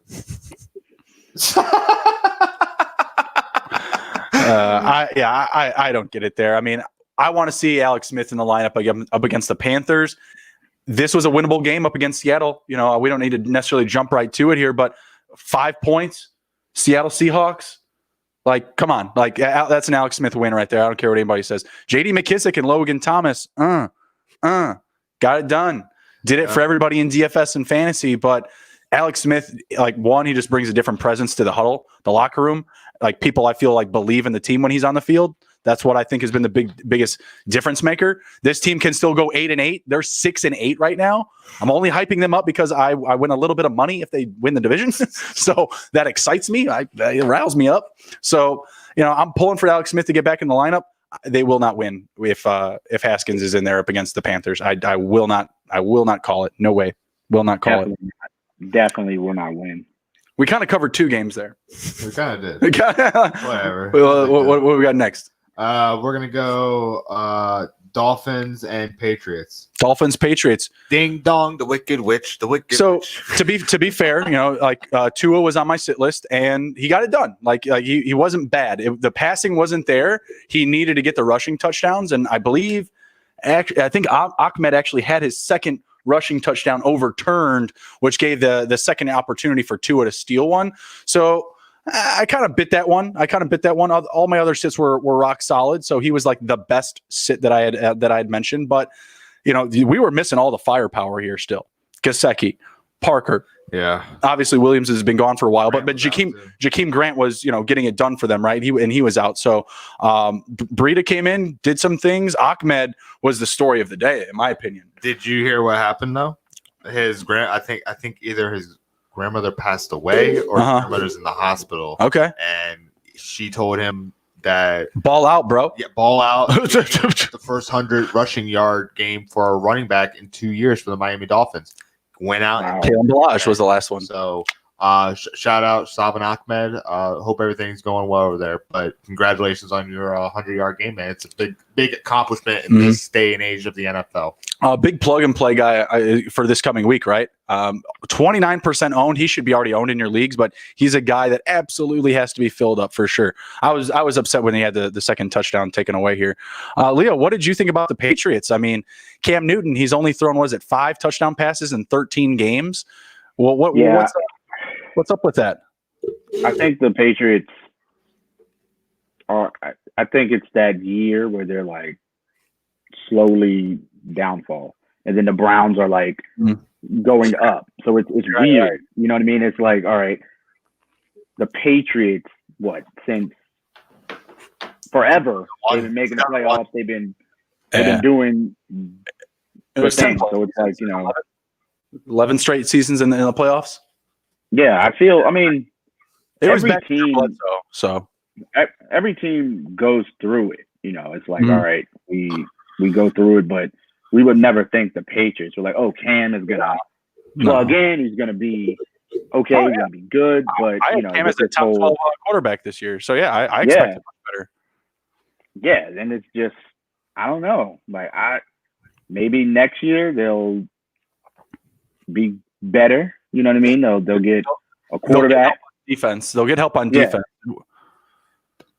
I don't get it there. I mean, I want to see Alex Smith in the lineup up against the Panthers. This was a winnable game up against Seattle. We don't need to necessarily jump right to it here, but 5 points, Seattle Seahawks. Like, come on. Like, that's an Alex Smith win right there. I don't care what anybody says. J.D. McKissick and Logan Thomas, got it done. Did it for everybody in DFS and fantasy, but Alex Smith, he just brings a different presence to the huddle, the locker room. Like, people I feel like believe in the team when he's on the field. That's what I think has been the biggest difference maker. This team can still go 8-8. They're 6-8 right now. I'm only hyping them up because I win a little bit of money if they win the division. So that excites me. It riles me up. So, I'm pulling for Alex Smith to get back in the lineup. They will not win if Haskins is in there up against the Panthers. I will not call it. No way. Will not call it. Definitely will not win. We kind of covered 2 games there. We kind of did. Whatever. What we got next? We're gonna go Dolphins and Patriots. Dolphins, Patriots. Ding dong, the wicked witch, the wicked. So witch. to be fair, Tua was on my sit list and he got it done. He wasn't bad. The passing wasn't there. He needed to get the rushing touchdowns, and I think Ahmed actually had his second rushing touchdown overturned, which gave the second opportunity for Tua to steal one. So I kind of bit that one. All my other sits were rock solid. So he was like the best sit that I had mentioned. But we were missing all the firepower here still. Gesicki, Parker. Yeah. Obviously Williams has been gone for a while, but Jakeem Grant was getting it done for them, right? He was out. So Breida came in, did some things. Ahmed was the story of the day, in my opinion. Did you hear what happened though? I think either his grandmother passed away or his grandmother's in the hospital. Okay. And she told him that ball out, bro. Yeah, ball out. The first 100 rushing yard game for a running back in 2 years for the Miami Dolphins. Went out. Wow. Kalen Balazs was the last one. So shout out Sabin Ahmed. Hope everything's going well over there. But congratulations on your 100-yard game, man. It's a big accomplishment in this day and age of the NFL. Big plug and play guy for this coming week, right? 29% owned. He should be already owned in your leagues, but he's a guy that absolutely has to be filled up for sure. I was upset when he had the second touchdown taken away here. Leo, what did you think about the Patriots? I mean, Cam Newton, he's only thrown, 5 touchdown passes in 13 games? Well, what's up with that? I think the Patriots I think it's that year where they're like slowly downfall, and then the Browns are like going up. So it's weird. Right. You know what I mean? It's like, all right, the Patriots, since forever they've been making the playoffs. They've been doing good things. So it's like, 11 straight seasons in the playoffs. Yeah, I mean, It was every bad team, so every team goes through it. It's like, Mhm. all right, we go through it, but we would never think the Patriots were like, oh, Cam is gonna plug in, he's gonna be okay, he's gonna be good, but I had Cam as a top 12 quarterback this year, so yeah, I expect it much better. Yeah, and it's just, I don't know, like maybe next year they'll be better. You know what I mean? They'll get a quarterback. Defense. They'll get help on defense.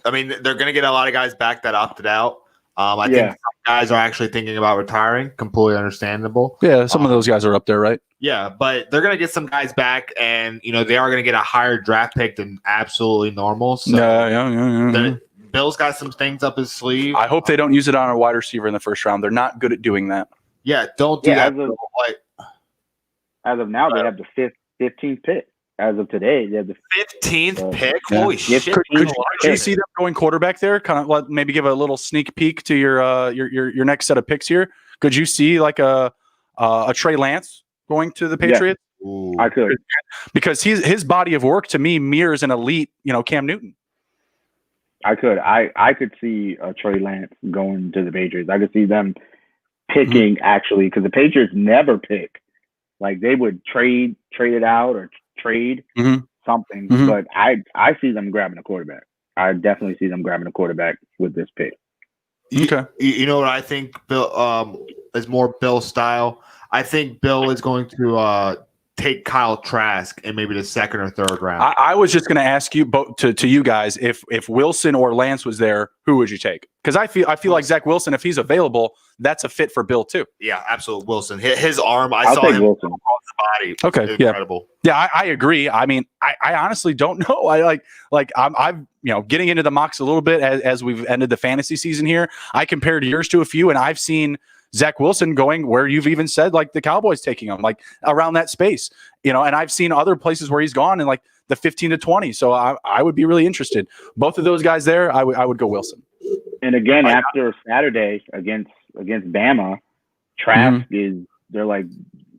I mean, they're going to get a lot of guys back that opted out. I think some guys are actually thinking about retiring. Completely understandable. Yeah, some of those guys are up there, right? Yeah, but they're going to get some guys back, and they are going to get a higher draft pick than absolutely normal. So yeah. Bill's got some things up his sleeve. I hope they don't use it on a wide receiver in the first round. They're not good at doing that. Yeah, don't do that. As of now, they have the 15th pick. As of today, they have the 15th pick. Holy shit! Could you see them going quarterback there? Kind of maybe give a little sneak peek to your next set of picks here. Could you see like a Trey Lance going to the Patriots? Yeah. I could, because his body of work to me mirrors an elite, Cam Newton. I could. I could see a Trey Lance going to the Patriots. I could see them picking actually, because the Patriots never pick. Like they would trade it out or trade something, but I see them grabbing a quarterback. I definitely see them grabbing a quarterback with this pick. Okay. You know what I think Bill is more Bill style? I think Bill is going to take Kyle Trask in maybe the second or third round. I was just going to ask you both to you guys if Wilson or Lance was there, who would you take? Because I feel like Zach Wilson, if he's available, that's a fit for Bill too. Yeah, absolutely. Wilson, his arm, I'll saw take him Wilson. across the body. Okay, incredible. Yeah, I agree. I mean, I honestly don't know. I I'm getting into the mocks a little bit as we've ended the fantasy season here. I compared yours to a few, and I've seen Zach Wilson going where you've even said like the Cowboys taking him, like around that space, and I've seen other places where he's gone in like the 15 to 20. So I would be really interested. Both of those guys there, I would go Wilson. And again, after Saturday against Bama, Trask they're like,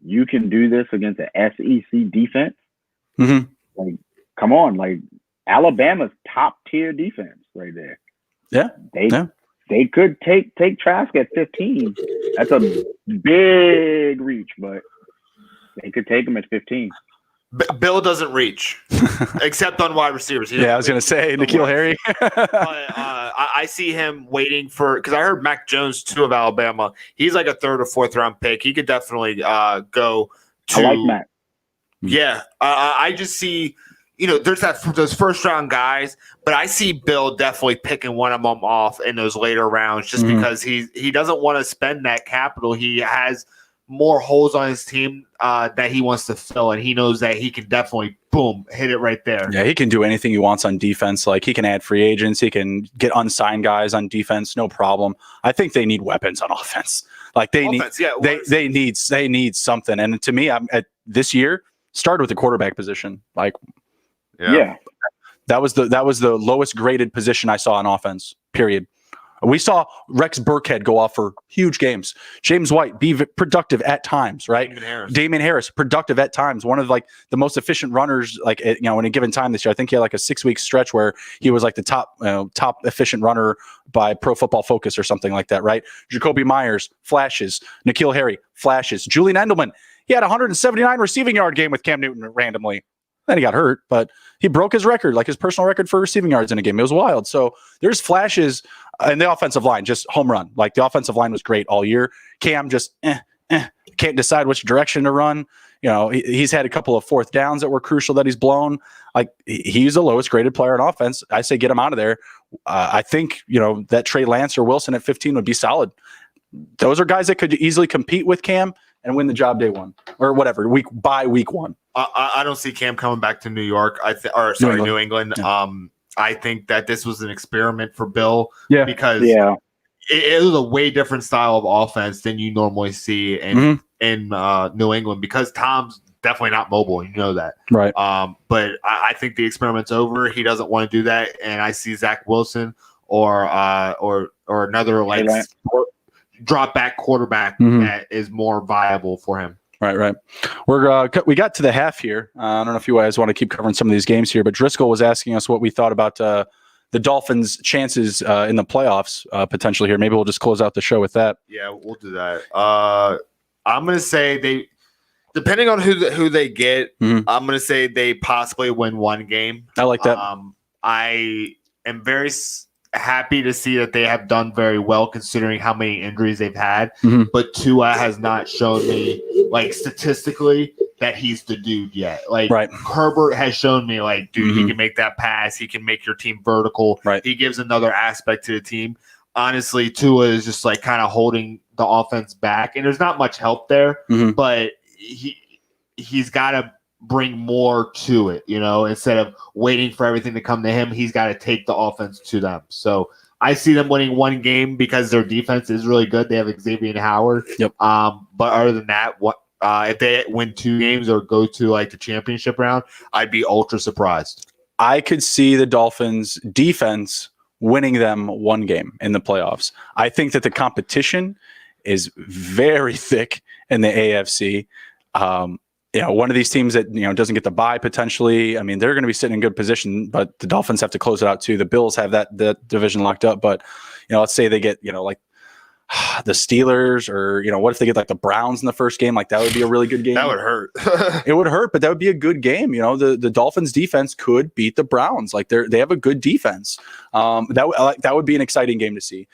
you can do this against the SEC defense. Like, come on, like Alabama's top tier defense right there. Yeah, they could take Trask at 15. That's a big reach, but they could take him at 15. Bill doesn't reach, except on wide receivers. I was going to say N'Keal Harry. I see him waiting because I heard Mac Jones too of Alabama. He's like a third or fourth round pick. He could definitely go to. I like Mac. Yeah, I just see. There's those first round guys, but I see Bill definitely picking one of them off in those later rounds, just because he doesn't want to spend that capital. He has more holes on his team that he wants to fill, and he knows that he can definitely hit it right there. Yeah, he can do anything he wants on defense. Like he can add free agents, he can get unsigned guys on defense, no problem. I think they need weapons on offense. Like they need something. And to me, I'm at this year started with the quarterback position. Like, yeah. That was the lowest graded position I saw on offense. Period. We saw Rex Burkhead go off for huge games. James White be productive at times, right? Damon Harris productive at times. One of like the most efficient runners, like in a given time this year. I think he had like a 6-week stretch where he was like the top efficient runner by Pro Football Focus or something like that, right? Jacoby Myers flashes, N'Keal Harry flashes, Julian Edelman. He had a 179 receiving yard game with Cam Newton randomly. Then he got hurt, but he broke his record, like his personal record for receiving yards in a game. It was wild. So there's flashes in the offensive line, just home run. Like the offensive line was great all year. Cam just can't decide which direction to run. He's had a couple of fourth downs that were crucial that he's blown. Like he's the lowest graded player on offense. I say get him out of there. I think that Trey Lance or Wilson at 15 would be solid. Those are guys that could easily compete with Cam and win the job day one or whatever week one. I don't see Cam coming back to New York. New England. Yeah. I think that this was an experiment for Bill. Yeah. Because it was a way different style of offense than you normally see in New England, because Tom's definitely not mobile. You know that. Right. But I think the experiment's over. He doesn't want to do that. And I see Zach Wilson or another drop back quarterback that is more viable for him. Right. We got to the half here. I don't know if you guys want to keep covering some of these games here, but Driscoll was asking us what we thought about the Dolphins' chances in the playoffs potentially here. Maybe we'll just close out the show with that. Yeah, we'll do that. I'm gonna say depending on who they get, I'm gonna say they possibly win one game. I like that. I am very happy to see that they have done very well considering how many injuries they've had. But Tua has not shown me, like, statistically that he's the dude yet. Like, Herbert has shown me, like, dude, he can make that pass. He can make your team vertical. He gives another aspect to the team. Honestly, Tua is just, like, kind of holding the offense back. And there's not much help there, but he's got to bring more to it, instead of waiting for everything to come to him. He's got to take the offense to them. So I see them winning one game because their defense is really good. They have Xavier Howard. But other than that, if they win 2 games or go to like the championship round, I'd be ultra surprised. I could see the Dolphins defense winning them one game in the playoffs. I think that the competition is very thick in the AFC. One of these teams that, doesn't get the bye potentially, I mean, they're going to be sitting in good position, but the Dolphins have to close it out too. The Bills have that division locked up, but, let's say they get, like the Steelers or, what if they get like the Browns in the first game? Like that would be a really good game. That would hurt. It would hurt, but that would be a good game. The Dolphins defense could beat the Browns. Like they have a good defense. That would be an exciting game to see.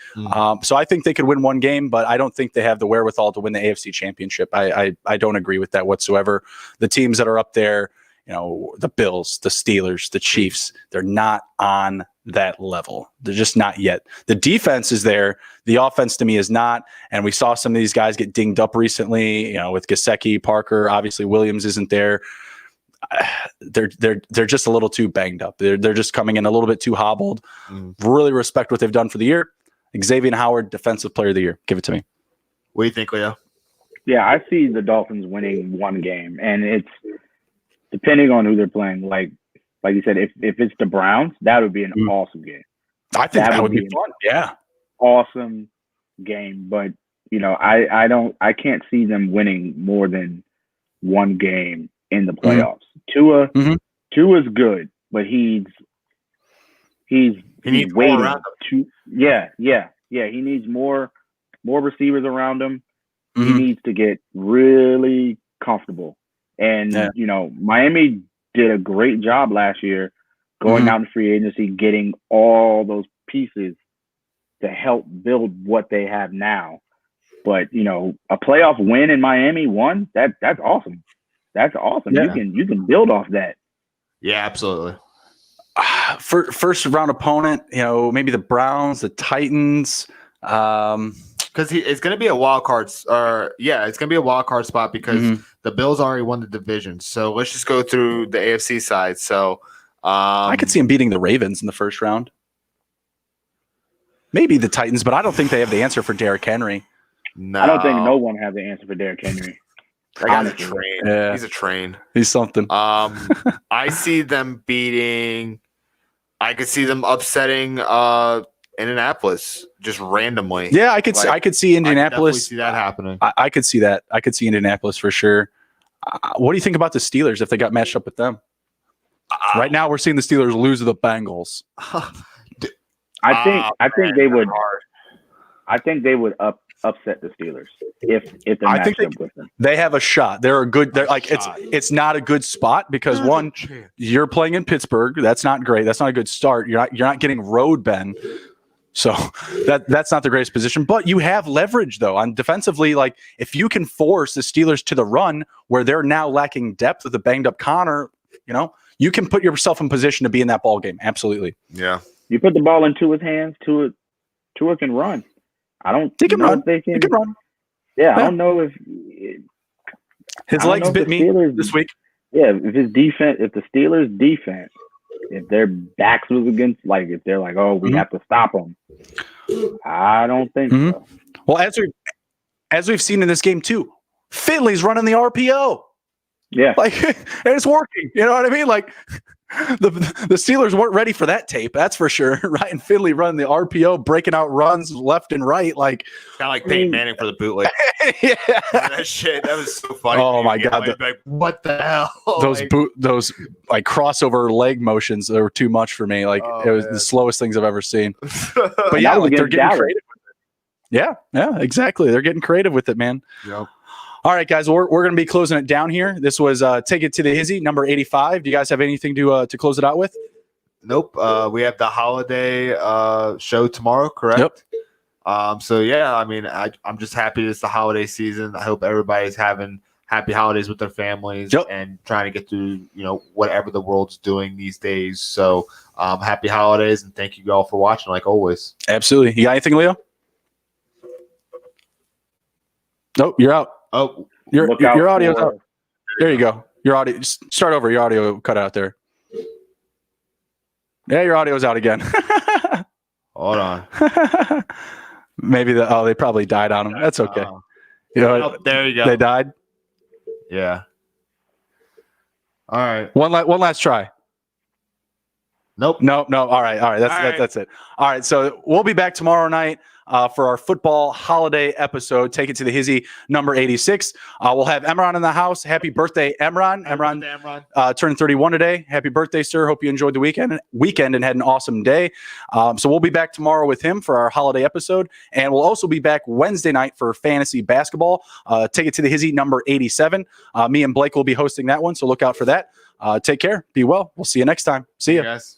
So I think they could win one game, but I don't think they have the wherewithal to win the AFC Championship. I don't agree with that whatsoever. The teams that are up there, the Bills, the Steelers, the Chiefs, they're not on that level. They're just not yet. The defense is there. The offense to me is not. And we saw some of these guys get dinged up recently, with Gesicki, Parker, obviously Williams isn't there. They're just a little too banged up. They're just coming in a little bit too hobbled. Really respect what they've done for the year. Xavier Howard, Defensive Player of the Year. Give it to me. What do you think, Leo? Yeah, I see the Dolphins winning one game, and it's depending on who they're playing. Like you said, if it's the Browns, that would be an awesome game. I think that would be fun. Yeah. Awesome game. But, I can't see them winning more than one game in the playoffs. Tua's good, but he needs waiting more he needs more receivers around him. He needs to get really comfortable. And, Miami did a great job last year going out in free agency, getting all those pieces to help build what they have now. But, a playoff win in Miami that's awesome. That's awesome. Yeah. You can build off that. Yeah, absolutely. First round opponent, maybe the Browns, the Titans, because it's going to be a wild card. It's going to be a wild card spot because the Bills already won the division. So let's just go through the AFC side. So I could see him beating the Ravens in the first round. Maybe the Titans, but I don't think they have the answer for Derrick Henry. No. I don't think no one has the answer for Derrick Henry. That guy's a train. Yeah. He's a train. He's something. I see them beating. I could see them upsetting Indianapolis just randomly. Yeah, I could see Indianapolis. I could see that happening. I could see that. I could see Indianapolis for sure. What do you think about the Steelers if they got matched up with them? Right now, we're seeing the Steelers lose to the Bengals. I think they would. I think they would upset the Steelers if they're matched up with them. They have a shot. It's not a good spot because one, you're playing in Pittsburgh. That's not great. That's not a good start. You're not getting road Ben. So that's not the greatest position. But you have leverage though on defensively. Like if you can force the Steelers to the run where they're now lacking depth with a banged up Connor, you can put yourself in position to be in that ball game. Absolutely. Yeah. You put the ball in Tua's hands. Tua can run. I don't know if they can. He can run. Yeah, I don't know if his legs bit me this week. Yeah, if the Steelers defense, if their backs was against, like if they're like, oh, we have to stop them. I don't think so. Well, as we've seen in this game too, Finley's running the RPO. Yeah, and it's working. You know what I mean? the Steelers weren't ready for that tape. That's for sure. Ryan Finley running the RPO, breaking out runs left and right. Like kind of like Peyton Manning for the bootleg. yeah. That shit. That was so funny. Oh my God. Like, what the hell? Those like crossover leg motions, they were too much for me. Like it was the slowest things I've ever seen. But yeah, like they're getting creative with it. Yeah, exactly. They're getting creative with it, man. Yep. All right, guys, we're going to be closing it down here. This was Take It to the Hizzy, number 85. Do you guys have anything to close it out with? Nope. We have the holiday show tomorrow, correct? Yep. So yeah, I mean, I'm just happy it's the holiday season. I hope everybody's having happy holidays with their families and trying to get through, whatever the world's doing these days. So happy holidays, and thank you all for watching, like always. Absolutely. You got anything, Leo? Nope, you're out. Oh, your audio's out. There you go. Your audio. Just start over. Your audio cut out there. Yeah, your audio's out again. Hold on. Maybe they probably died on them. That's okay. There you go. They died. Yeah. All right. One last try. Nope. No. All right. That's it. All right. So we'll be back tomorrow night for our football holiday episode. Take It to the Hizzy, number 86. We'll have Emron in the house. Happy birthday, Emron. Emron turned 31 today. Happy birthday, sir. Hope you enjoyed the weekend and had an awesome day. So we'll be back tomorrow with him for our holiday episode. And we'll also be back Wednesday night for fantasy basketball. Take It to the Hizzy, number 87. Me and Blake will be hosting that one. So look out for that. Take care. Be well. We'll see you next time. See ya. Yes.